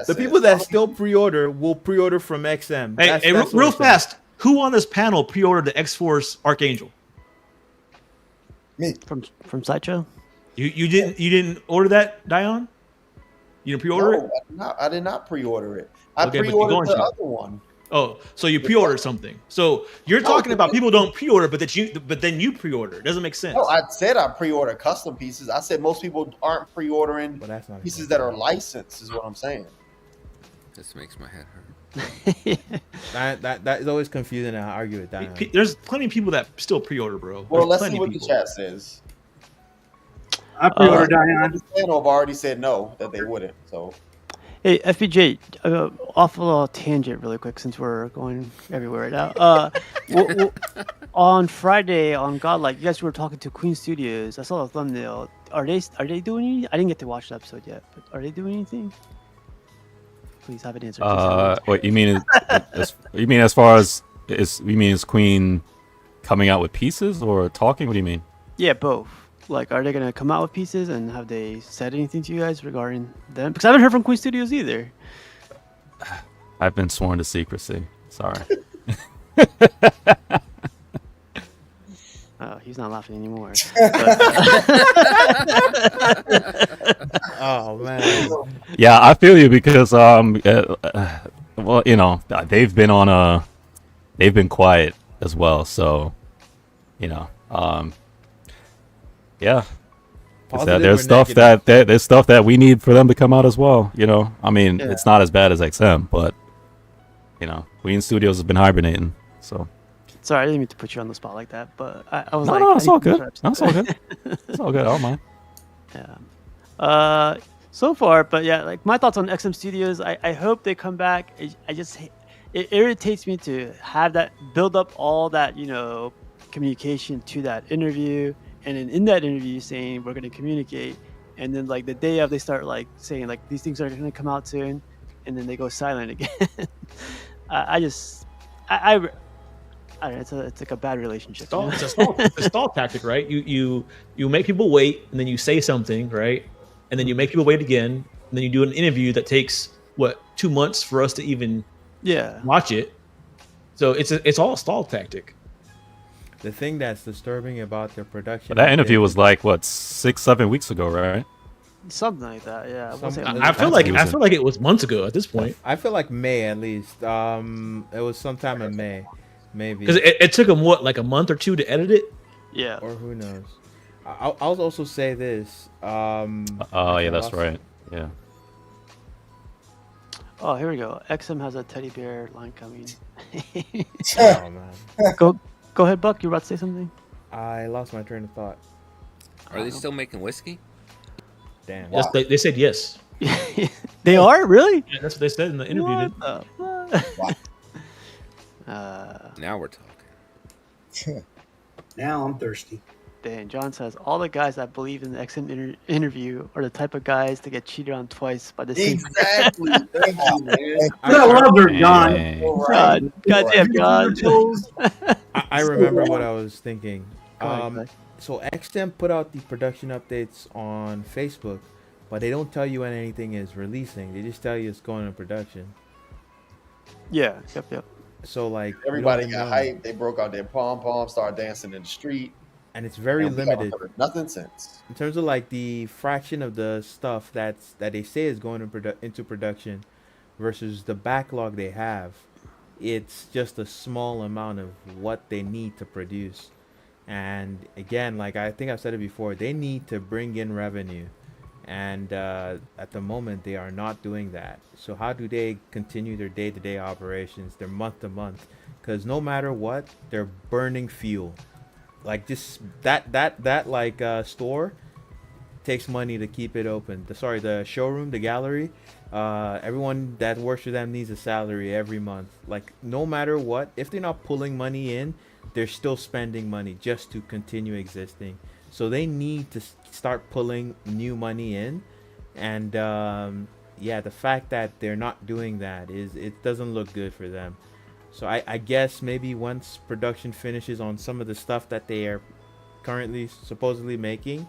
The people that still pre-order will pre-order from XM. Hey, real fast. Who on this panel pre-ordered the X-Force Archangel? Me. From Sideshow? You didn't order that, Dion? You didn't pre-order it? I did not pre-order it. I pre-ordered the other one. Oh, so you pre-ordered something. So you're talking about people don't pre-order, but then you pre-order. It doesn't make sense. No, I said I pre-order custom pieces. I said most people aren't pre-ordering pieces that are licensed, is what I'm saying. This makes my head hurt. that is always confusing to argue with Dion. There's plenty of people that still pre-order, bro. Well, let's see what the chat says. I pre-ordered Dion. The panel have already said no, that they wouldn't. So, hey, FBJ, off a tangent really quick since we're going everywhere right now. On Friday on Godlike, you guys were talking to Queen Studios. I saw the thumbnail. Are they doing anything? I didn't get to watch the episode yet, but are they doing anything? Please have an answer. What you mean? You mean as far as is Queen coming out with pieces or talking? What do you mean? Yeah, both. Like, are they gonna come out with pieces, and have they said anything to you guys regarding them? Because I haven't heard from Queen Studios either. I've been sworn to secrecy. Sorry. Oh, he's not laughing anymore. Oh man. Yeah, I feel you because well, you know, they've been quiet as well, so you know, yeah. There's stuff that we need for them to come out as well. You know, I mean, it's not as bad as XM, but you know, Queen Studios has been hibernating. So sorry, I didn't mean to put you on the spot like that, but I was no, it's all good. It's all good. It's all good. I don't mind. Yeah. So far, but yeah, like my thoughts on XM Studios. I hope they come back. It irritates me to have that build up all that communication to that interview. And then in that interview saying we're going to communicate, and then like the day of they start like saying like these things are going to come out soon, and then they go silent again. I don't know, it's like a bad relationship. It's a stall tactic, right? You make people wait, and then you say something, right? And then you make people wait again, and then you do an interview that takes 2 months for us to even watch it. So it's all a stall tactic. The thing that's disturbing about their production. But that interview was like 6-7 weeks ago, right? Something like that, yeah. I feel like it was months ago at this point. I feel like May at least. It was sometime in May, maybe. Because it took them a month or two to edit it. Yeah. Or who knows? I'll also say this. Oh yeah, that's right. Yeah. Oh, here we go. XM has a teddy bear line coming. Oh man. Go ahead, Buck. You were about to say something? I lost my train of thought. Are they still making whiskey? Damn. Yes, they said yes. They are? Really? Yeah, that's what they said in the interview. Now we're talking. Now I'm thirsty. Dan John says all the guys that believe in the XM interview are the type of guys to get cheated on twice by the same. Exactly. Thank you, man. I love her, John. God damn, John. I remember what I was thinking. So XM put out the production updates on Facebook, but they don't tell you when anything is releasing. They just tell you it's going into production. Yeah. Yep. So like we don't Everybody even got know. hyped. They broke out their pom poms, started dancing in the street, And it's very and we haven't limited heard nothing since. in terms of like the fraction of the stuff that they say is going into production versus the backlog they have. It's just a small amount of what they need to produce. And again, like I think I've said it before, they need to bring in revenue. And at the moment, they are not doing that. So how do they continue their day-to-day operations, their month-to-month? Because no matter what, they're burning fuel. Like just that like store takes money to keep it open. The showroom, the gallery, everyone that works for them needs a salary every month. Like no matter what, if they're not pulling money in, they're still spending money just to continue existing. So they need to start pulling new money in, and yeah, the fact that they're not doing that it doesn't look good for them. So I guess maybe once production finishes on some of the stuff that they are currently supposedly making,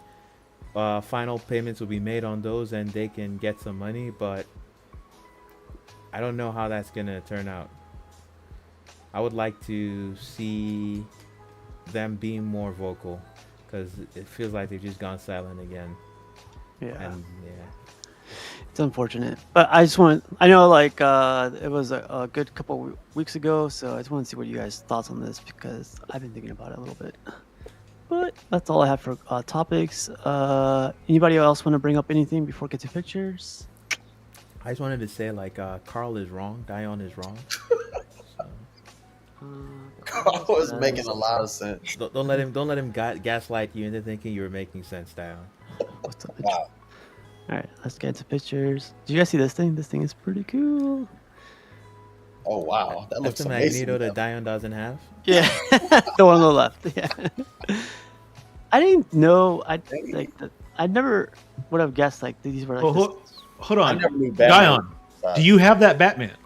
final payments will be made on those and they can get some money, but I don't know how that's gonna turn out. I would like to see them being more vocal, because it feels like they've just gone silent again. Yeah. And yeah. It's unfortunate, but I know like it was a good couple weeks ago, so I just want to see what you guys' thoughts on this, because I've been thinking about it a little bit. But that's all I have for topics. Anybody else want to bring up anything before we get to pictures? I just wanted to say like Carl is wrong, Dion is wrong. Carl was making a lot of sense. Don't let him gaslight you into thinking you were making sense, Dion. What's up? Wow. All right, let's get into pictures. Did you guys see this thing? This thing is pretty cool. Oh wow, that looks That's the amazing. Magneto that Dion doesn't have. Yeah, the one on the left. Yeah. I didn't know. I never would have guessed like these were like. Oh, hold on, I never knew Batman. Dion. Do you have that Batman?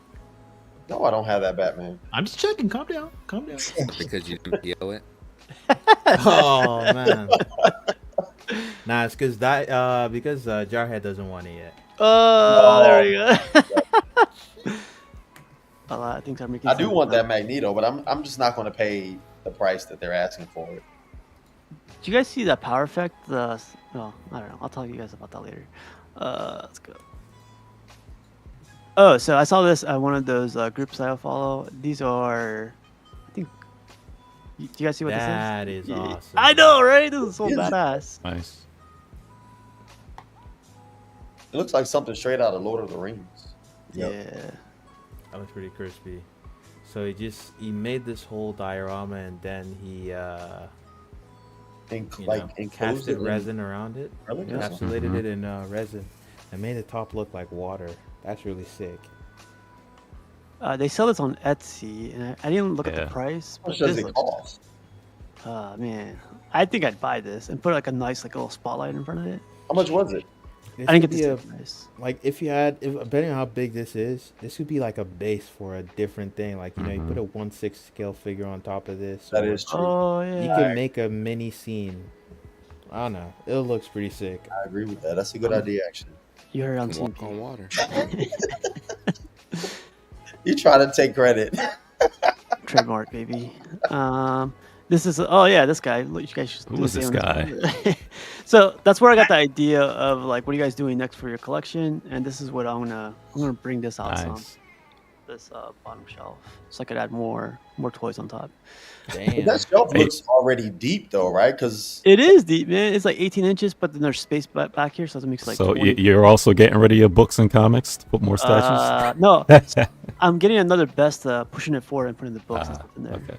No, I don't have that Batman. I'm just checking. Calm down. Calm down. Because you didn't yell it. Oh man. Nah, it's because Jarhead doesn't want it yet. Oh, there we go. A lot of things are making. I do want that Magneto, but I'm just not going to pay the price that they're asking for it. Do you guys see that power effect? No, I don't know. I'll talk to you guys about that later. Let's go. Oh, so I saw this at one of those groups I follow. These are, I think. Do you guys see what this is? That is awesome. I know, right? This is so badass. Nice. It looks like something straight out of Lord of the Rings. Yeah. That looks pretty crispy. So he made this whole diorama, and then he casted resin around it, encapsulated it in resin, and made the top look like water. That's really sick. They sell this on Etsy, and I didn't look at the price. How much does it cost? Man, I think I'd buy this and put like a nice like little spotlight in front of it. How much was it? I didn't get this price. Like depending on how big this is, this would be like a base for a different thing. Like you put a 1/6 scale figure on top of this. That is true. Oh yeah. You can make a mini scene. I don't know. It looks pretty sick. I agree with that. That's a good idea, actually. You heard on Walk on water. You try to take credit. Trademark, baby. This is this guy. You guys should Who is this guy? So that's where I got the idea of like, what are you guys doing next for your collection? And this is what I'm gonna bring this out some. This bottom shelf, so I could add more toys on top. Damn. That shelf looks already deep though, right? Because it is deep, man. It's like 18 inches, but then there's space back here, so it makes like. So 20. you're also getting rid of your books and comics to put more statues? No, I'm getting another best, pushing it forward and putting the books and stuff in there. Okay.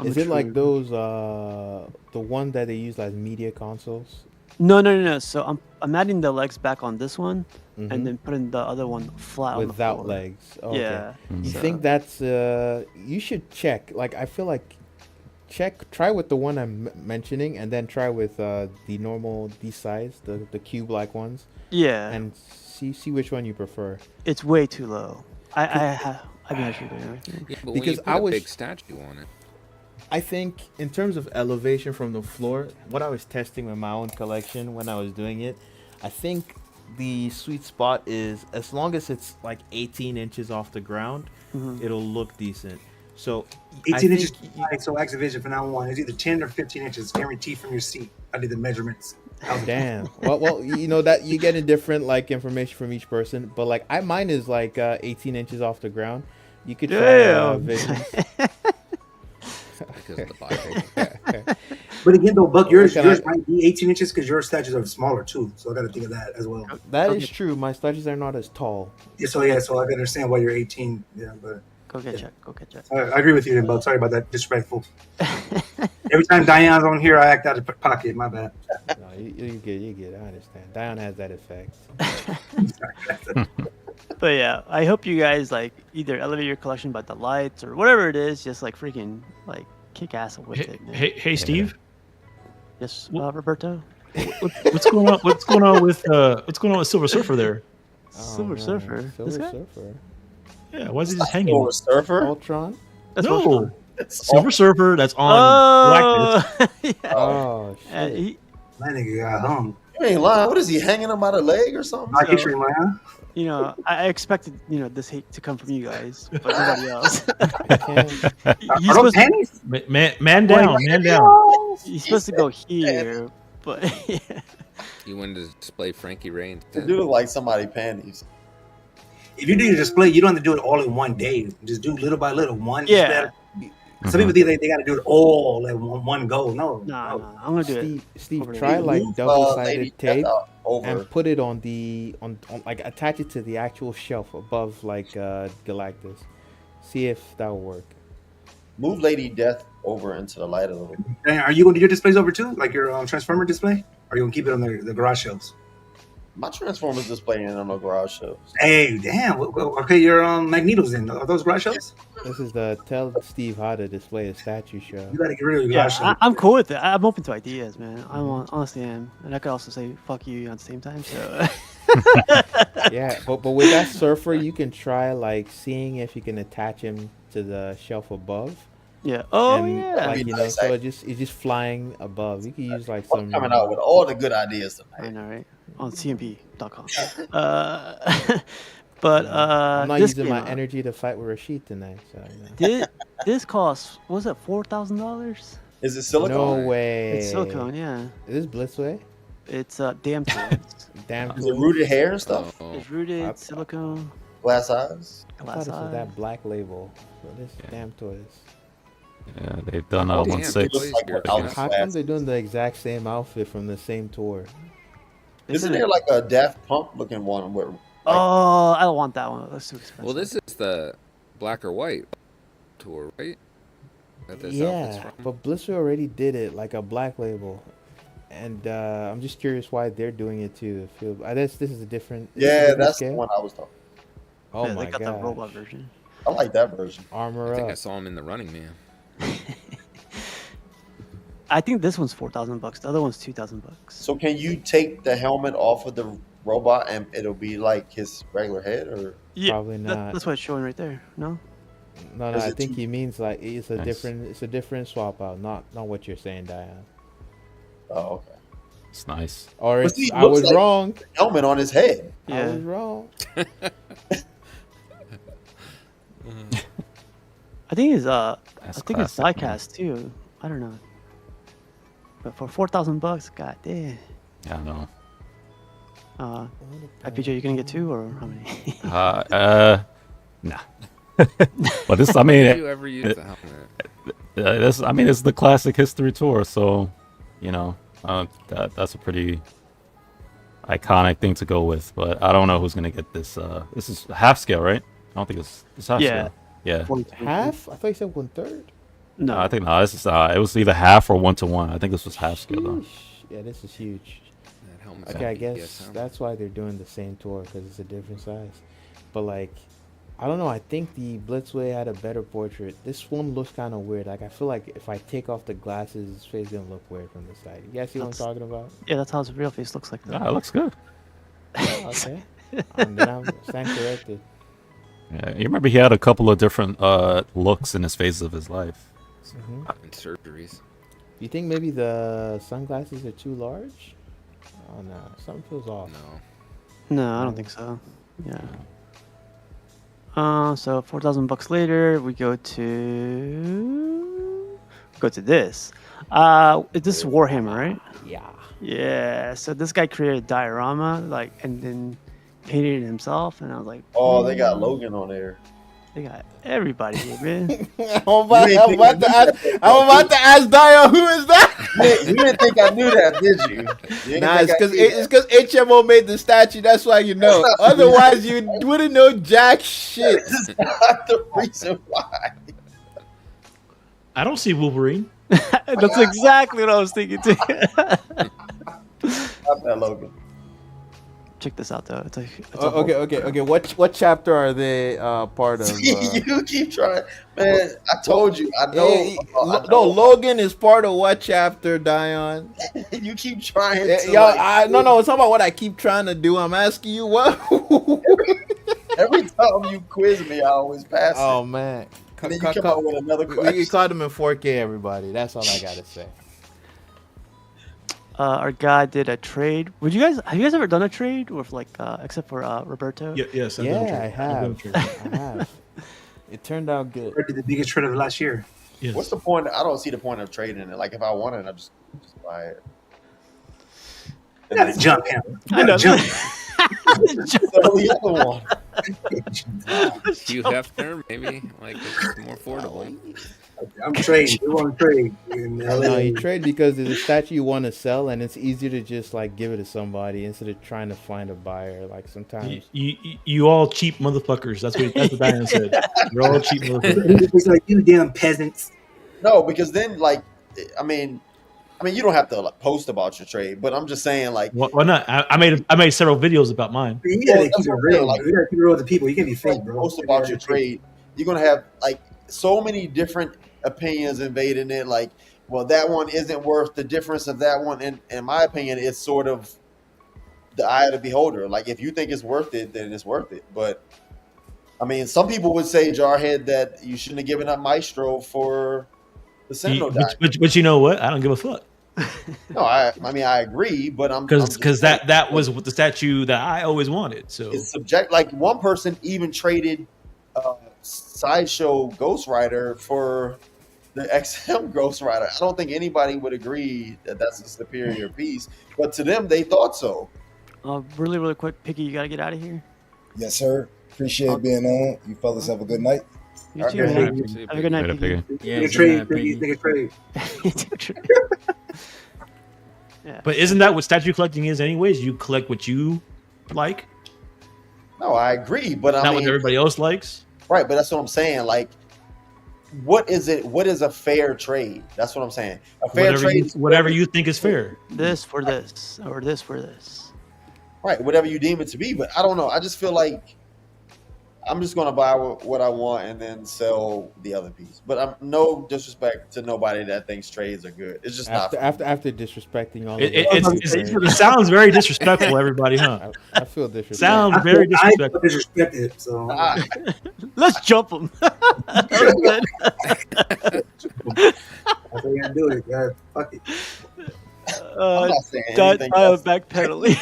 Is it like those the one that they use as media consoles? No. So I'm adding the legs back on this one, and then putting the other one flat without on the floor. legs. Oh, okay. Yeah. You think that's you should check. Like I feel like try with the one I'm mentioning, and then try with the normal these size, the cube like ones. Yeah. And see which one you prefer. It's way too low. I've been actually doing everything. Yeah, but because when you put a big statue on it. I think in terms of elevation from the floor, what I was testing with my own collection when I was doing it, I think the sweet spot is as long as it's like 18 inches off the ground, it'll look decent. So 18 inches. So Activision from now on is either 10 or 15 inches, guaranteed from your seat. I did the measurements. Damn. Well, you know that you getting different like information from each person, but like mine is like 18 inches off the ground. You could try visions. Because of the Bible. But again, though, Buck, yours might be 18 inches because your statues are smaller too. So I got to think of that as well. That is true. My statues are not as tall. Yeah, so I can understand why you're 18. Yeah, but Go get checked. Go get checked. I agree with you, then, Buck. Sorry about that. Disrespectful. Every time Diane's on here, I act out of pocket. My bad. No, you get. I understand. Dion has that effect. But yeah, I hope you guys like either elevate your collection by the lights or whatever it is. Just like freaking like kick ass with it. Man. Hey, Steve. Yes, Roberto. What's going on? What's going on with Silver Surfer there? Silver Surfer. This guy? Surfer. Yeah, why is he just hanging? Silver Surfer? Ultron? That's no. Ultron. Silver Surfer. That's on Blacklist. Yeah. Oh shit. That nigga got hung. You ain't lying. What is he hanging him by the leg or something? I get you, man. You know, I expected this hate to come from you guys, but nobody else. Are those pennies? Man down. You're supposed to go here, but yeah. You wanted to display Frankie Rain. It do look like somebody panties. If you do your display, you don't have to do it all in one day. Just do little by little. Yeah. Some people think they got to do it all at one go. No, no, I'm gonna do it. Steve, try like double-sided tape and put it on like attach it to the actual shelf above like Galactus. See if that will work. Move Lady Death over into the light a little bit. And are you going to do your displays over too, like your Transformer display? Or are you going to keep it on the garage shelves? My Transformers display ain't on no garage shelves. Hey, damn. Okay, your Magneto's in. Are those garage shelves? This is the Tell Steve how to display a statue show. You got to get rid of your garage shelves. I'm cool with it. I'm open to ideas, man. Honestly am. And I could also say fuck you at the same time. So yeah, but with that Surfer, you can try like seeing if you can attach him to the shelf above. Yeah. Oh and, yeah. Like, so it's just flying above. You can use like some coming out with all the good ideas tonight. I know, right? On cmp.com. But I'm not using my energy to fight with Rashid tonight. So this costs, was it $4,000? Is it silicone? No way. It's silicone, yeah. Is this Blitzway? It's damn toys. Damn. Is it rooted hair and stuff? It's rooted silicone. Glass eyes. I thought this was that black label. So this damn toys. Yeah, they've done 1/6. How come they're doing the exact same outfit from the same tour? Isn't there like a Daft Punk looking one where? Oh, I don't want that one. That's too expensive. Well, this is the black or white tour, right? Yeah, but Blister already did it like a black label, and I'm just curious why they're doing it too. I guess this is a different. Yeah, that's the one I was talking. Oh yeah, my they got god! the robot version. I like that version. Armor I think up. I saw him in the Running Man. I think this one's $4,000. The other one's $2,000. So can you take the helmet off of the robot and it'll be like his regular head, or Probably not. That's what it's showing right there. No. No, I think he means like it's a different swap out, not what you're saying, Diane. Oh, okay. It's nice. Or I was like wrong. Helmet on his head. Yeah. I was wrong. I think it's it's diecast too. I don't know. But for $4,000, god damn. Yeah, I know. IPJ, you gonna get two or how many? Nah. But this, I mean, Have you ever used the helmet? it's the classic history tour, so that's a pretty iconic thing to go with. But I don't know who's gonna get this. This is half scale, right? I don't think it's half scale. Yeah. Half? I thought you said 1/3. No, I think no. This is it was either half or 1-to-1. I think this was half scale though. Yeah, this is huge. That helmet's Okay, I like guess EPS helmet. that's why they're doing the same tour because it's a different size. But like, I don't know. I think the Blitzway had a better portrait. This one looks kind of weird. Like I feel like if I take off the glasses, his face gonna look weird from the side. You guys see what I'm talking about? Yeah, that's how his real face looks like. Though. Yeah, it looks good. Okay. Then I'm stand corrected. Yeah, you remember he had a couple of different looks in his phases of his life. And surgeries. You think maybe the sunglasses are too large? Oh no, something feels off. No. No, I don't think so. Yeah. So $4,000 later, we go to this. This is Warhammer, right? Yeah. Yeah. So this guy created a diorama, like, and then painted it himself, and I was like, Oh, they got Logan on there. They got everybody here, man. I'm about to ask Dio, who is that? You didn't think I knew that, did you? Nah, it's because HMO made the statue. That's why you know. Otherwise, you wouldn't know jack shit. That's not the reason why. I don't see Wolverine. That's exactly what I was thinking too. Not that Logan. Check this out, though. It's Okay. What chapter are they part of? You keep trying, man. I told you. I know. No, Logan is part of what chapter, Dion? You keep trying. No. It's not about what I keep trying to do. I'm asking you what. Every time you quiz me, I always pass it. Oh man. And then you come up with another question. We caught him in 4K, everybody. That's all I gotta say. Our guy did a trade. Have you guys ever done a trade with except for Roberto? Yes, I have. It turned out good. The biggest trade of last year. Yes. What's the point? I don't see the point of trading it. Like if I want it, I just buy it. You gotta jump him. I know. Jump. The other one. Hugh Hefner, maybe like it's more affordable. I'm trading. We want to trade. No, you trade because there's a statue you want to sell, and it's easier to just like give it to somebody instead of trying to find a buyer. Like sometimes you all cheap motherfuckers. That's what Diane said. You're all cheap motherfuckers. It's like you damn peasants. No, because then I mean, you don't have to post about your trade, but I'm just saying why not? I made several videos about mine. You gotta keep it real. You gotta keep it real with the people. You can't be fake, bro. Post about your trade. You're gonna have so many different opinions invading it. Like, well, that one isn't worth the difference of that one. And in my opinion, it's sort of the eye of the beholder. Like, if you think it's worth it, then it's worth it. But I mean, some people would say, Jarhead, that you shouldn't have given up Maestro for the Sentinel die. But you know what? I don't give a fuck. No, I mean I agree, but because that was the statue that I always wanted. So it's subject. Like one person even traded Sideshow Ghost Rider for the XM Ghost Rider. I don't think anybody would agree that that's a superior piece, but to them they thought so. Really quick, Piggy, you gotta get out of here. Yes, sir. Appreciate being on. You fellas have a good night. You too, man. Have a good night, Piggy. Yeah, trade, Piggy. Yeah. But isn't that what statue collecting is anyways? You collect what you like. No, I agree, but not what everybody else likes. Right, but that's what I'm saying. Like, what is it? What is a fair trade? That's what I'm saying. A fair trade, whatever you think is fair. This for this, or this for this. Right, whatever you deem it to be. But I don't know. I just feel like I'm just going to buy what I want and then sell the other piece. But I'm no disrespect to nobody that thinks trades are good. It's just after disrespecting all. It sounds very disrespectful, everybody, huh? I feel disrespectful. Sounds very disrespectful. I disrespected, so let's jump them. That's how you gotta do it, guys. Fuck it. I'm not saying anything else. Backpedaling.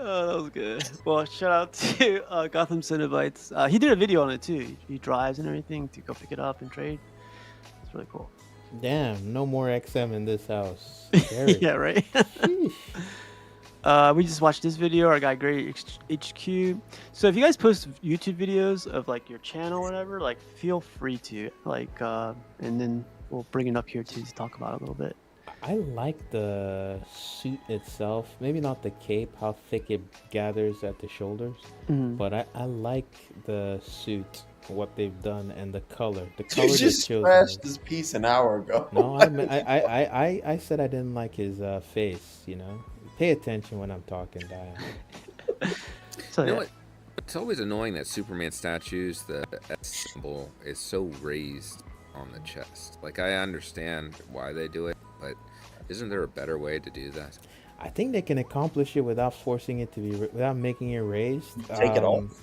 Oh, that was good. Well, shout out to Gotham Cenobites. He did a video on it too. He drives and everything to go pick it up and trade. It's really cool. Damn, no more XM in this house. Yeah, right. We just watched this video. Our guy Gray HQ. So if you guys post YouTube videos of like your channel or whatever, like feel free to and then we'll bring it up here to talk about it a little bit. I like the suit itself. Maybe not the cape, how thick it gathers at the shoulders. Mm-hmm. But I like the suit, what they've done, and the color. The color You just trashed this piece an hour ago. No, I said I didn't like his face. You know, pay attention when I'm talking, Diane. So, you know what? It's always annoying that Superman statues, the S symbol is so raised on the chest. Like, I understand why they do it, but isn't there a better way to do that? I think they can accomplish it without forcing it to be, without making it raised. Take it off.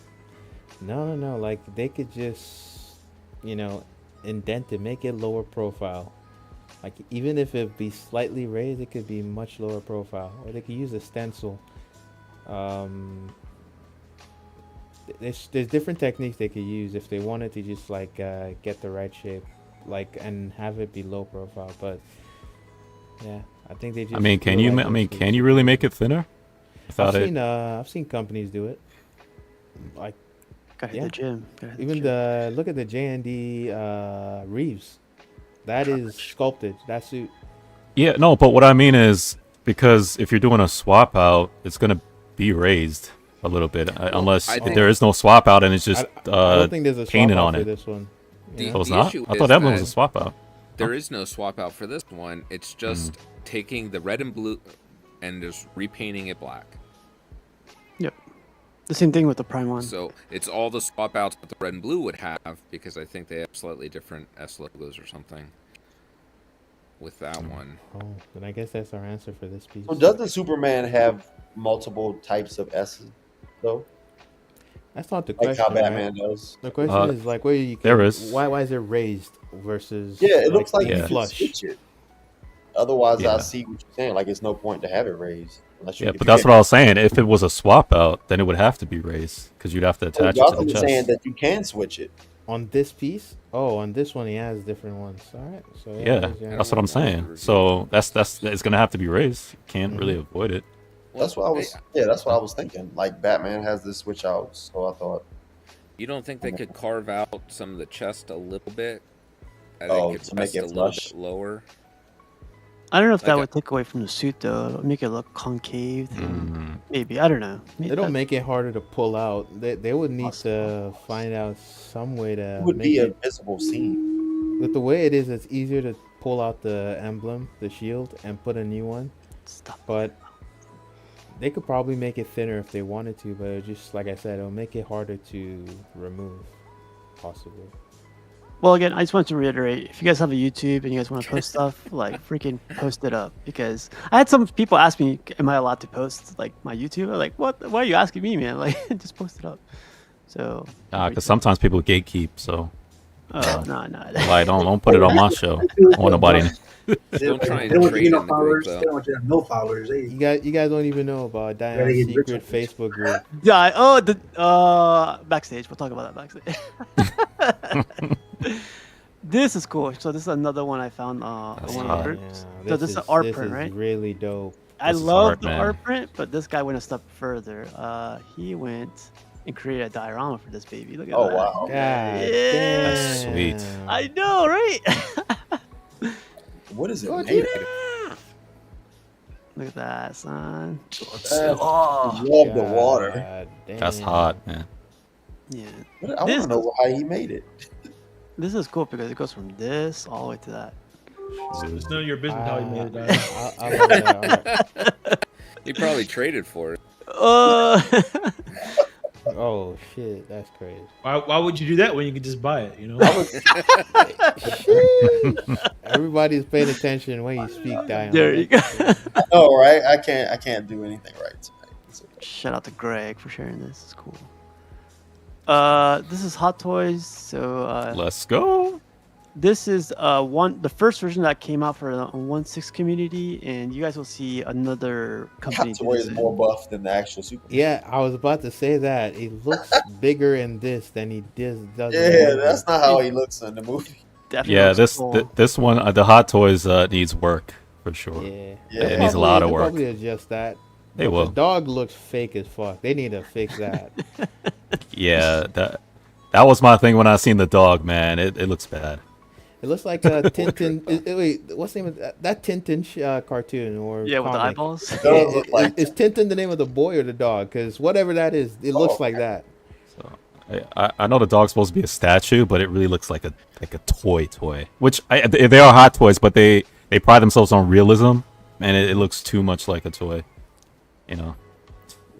No. Like, they could just, indent it, make it lower profile. Like, even if it be slightly raised, it could be much lower profile. Or they could use a stencil. there's different techniques they could use if they wanted to just like get the right shape, like and have it be low profile. But yeah, I think they just. I mean, can you? realize I mean, it's- can you really make it thinner? Without I've seen companies do it. Like, Gotta hit the gym. Gotta hit the even gym. look at the J&D Reeves. That is sculpted. That suit. Yeah, no, but what I mean is because if you're doing a swap out, it's gonna be raised a little bit, unless I think- there is no swap out and it's just I don't think there's a swap painted out on for it. this one. The- Oh, it's the not? issue I is thought that one was a that swap out. There is no swap out for this one. It's just taking the red and blue and just repainting it black. Yep. The same thing with the Prime one. So it's all the swap outs that the red and blue would have, because I think they have slightly different S logos or something with that one. Oh, then I guess that's our answer for this piece. So doesn't Superman have multiple types of S's though? That's not the Like question. how Batman right? does. The question is like, where you can, there is. why is it raised versus? Yeah, it looks like being you can flush. switch it. Otherwise, Yeah. I see what you're saying. Like, it's no point to have it raised. Unless Yeah, but that's what I was saying. If it was a swap out, then it would have to be raised because you'd have to attach it to Johnson the was chest. saying that you can switch it. On this piece? Oh, on this one he has different ones. All right. So Yeah, that's what I'm saying. So that's it's gonna have to be raised. You can't Mm-hmm. really avoid it. That's what I was. Yeah, that's what I was thinking. Like Batman has this switch out, so I thought. You don't think they could carve out some of the chest a little bit? I Oh, think it's to make just it a little flush? bit lower. I don't know if that Like would take away from the suit though. It'll make it look concave. Mm-hmm. Maybe I don't know. Maybe They don't that- make it harder to pull out. They would need to find out some way to It would make be a it. visible seam. With the way it is, it's easier to pull out the emblem, the shield, and put a new one. But they could probably make it thinner if they wanted to, but it just like I said, it'll make it harder to remove, possibly. Well, again, I just want to reiterate: if you guys have a YouTube and you guys want to post stuff, like freaking post it up. Because I had some people ask me, "Am I allowed to post like my YouTube?" I'm like, "What? Why are you asking me, man? Like, just post it up." So. Because sometimes people gatekeep. So. Oh no. Like don't put it on my show. I don't want nobody. Don't try and They want trade you in no the group, followers. though. They want you to have no followers. They, You guys don't even know about they Diane's get rich secret off this. Facebook group. Yeah. Oh, the backstage. We'll talk about that backstage. This is cool. So this is another one I found. That's One hot. of the Yeah, print. So this is an art print, right? Really dope. I This is love art, the man. art print, but this guy went a step further. He went and created a diorama for this baby. Look at Oh that. wow! God That's sweet. damn. I know, right? What is it Go made Gina! of? Look at that, son. I love the water. God That's damn. hot, man. Yeah. I want This to know how he made it. This is cool because it goes from this all the way to that. It's none of your business how you made it. Dog. I love that art. He probably traded for it. Oh shit, that's crazy. Why would you do that when you could just buy it? You know. Everybody's paying attention when you speak, Diane. There you go. I know, right? I can't do anything right tonight. It's okay. Shout out to Greg for sharing this. It's cool. This is Hot Toys. So Let's go. this is the first version that came out for the 1/6 community, and you guys will see another company. Hot do Toy the is same. more buff than the actual Superman. Yeah, I was about to say that. He looks bigger in this than he does. in the Yeah, movie. that's not how he looks in the movie. Definitely Yeah, looks this cool. this one, the Hot Toys needs work for sure. Yeah, Yeah. They'll It needs a lot of they'll work. Probably adjust that. They But will. The dog looks fake as fuck. They need to fix that. Yeah, that was my thing when I seen the dog, man. It looks bad. It looks like a Tintin. Wait, what's the name of that Tintin cartoon or Yeah, with the comic? eyeballs. It does look like Is Tintin the name of the boy or the dog? Because whatever that is, it looks like that. I know the dog's supposed to be a statue, but it really looks like a toy. Which they are hot toys, but they pride themselves on realism, and it looks too much like a toy. You know.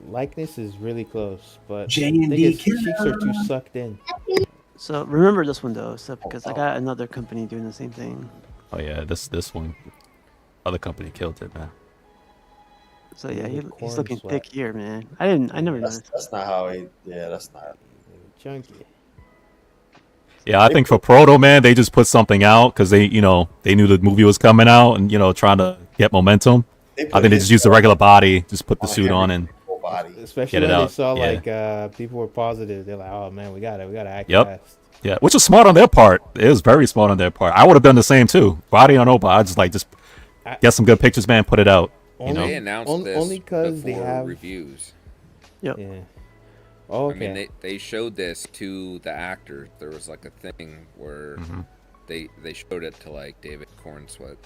Likeness is really close, but J&D I think his killer. cheeks are too sucked in. So remember this one though, so because I got another company doing the same thing. Oh yeah, this one, other company killed it, man. So yeah, he's Corn looking sweat. thick here, man. I never noticed. that's not how he. Yeah, that's not. Chunky. Yeah, I think for Proto Man, they just put something out because they knew the movie was coming out and trying to get momentum. I think they just used the regular body, just put the suit on and body. Especially Get it when they out. saw Yeah. like people were positive. They're like, oh man, we gotta act Yep. fast. Yeah, which was smart on their part. It was very smart on their part. I would have done the same too. Body on open. I just get some good pictures, man. Put it out. You know. They announced this only 'cause they before have- reviews. Yep. Yeah. Oh, okay. I mean, they showed this to the actors. There was like a thing where they showed it to like David Cornsweet.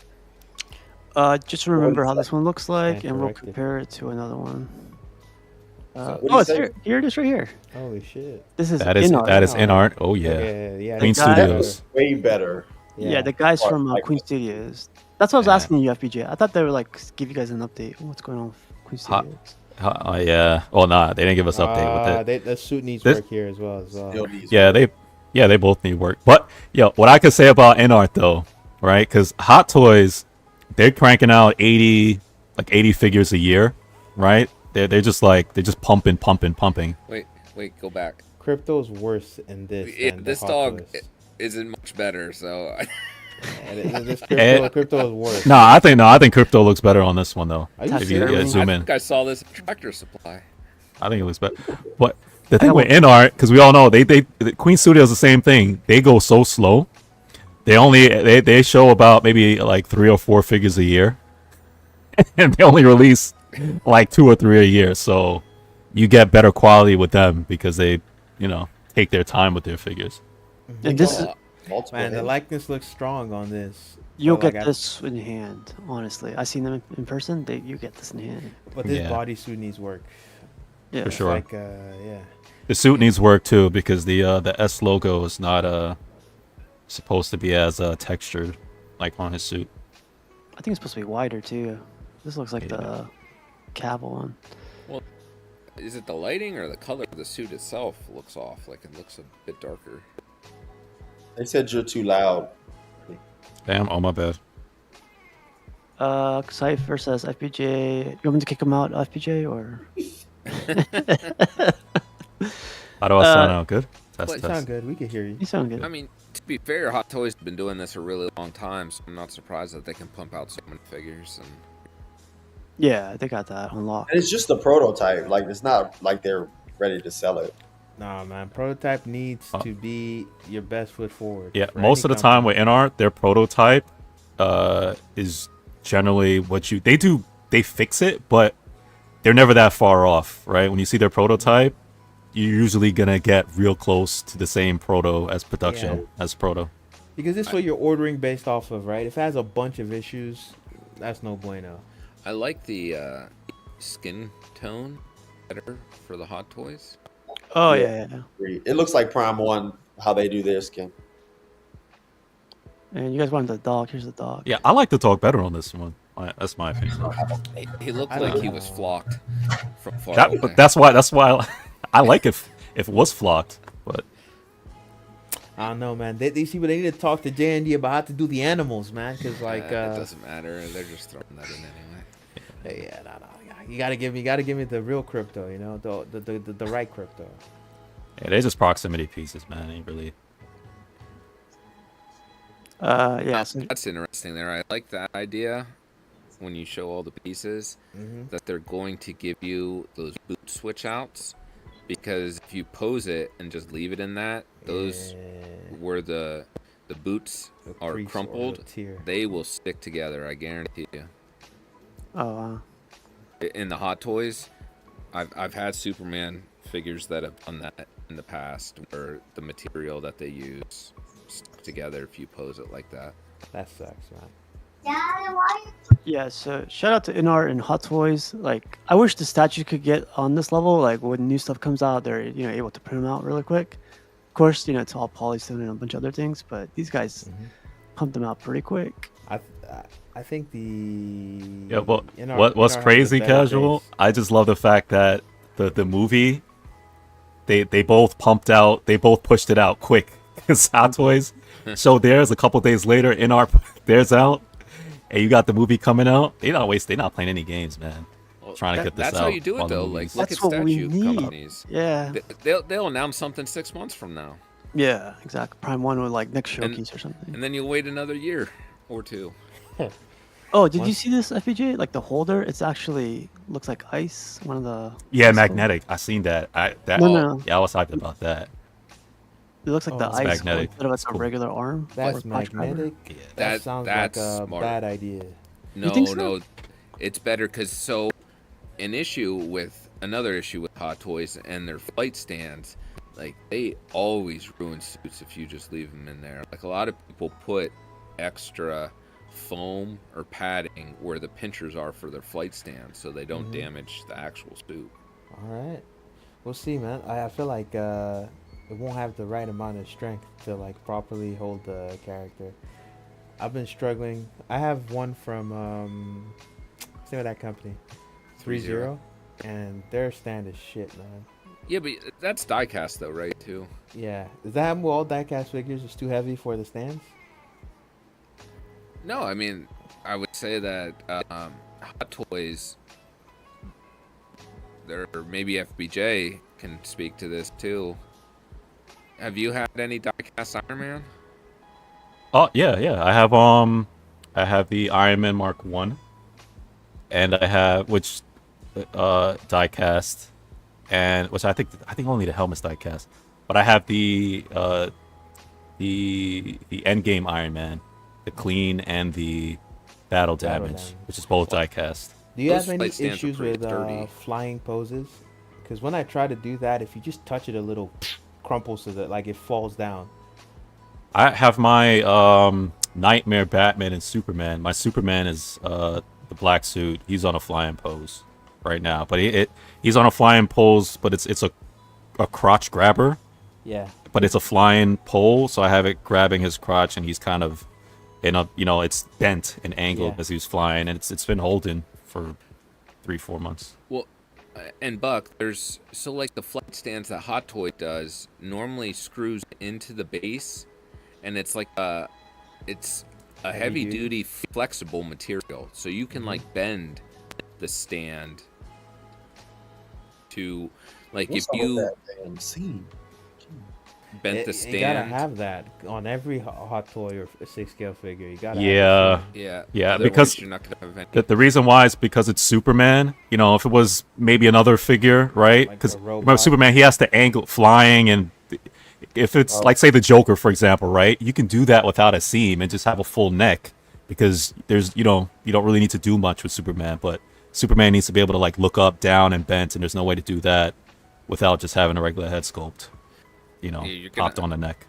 Just remember how this one looks like, and we'll corrected. compare it to another one. what do you Oh, it's say? here. Here it is, right here. Holy shit. This is That is InArt. that is in art. Oh yeah. Okay, yeah, Queen the guy- Studios. Way better. Yeah, the guys from Like- Queen Studios. That's what I was Yeah. asking you, FPJ. I thought they were like give you guys an update on what's going on with Queen Hot- Studios. Yeah. Well, nah, they didn't give us update with it. The suit needs This- work here as well. Still needs Yeah, work. they both need work. But what I could say about InArt though, right? Because Hot Toys, they're cranking out 80 figures a year, right? They're just pumping. Wait, go back. Crypto's worse in this. than This the Hot dog Toys. isn't much better, so. This And- crypto is worse. No, I think Crypto looks better on this one though. Are you If you serious? zoom I in, think I saw this at Tractor Supply. I think it looks better. But the thing with InArt, because we all know the Queen Studios the same thing. They go so slow. They show about maybe like 3 or 4 figures a year, and they only release like 2 or 3 a year. So you get better quality with them because they take their time with their figures. And this is Multiple Man, the hits. likeness looks strong on this. you'll But, like, get this in hand. Honestly, I seen them in person. You get this in hand. But this Yeah. bodysuit needs work. Yeah, For It's sure. Like, yeah. The suit needs work too because the S logo is not supposed to be as textured like on his suit. I think it's supposed to be wider too. This looks like the Cavill one. Well, is it the lighting or the color of the suit itself looks off? Like it looks a bit darker. They said you're too loud. Damn, oh my bad. Cypher says FPJ. You want me to kick him out, FPJ, or? How do I sound out? Good. Test, You test. sound good. We can hear you. You sound good. I mean, to be fair, Hot Toys have been doing this a really long time, so I'm not surprised that they can pump out so many figures. And Yeah, they got that on lock. And it's just a prototype. Like it's not like they're ready to sell it. Nah, man. Prototype needs to be your best foot forward. Yeah, for most of any the time company. with InArt, their prototype is generally what they do. They fix it, but they're never that far off, right? When you see their prototype, you're usually gonna get real close to the same proto as production as proto. Because this is what you're ordering based off of, right? If it has a bunch of issues, that's no bueno. I like the skin tone better for the Hot Toys. Oh yeah. It looks like Prime One how they do their skin. And you guys wanted the dog. Here's the dog. Yeah, I like the dog better on this one. That's my opinion. He looked like he was flocked from far away. But that's why I like it if it was flocked. But I don't know, man. These people, they need to talk to J&D about how to do the animals, man. Because like, it doesn't matter. They're just throwing that in anyway. yeah, no. You gotta give me the real crypto, you know, the right crypto. yeah, they're just proximity pieces, man. Ain't really. Yeah. So, That's interesting there. I like that idea when you show all the pieces that they're going to give you those boot switch outs, because if you pose it and just leave it in that, those where the boots are crease or crumpled, the tear. they will stick together. I guarantee you. oh wow. In the Hot Toys, I've had Superman figures that have done that in the past, where the material that they use stuck together if you pose it like that. That sucks, man. Yeah, so shout out to InArt and Hot Toys. Like, I wish the statue could get on this level. Like, when new stuff comes out, they're able to print them out really quick. Of course, it's all polystone and a bunch of other things, but these guys pump them out pretty quick. I think the Well, InArt what's has a crazy, better casual? base. I just love the fact that the movie, they both pushed it out quick. Because Hot Toys showed theirs a couple days later. InArt theirs out, and you got the movie coming out. They're not playing any games, man. Trying to get this out. That's how you do it, on the though. movies. Like, That's look what at we statue need. companies. Yeah. They'll announce something 6 months from now, Yeah, exactly. Prime 1 with like next showcase or something. and then you'll wait another year or two. Oh, did you Once- see this FPJ? Like the holder, it's actually looks like ice. One of the Yeah, ice magnetic. I seen that. No. Yeah, I was hyped about that. It looks like the Oh. ice magnetic. instead of like It's a cool. regular arm. That's or flash driver. magnetic. Yeah, That sounds like that's a smart. bad idea. No, think so? no, it's better because another issue with Hot Toys and their flight stands, like they always ruin suits if you just leave them in there. Like a lot of people put extra foam or padding where the pinchers are for their flight stands so they don't damage the actual suit. All right, we'll see, man. I feel like it won't have the right amount of strength to like properly hold the character. I've been struggling. I have one from what's the name of that company? 3-0, and their stand is shit, man. Yeah, but that's diecast though, right? Too. Yeah, does that happen with all diecast figures? It's too heavy for the stands. No, I mean, I would say that Hot Toys, or maybe FBJ can speak to this too. Have you had any diecast Iron Man? Oh yeah. I have the Iron Man Mark 1, and I have diecast, and which I think only the helmet's diecast, but I have the Endgame Iron Man, the clean and the battle damage, which is both diecast. Do you Those have any flight stands are issues pretty with sturdy. flying poses? Because when I try to do that, if you just touch it a little, crumples so that like it falls down. I have my Nightmare Batman and Superman. My Superman is the black suit. He's on a flying pose right now, but he's on a flying pose, but it's a crotch grabber. Yeah. But it's a flying pole, so I have it grabbing his crotch, and he's kind of in a it's bent and angled as he's flying, and it's been holding for 3-4 months. Well, and Buck, there's like the flight stands that Hot Toy does normally screws into the base, and it's like it's a heavy duty flexible material, so you can like bend the stand to like What's if up with you that damn scene? bent the stand. You gotta have that on every Hot Toy or 6-scale figure. You gotta. Yeah, Yeah, because you're not gonna have any. the reason why is because it's Superman. You know, if it was maybe another figure, right? Because remember Superman, he has to angle flying, and if it's like say the Joker, for example, right? You can do that without a seam and just have a full neck because there's you don't really need to do much with Superman, but Superman needs to be able to like look up, down, and bent, and there's no way to do that without just having a regular head sculpt. Popped on the neck.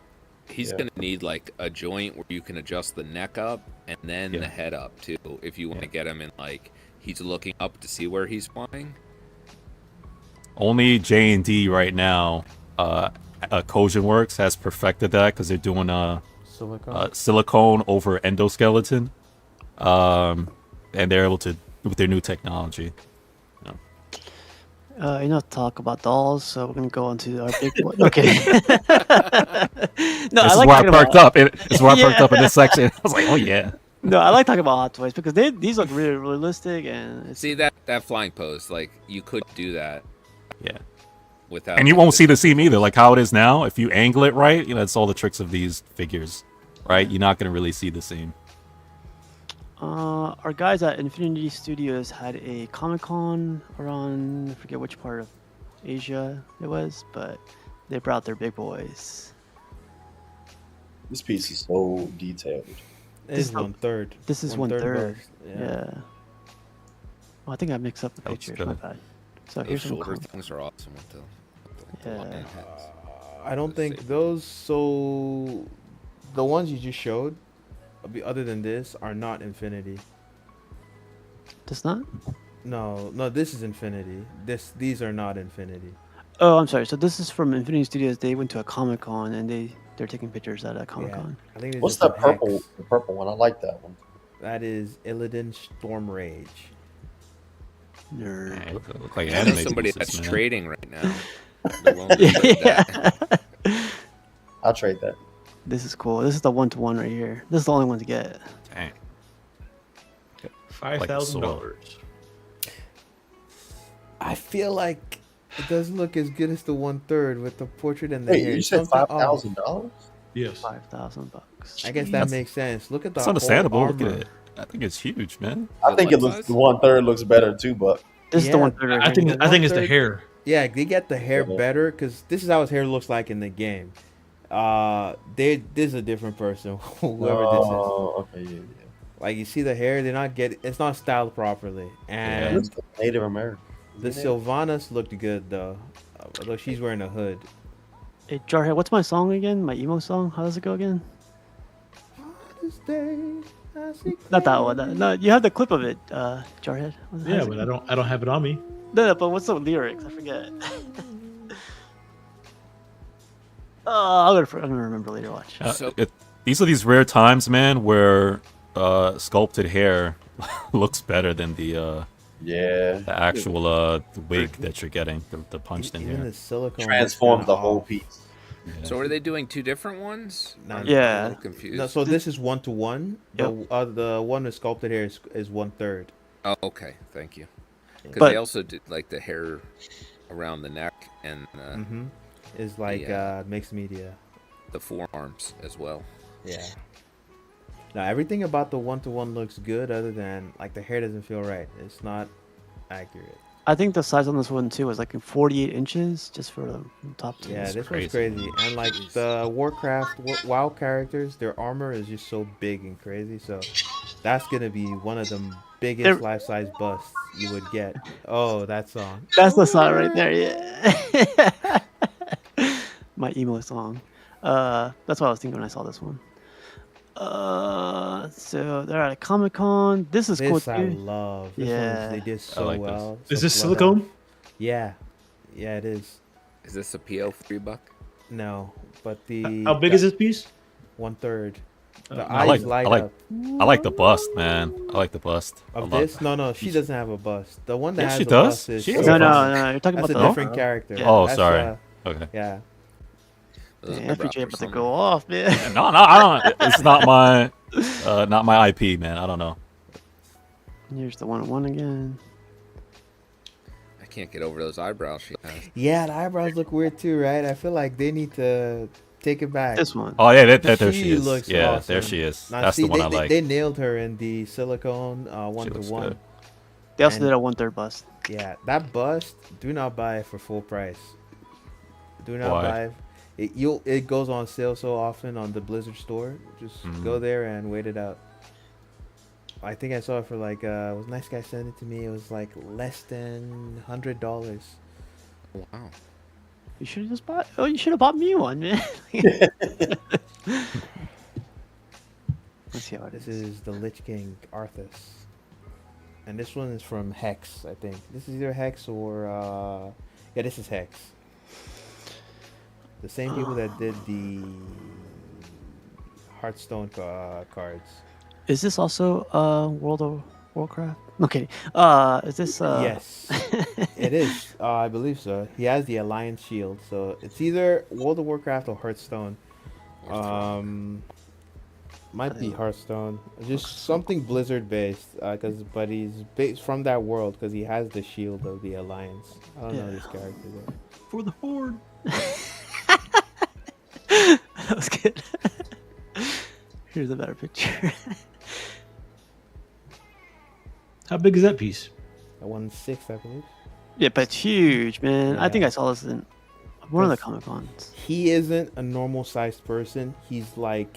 He's gonna need like a joint where you can adjust the neck up and then the head up too, if you want to get him in like he's looking up to see where he's flying. Only J&D right now, Kojin Works has perfected that because they're doing silicone over endoskeleton, and they're able to with their new technology. Enough talk about dolls, so we're gonna go on to our big one. Okay. No, This I like is where I talking perked about- up. This is where I perked up in this section. I was like, oh yeah. No, I like talking about Hot Toys because these look really realistic and it's, See that flying pose, like you could do that. Yeah. Without And you won't see the seam either, like how it is now. If you angle it right, it's all the tricks of these figures, right? You're not gonna really see the seam. our guys at Infinity Studios had a Comic-Con around, I forget which part of Asia it was, but they brought their big boys. This piece is so detailed. This is 1/3. This is 1/3. Yeah. Oh, I think I mixed up the pictures. My bad. So Those here's some shoulder com- things are awesome with the Yeah. lion heads. I don't think those. So, the ones you just showed, other than this, are not Infinity. Does not? No, this is Infinity. These are not Infinity. Oh, I'm sorry. So this is from Infinity Studios. They went to a Comic-Con and they're taking pictures at a Comic-Con. I think it's What's just that a purple? hex. The purple one. I like that one. That is Illidan Storm Rage. Nerd. Look like I know anime somebody pieces, that's man. trading right now. They're willing to trade that. I'll trade that. This is cool. This is the 1-to-1 right here. This is the only one to get. Dang. $5,000. I feel like it doesn't look as good as the 1/3 with the portrait and the Hey, hair. you said Something off. $5,000? Yes. $5,000. I guess that makes sense. Look at the It's whole understandable. Look at armor. it. I think it's huge, man. I think it looks the 1/3 looks better too, but This is the one third. I think it's the hair. Yeah, they get the hair better because this is how his hair looks like in the game. This is a different person, whoever this is. Okay, yeah. Like you see the hair, it's not styled properly, and It's Native American. the Sylvanas looked good though, although she's wearing a hood. Hey, Jarhead, what's my song again? My emo song? How does it go again? Not that one. No, you have the clip of it, Jarhead. Yeah, but I don't have it on me. No, but what's the lyrics? I forget. I'm gonna remember later. Watch. These are these rare times, man, where sculpted hair looks better than the actual wig that you're getting, the punched in hair. The silicone transforms the whole piece. Yeah. So are they doing two different ones? I'm Yeah. a little confused. No, so this is 1-to-1. The one with sculpted hair is 1/3. Oh, okay. Thank you. Because But- they also did like the hair around the neck and Is like mixed media. the forearms as well. Yeah. Now everything about the 1-to-1 looks good, other than like the hair doesn't feel right. It's not accurate. I think the size on this one too was like 48 inches, just for the top two. Yeah, this one's crazy. And like the Warcraft WoW characters, their armor is just so big and crazy. So that's gonna be one of the biggest life-size busts you would get. Oh, that song. That's the song right there. Yeah. My emo song. That's what I was thinking when I saw this one. So they're at a Comic-Con. This is cool This I too. love. This Yeah. they did so like well. Is So this clever. silicone? Yeah. Yeah, it is. Is this a PO $3? No, but the How big is this piece? 1/3. The I eyes like light up. I like the bust, man. I like the bust. a Of lot. this? No, she doesn't have a bust. The one that Yeah, has she a does. bust is She has No, a no, bust. no. You're talking that's a about the different character. Oh, That's, sorry. Okay. Yeah. Those Yeah, eyebrow FPJ about to persona. go off, man. No, I don't. It's not my IP, man. I don't know. Here's the 1-on-1 again. I can't get over those eyebrows she has. Yeah, the eyebrows look weird too, right? I feel like they need to take it back. This one. Oh yeah, there she She is. looks Yeah, awesome. there she is. Now, That's see, the one they, I like. They nailed her in the silicone She looks 1-to-1. good. They also And- did a 1/3 bust. Yeah, that bust, do not buy it for full price. Do not Why? buy it. It goes on sale so often on the Blizzard store. Just go there and wait it out. I think I saw it for like was nice guy sent it to me. It was like less than $100. Wow. You should have just bought. Oh, you should have bought me one, man. Let's see how it This is. is the Lich King Arthas. And this one is from Hex, I think. This is either Hex or yeah, this is Hex. The same people that did the Hearthstone cards. Is this also World of Warcraft? Okay. Is this? Yes, it is. I believe so. He has the Alliance shield, so it's either World of Warcraft or Hearthstone. Might be Hearthstone. Just something Blizzard based, but he's based from that world because he has the shield of the Alliance. I don't know this character though. For the Horde. That was good. Here's a better picture. How big is that piece? That 1/6, I believe. Yeah, but it's huge, man. I think Yeah. I saw this in one of the Comic Cons. He isn't a normal sized person. He's not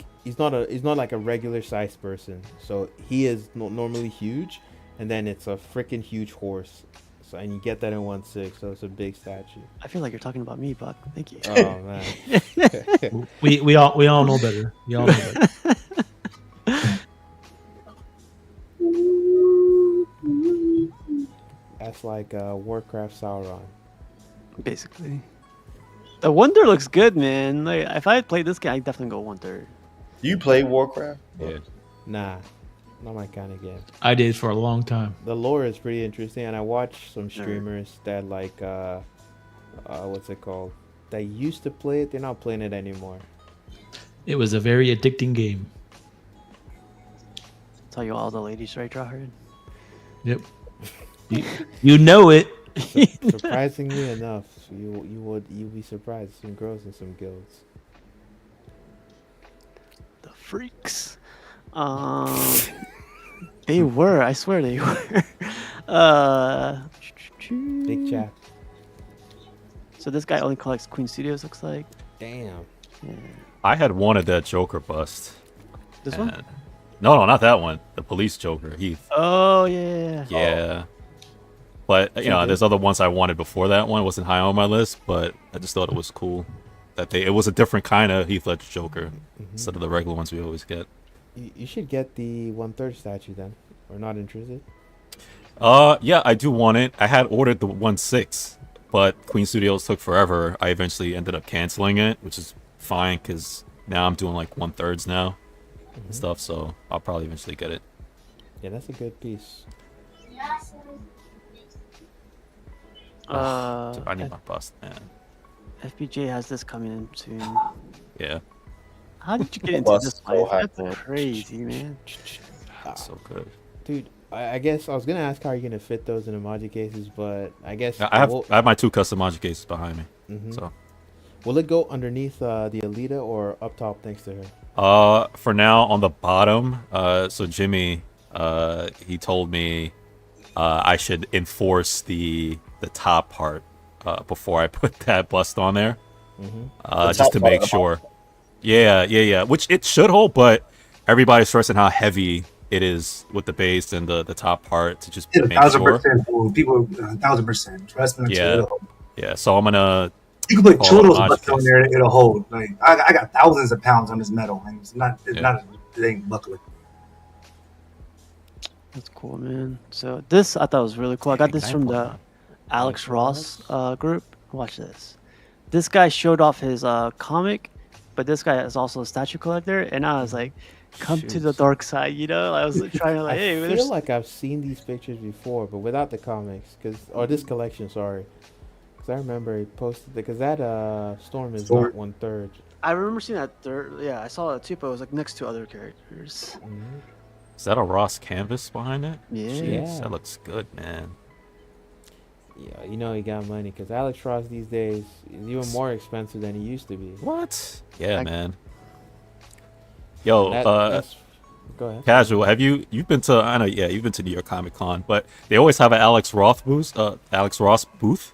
like a regular sized person. So he is normally huge, and then it's a freaking huge horse. So and you get that in 1/6, so it's a big statue. I feel like you're talking about me, Buck. Thank you. Oh man. We all know better. We all know better. That's like Warcraft Sauron. Basically. The Wonder looks good, man. Like if I had played this game, I'd definitely go 1/3. You play Warcraft? Yeah. Nah, not my kind of game. I did for a long time. The lore is pretty interesting, and I watch some streamers that like what's it called? That used to play it. They're not playing it anymore. It was a very addicting game. Tell you all the ladies, right, Drawhard? Yep. You know it. Surprisingly enough, you'd be surprised. Some girls in some guilds. The freaks. They were. I swear they were. Uh, Big chat. So this guy only collects Queen Studios, looks like. Damn. Yeah. I had wanted that Joker bust. This one? No, not that one. The police Joker, Heath. Oh yeah. Yeah. But you know, there's other ones I wanted before that one. It wasn't high on my list, but I just thought it was cool that it was a different kind of Heath Ledger Joker instead of the regular ones we always get. You should get the 1/3 statue then. Or not interested? Yeah, I do want it. I had ordered the 1/6, but Queen Studios took forever. I eventually ended up canceling it, which is fine because now I'm doing like 1/3 now and stuff. So I'll probably eventually get it. Yeah, that's a good piece. Dude, I need my bust, man. FBJ has this coming in soon. Yeah. How did you get into this life? That's crazy, man. That's so good. Dude, I guess I was gonna ask how you're gonna fit those in emoji cases, but I guess I have my 2 custom emoji cases behind me. So will it go underneath the Alita or up top thanks to her? For now on the bottom. So Jimmy, he told me I should enforce the top part before I put that bust on there, just to make sure. Yeah. Which it should hold, but everybody's stressing how heavy it is with the base and the top part to just make sure. 1,000%. People, 1,000%. Trust me. Yeah. So I'm gonna. You can put Churros bust on there; it'll hold. Like I got thousands of pounds on this metal, and it's not it ain't buckling. That's cool, man. So this I thought was really cool. I got this from the Alex Ross group. Watch this. This guy showed off his comic, but this guy is also a statue collector, and I was like, "Come to the dark side," you know. I was trying to like, "Hey." I feel like I've seen these pictures before, but without the comics, or this collection. Sorry, because I remember he posted because that Storm is not 1/3. I remember seeing that third. Yeah, I saw that too, but it was like next to other characters. Is that a Ross canvas behind it? Yeah. Jeez, that looks good, man. Yeah, you know he got money because Alex Ross these days is even more expensive than he used to be. What? Yeah, man. Yo, go ahead. Casual, you've been to? I know, yeah, you've been to New York Comic Con, but they always have an Alex Ross booth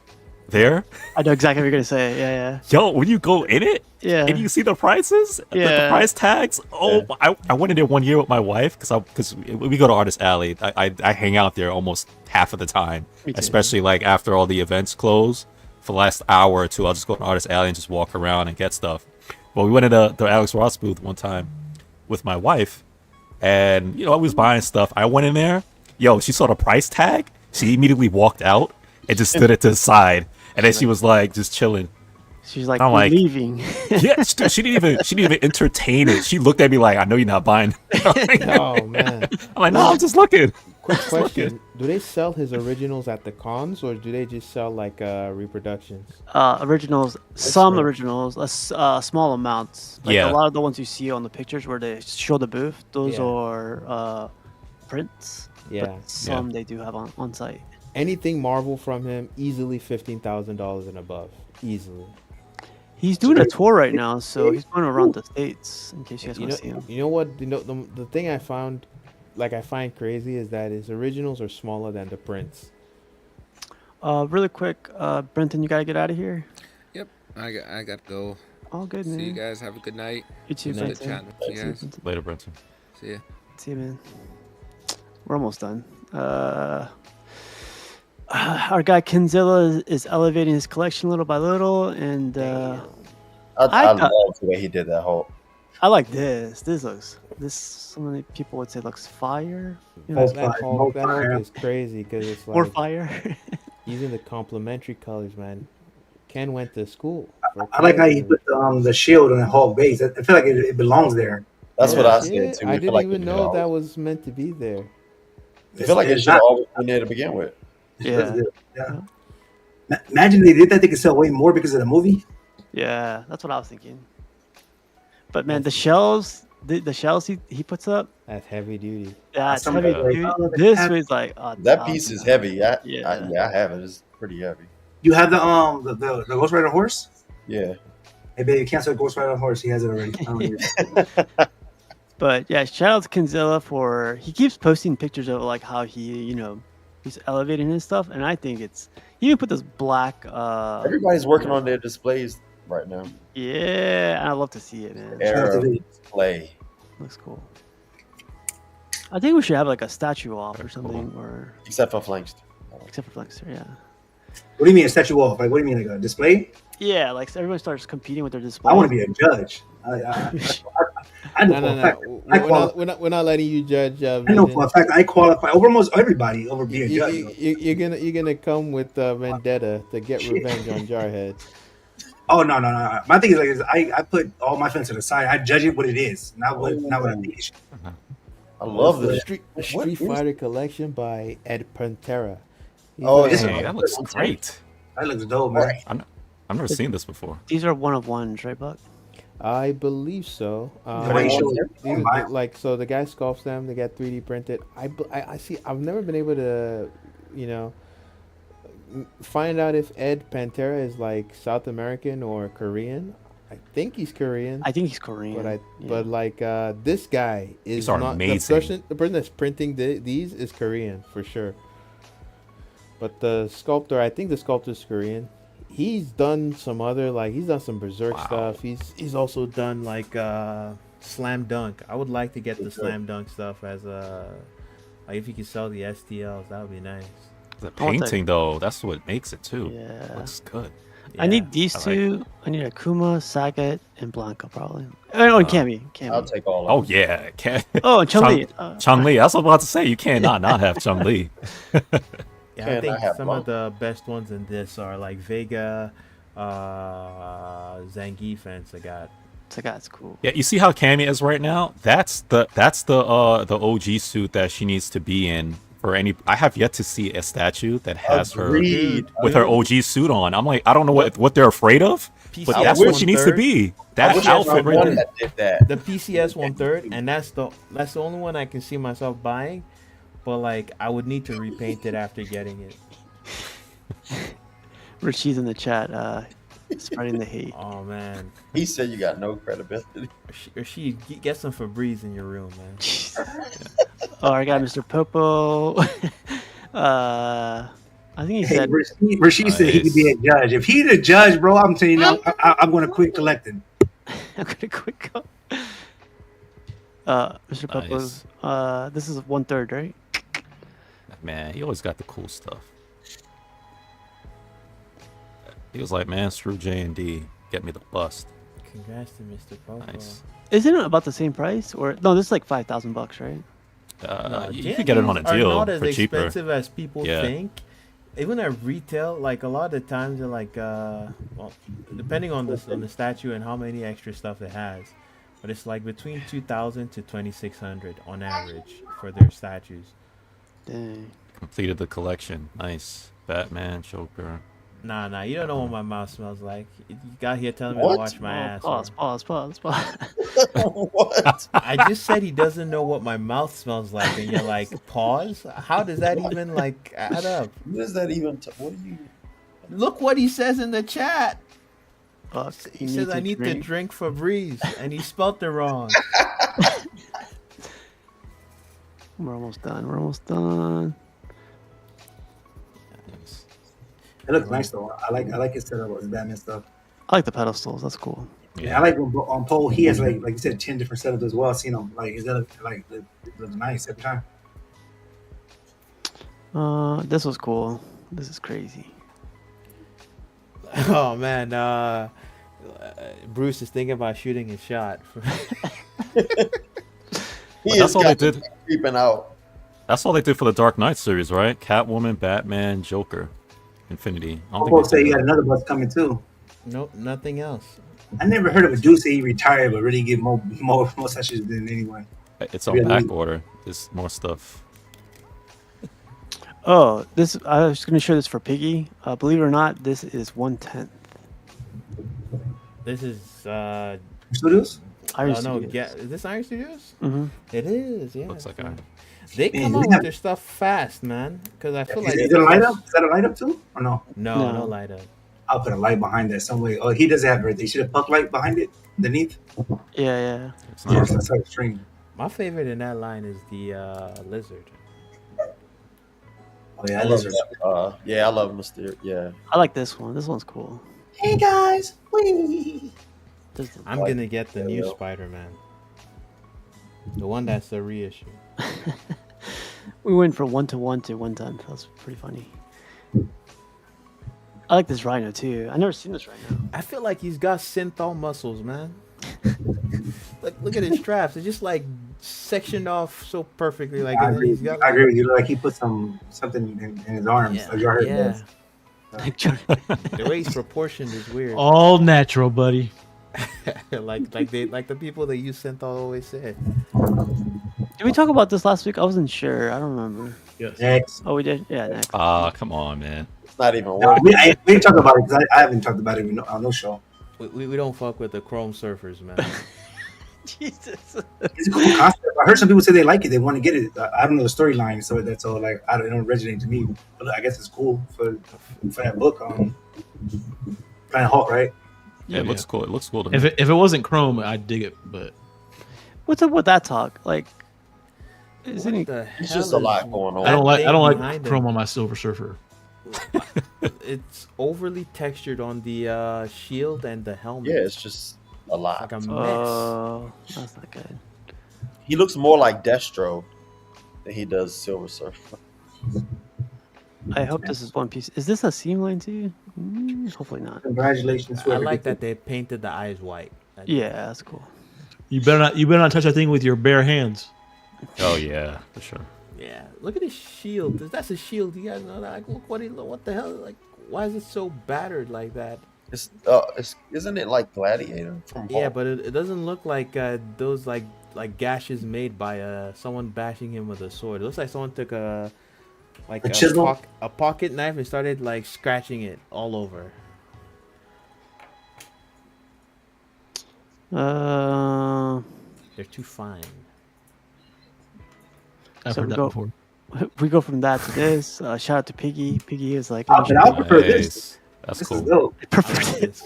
there. I know exactly what you're gonna say. Yeah. Yo, when you go in it, yeah, and you see the prices, the price tags. Oh, yeah. I went in there one year with my wife because we go to Artist Alley. I hang out there almost half of the time, especially like after all the events close. For the last hour or two, I'll just go to Artist Alley and just walk around and get stuff. But we went into the Alex Ross booth one time with my wife, and I was buying stuff. I went in there, she saw the price tag. She immediately walked out and just stood it to the side, and then she was like just chilling. She's like, I'm like, leaving. Yeah, she didn't even entertain it. She looked at me like, I know you're not buying. Oh man. I'm like, no, I'm just looking. Quick question: do they sell his originals at the cons, or do they just sell like reproductions? Originals, originals, small amounts. Like Yeah. A lot of the ones you see on the pictures where they show the booth, those are prints. Yeah. But some they do have on site. Anything Marvel from him, easily $15,000 and above, easily. He's doing a tour right now, so he's going around the states. In case you guys want to see him. You know what? The thing I found, I find crazy, is that his originals are smaller than the prints. Really quick, Brenton, you gotta get out of here. Yep, I got to go. All good, man. See you guys. Have a good night. You too, Good Brenton. chatting with you guys. Later, Brenton. See ya. See you, man. We're almost done. Our guy Kenzilla is elevating his collection little by little, and I love the way he did that whole. I like this. This so many people would say looks fire. That Hulk is crazy because it's like more fire. Using the complementary colors, man. Ken went to school. I like how he put the shield on the Hulk base. I feel like it belongs there. That's what I said too. I didn't even know that was meant to be there. I feel like it should have always been there to begin with. Yeah. Imagine they did that; they could sell way more because of the movie. Yeah, that's what I was thinking. But man, the shells he puts up. That's heavy duty. Yeah, it's heavy duty. This was like that piece is heavy. I have it. It's pretty heavy. You have the Ghost Rider horse? Yeah. Hey, baby, cancel Ghost Rider horse. He has it already. But yeah, shout out to Kenzilla for he keeps posting pictures of like how he he's elevating his stuff, and I think it's he even put this black. Everybody's working on their displays right now. Yeah, I love to see it, man. Era display looks cool. I think we should have like a statue off or something, or except for Flankster. Except for Flankster, yeah. What do you mean a statue off? Like, what do you mean, like a display? Yeah, like everyone starts competing with their display. I want to be a judge. I know for a fact. We're not letting you judge. I know for a fact I qualify over almost everybody over being a judge. You're gonna come with vendetta to get revenge on Jarhead. Oh no. My thing is I put all my fans to the side. I judge it what it is, not what I think it should. I love the this. Street Fighter collection by Ed Pantera. That looks great. That looks dope, man. I've never seen this before. These are one of ones, right, Buck? I believe so. So the guy sculpts them. They get 3D printed. I see. I've never been able to, find out if Ed Pantera is like South American or Korean. I think he's Korean. I think he's Korean. But this guy is These are not amazing. the person that's printing these is Korean for sure. But the sculptor, I think the sculptor's Korean. He's done some other he's done some Berserk stuff. He's also done Slam Dunk. I would like to get the Slam Dunk stuff as if you could sell the STLs, that would be nice. The painting though, that's what makes it too. Yeah, looks good. I need these two. I need Akuma, Sagat, and Blanca probably. And Cammy. I'll take all. Oh yeah, Oh, and Chun-Li. Chun-Li. I was about to say you cannot not have Chun-Li. Yeah, I think some of the best ones in this are like Vega, Zangief, and Sagat. Sagat's cool. Yeah, you see how Cammy is right now? That's the OG suit that she needs to be in for any. I have yet to see a statue that has her with her OG suit on. I'm like, I don't know what they're afraid of, but that's what she needs to be. That outfit right there. The PCS 1/3, and that's the only one I can see myself buying. But I would need to repaint it after getting it. Richie's in the chat, spreading the hate. Oh man, he said you got no credibility. She get some Febreze in your room, man. Oh, I got Mr. Popo. I think he said. Rashid said he could be a judge. If he's a judge, bro, I'm telling you, I'm going to quit collecting. I'm going to quit. Mr. Popo's. This is 1/3, right? Man, he always got the cool stuff. He was like, man, screw J&D, get me the bust. Congrats to Mr. Popo. Nice. Isn't it about the same price, or no? This is like $5,000, right? You could get it on a deal not as for cheaper. Expensive as people think. Even at retail, a lot of the times they're depending on the statue and how many extra stuff it has, but it's between 2,000 to 2,600 on average for their statues. Dang. Completed the collection. Nice. Batman, Joker. Nah, you don't know what my mouth smells like. You got here telling me to wash my ass. Pause. What? I just said he doesn't know what my mouth smells like, and you're like, pause? How does that even add up? What does that even? What do you? Look what he says in the chat. He says I need to drink Febreze, and he spelt it wrong. We're almost done. It looks nice though. I like his setup with his Batman stuff. I like the pedestals. That's cool. Yeah, I like when on Pole he has like you said 10 different setups as well. I've seen him it looks nice every time. This was cool. This is crazy. Oh man, Bruce is thinking about shooting his shot. That's all they did. Creeping out. That's all they did for the Dark Knight series, right? Catwoman, Batman, Joker, Infinity. I don't Pole think say you got another bus coming too. Nope, nothing else. I never heard of a dude say he retired, but really get more sessions than anyone. It's on back order. There's more stuff. Oh, I was going to show this for Piggy. Believe it or not, this is 1/10. This is Studios? Iron no, Studios. yeah, is this Iron Studios? Mm-hmm. It is, yeah. Looks like Iron. They come out with their stuff fast, man. Because I feel like is it a light up? Is that a light up too, or no? No light up. I'll put a light behind that some way. Oh, he does have it. They should have puck light behind it, underneath. Yeah. That's like a string. My favorite in that line is the lizard. Oh yeah, I love that. Yeah, I love Mysterio. Yeah. I like this one. This one's cool. Hey guys, wee. I'm gonna get the new Spider-Man. The one that's the reissue. We went from 1-to-1 to 1-10. That was pretty funny. I like this Rhino too. I've never seen this Rhino. I feel like he's got synthol muscles, man. Like, look at his straps. It's just like sectioned off so perfectly. Like, I agree. he's got, I agree with you. Like he put something in his arms. Yeah, Like you heard yeah. this. The way he's proportioned is weird. All natural, buddy. like the people that use synthol always say. Did we talk about this last week? I wasn't sure. I don't remember. Yes. Next. Oh, we did? Yeah, next. Come on, man. It's not even No, worth we didn't talk about it because I haven't talked about it on no show. We don't fuck with the Chrome Surfers, man. Jesus. It's a cool concept. I heard some people say they like it. They want to get it. I don't know the storyline, so that's all. Like, it don't resonate to me. But I guess it's cool for that book. Planet Hulk, right? Yeah, it looks cool. It looks cool to me. If it wasn't Chrome, I'd dig it. But What's up with that talk? Like, isn't he? It's just a lot going on. I don't like behind Chrome on my Silver Surfer. It's overly textured on the shield and the helmet. Yeah, it's just a lot. Like a mess. Oh, that's not good. He looks more like Destro than he does Silver Surfer. I hope this is One Piece. Is this a seam line too? Hopefully not. Congratulations. I like that they painted the eyes white. Yeah, that's cool. You better not touch that thing with your bare hands. Oh yeah, for sure. Yeah, look at his shield. That's a shield. You guys know that? Like, look what the hell? Like, why is it so battered like that? It's isn't it like Gladiator from Hulk? Yeah, but it doesn't look like those like gashes made by someone bashing him with a sword. It looks like someone took a chisel? a pocket knife and started like scratching it all over. They're too fine. I've So heard we that go- before. We go from that to this. Shout out to Piggy. Piggy is like. But I prefer this. Nice. That's This cool. is dope. Prefer this.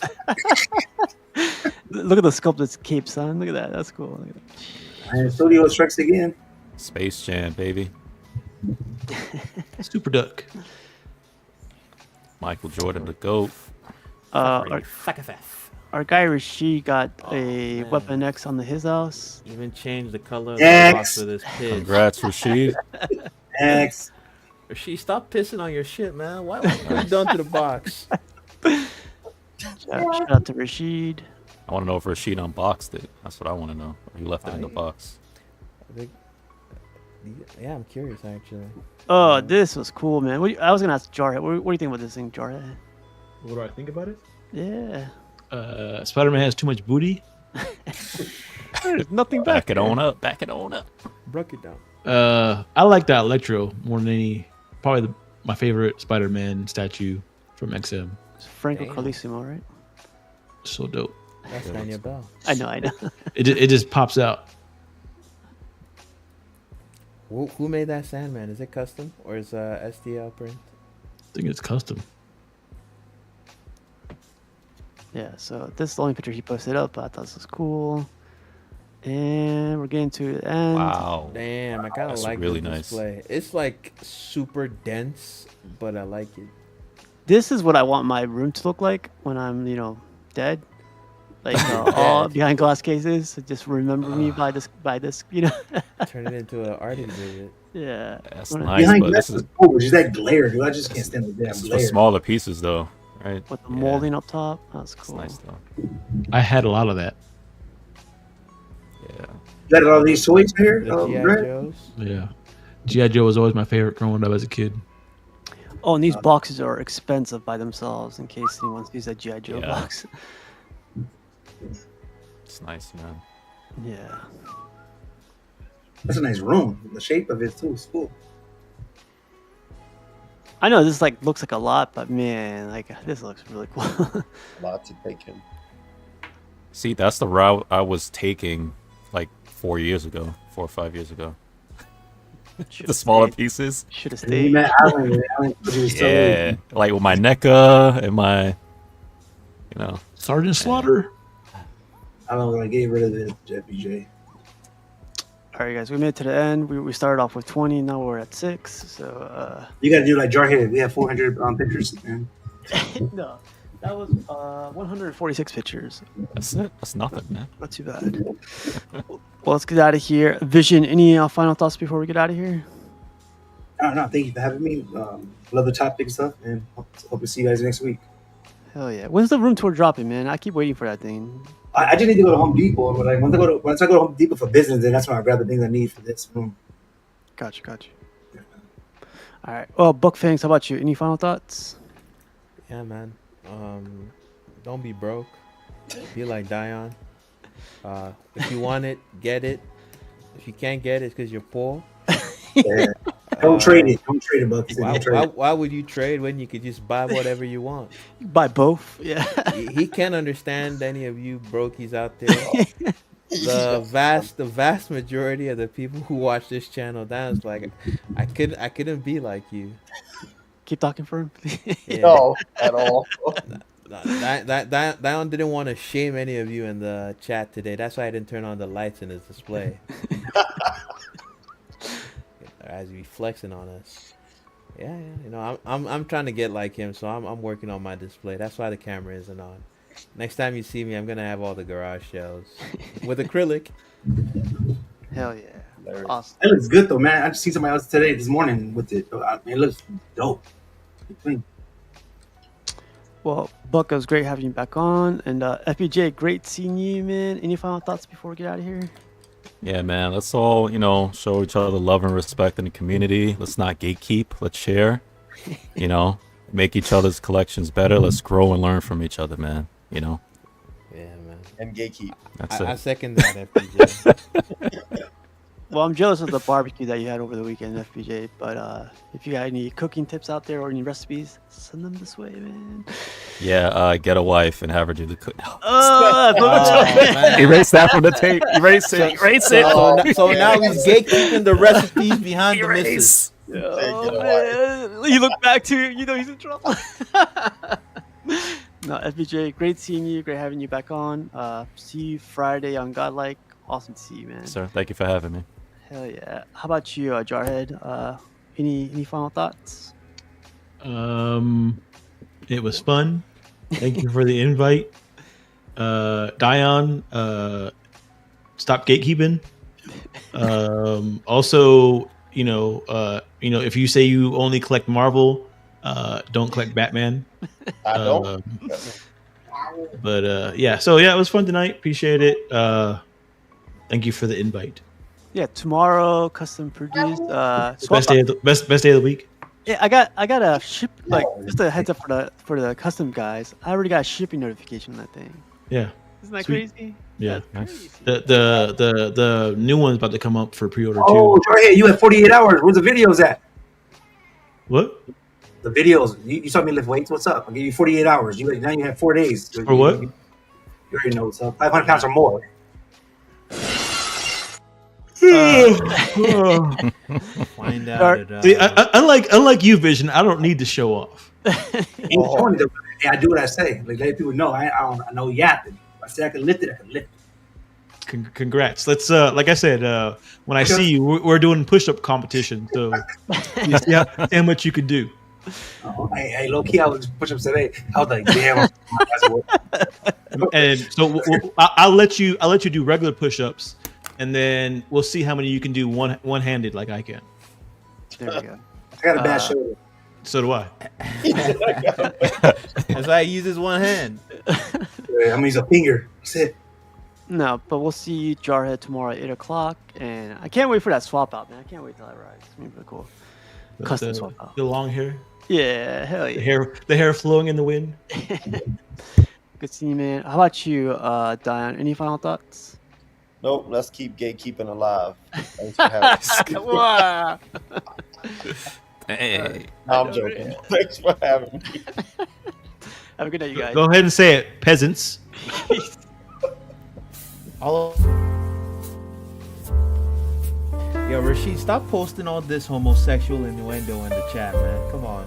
Look at the sculpted cape, son. Look at that. That's cool. Look at that. And Studio strikes again. Space Jam, baby. Super Duck. Michael Jordan, the GOAT. Our guy Rishi got a Weapon X on his house. Even changed the color of X. the box with his piss. Congrats, Rashid. X. Rishi, stop pissing on your shit, man. Why would you put it down to the box? Shout out to Rashid. I want to know if Rashid unboxed it. That's what I want to know. Or he left it in the box. I think, yeah, I'm curious actually. Oh, this was cool, man. I was gonna ask Jarhead. What do you think about this thing, Jarhead? What do I think about it? Yeah. Spider-Man has too much booty. There's nothing Back back it there. on up. Back it on up. Broke it down. I like that Electro more than any. Probably my favorite Spider-Man statue from XM. It's Franco Damn. Carlissimo, right? So dope. That's Daniel Bell. I know. It just pops out. Who made that Sandman? Is it custom or is STL print? I think it's custom. Yeah, so this is the only picture he posted up, but I thought this was cool. And we're getting to the end. Wow. Damn, I kind of That's like really the nice. display. It's like super dense, but I like it. This is what I want my room to look like when I'm, dead. Like all behind glass cases. So just remember me by this, Turn it into an art exhibit. Yeah. That's When I- nice, Behind but glass this is is cool, but just that glare, dude. I just can't stand the damn this is for glare. smaller pieces, though, right? With the molding up top. That's It's cool. nice, though. I had a lot of that. Yeah. You got all these toys here, The G.I. Brett? Joes. Yeah. G.I. Joe was always my favorite growing up as a kid. Oh, and these boxes are expensive by themselves in case anyone sees that G.I. Joe Yeah. box. It's nice, man. Yeah. That's a nice room. The shape of it too is cool. I know this looks like a lot, but man, this looks really cool. A lot to take in. See, that's the route I was taking like 4 or 5 years ago. The smaller pieces. Should have You stayed. met Alan, Yeah. Like with my NECA and my, Sergeant Slaughter. I don't want to get rid of the FBJ. All right, guys, we made it to the end. We started off with 20, now we're at 6. So You got to do like Jarhead. We have 400 pictures, man. no, that was 146 pictures. That's it. That's nothing, man. Not too bad. Well, let's get out of here. Vision, any final thoughts before we get out of here? No, thank you for having me. Love the topic stuff, and hope to see you guys next week. Hell yeah. When's the room tour dropping, man? I keep waiting for that thing. I just need to go to Home Depot, but like once I go to Home Depot for business, then that's when I grab the things I need for this room. Gotcha. All right. Well, Buck Fangs, how about you? Any final thoughts? Yeah, man. Don't be broke. Be like Dion. If you want it, get it. If you can't get it, it's because you're poor. Yeah. Don't trade it. Don't trade it, Buck. Why would you trade when you could just buy whatever you want? You buy both. Yeah. He can't understand any of you brokies out there. The vast majority of the people who watch this channel, that's like, I couldn't be like you. Keep talking for him. Yeah. No, at all. Dion didn't want to shame any of you in the chat today. That's why I didn't turn on the lights in his display. As he flexing on us. Yeah, you know, I'm trying to get like him, so I'm working on my display. That's why the camera isn't on. Next time you see me, I'm gonna have all the garage shells with acrylic. Hell yeah. Awesome. It looks good though, man. I just seen somebody else this morning with it. It looks dope. It's clean. Well, Buck, it was great having you back on. And FPJ, great seeing you, man. Any final thoughts before we get out of here? Yeah, man. Let's all, show each other love and respect in the community. Let's not gatekeep. Let's share. Make each other's collections better. Let's grow and learn from each other, man. Yeah, man. And gatekeep. That's it. I second that, FPJ. Well, I'm jealous of the barbecue that you had over the weekend, FPJ. But if you got any cooking tips out there or any recipes, send them this way, man. Yeah, get a wife and have her do the cook. Erase that from the tape. Erase it. Erase it. So now he's gatekeeping the recipes behind the missus. Oh, man. You look back to, he's in trouble. No, FPJ, great seeing you. Great having you back on. See you Friday on Godlike. Awesome to see you, man. Sir, thank you for having me. Hell yeah. How about you, Jarhead? Any final thoughts? It was fun. Thank you for the invite. Dion, stop gatekeeping. Also, if you say you only collect Marvel, don't collect Batman. I don't. But yeah, so yeah, it was fun tonight. Appreciate it. Thank you for the invite. Yeah, tomorrow custom produced. Best day of the week. Yeah, I got a ship, just a heads up for the custom guys. I already got a shipping notification on that thing. Yeah. Isn't that Sweet. crazy? Yeah. Crazy. The new one's about to come up for pre-order too. Oh, Jarhead, you have 48 hours. Where's the videos at? What? The videos. You saw me lift weights. What's up? I'll give you 48 hours. Now you have 4 days. For what? You already know what's up. 500 pounds or more. Find out. See, unlike you, Vision, I don't need to show off. I do what I say. Like, let people know. I know yapping. If I say I can lift it, I can lift it. Congrats. Let's like I said, when I see you, we're doing push-up competition. So you see how much you can do. Hey, low key, I was push-ups today. I was like, damn. And so I'll let you do regular push-ups, and then we'll see how many you can do one-handed like I can. There we go. I got a bad shoulder. So do I. That's why he uses one hand. I'm gonna use a finger. That's it. No, but we'll see you, Jarhead, tomorrow at 8 o'clock. And I can't wait for that swap out, man. I can't wait till that rides. It's gonna be really cool. Custom swap out. The long hair. Yeah, hell yeah. The hair flowing in the wind. Good seeing you, man. How about you, Dion? Any final thoughts? Nope. Let's keep gatekeeping alive. Thanks for having me. Wow. Hey. No, I'm joking. Thanks for having me. Have a good night, you guys. Go ahead and say it, peasants. Yo, Rashid, stop posting all this homosexual innuendo in the chat, man. Come on.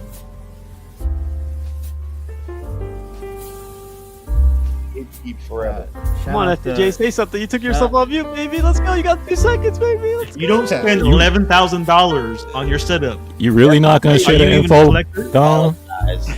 peeps forever. Come on, FJ, say something. You took yourself off mute, baby. Let's go. You got 2 seconds, baby. Let's You go. don't spend $11,000 on your setup. You really not gonna share Are the you even a info, collector? Dom? Guys,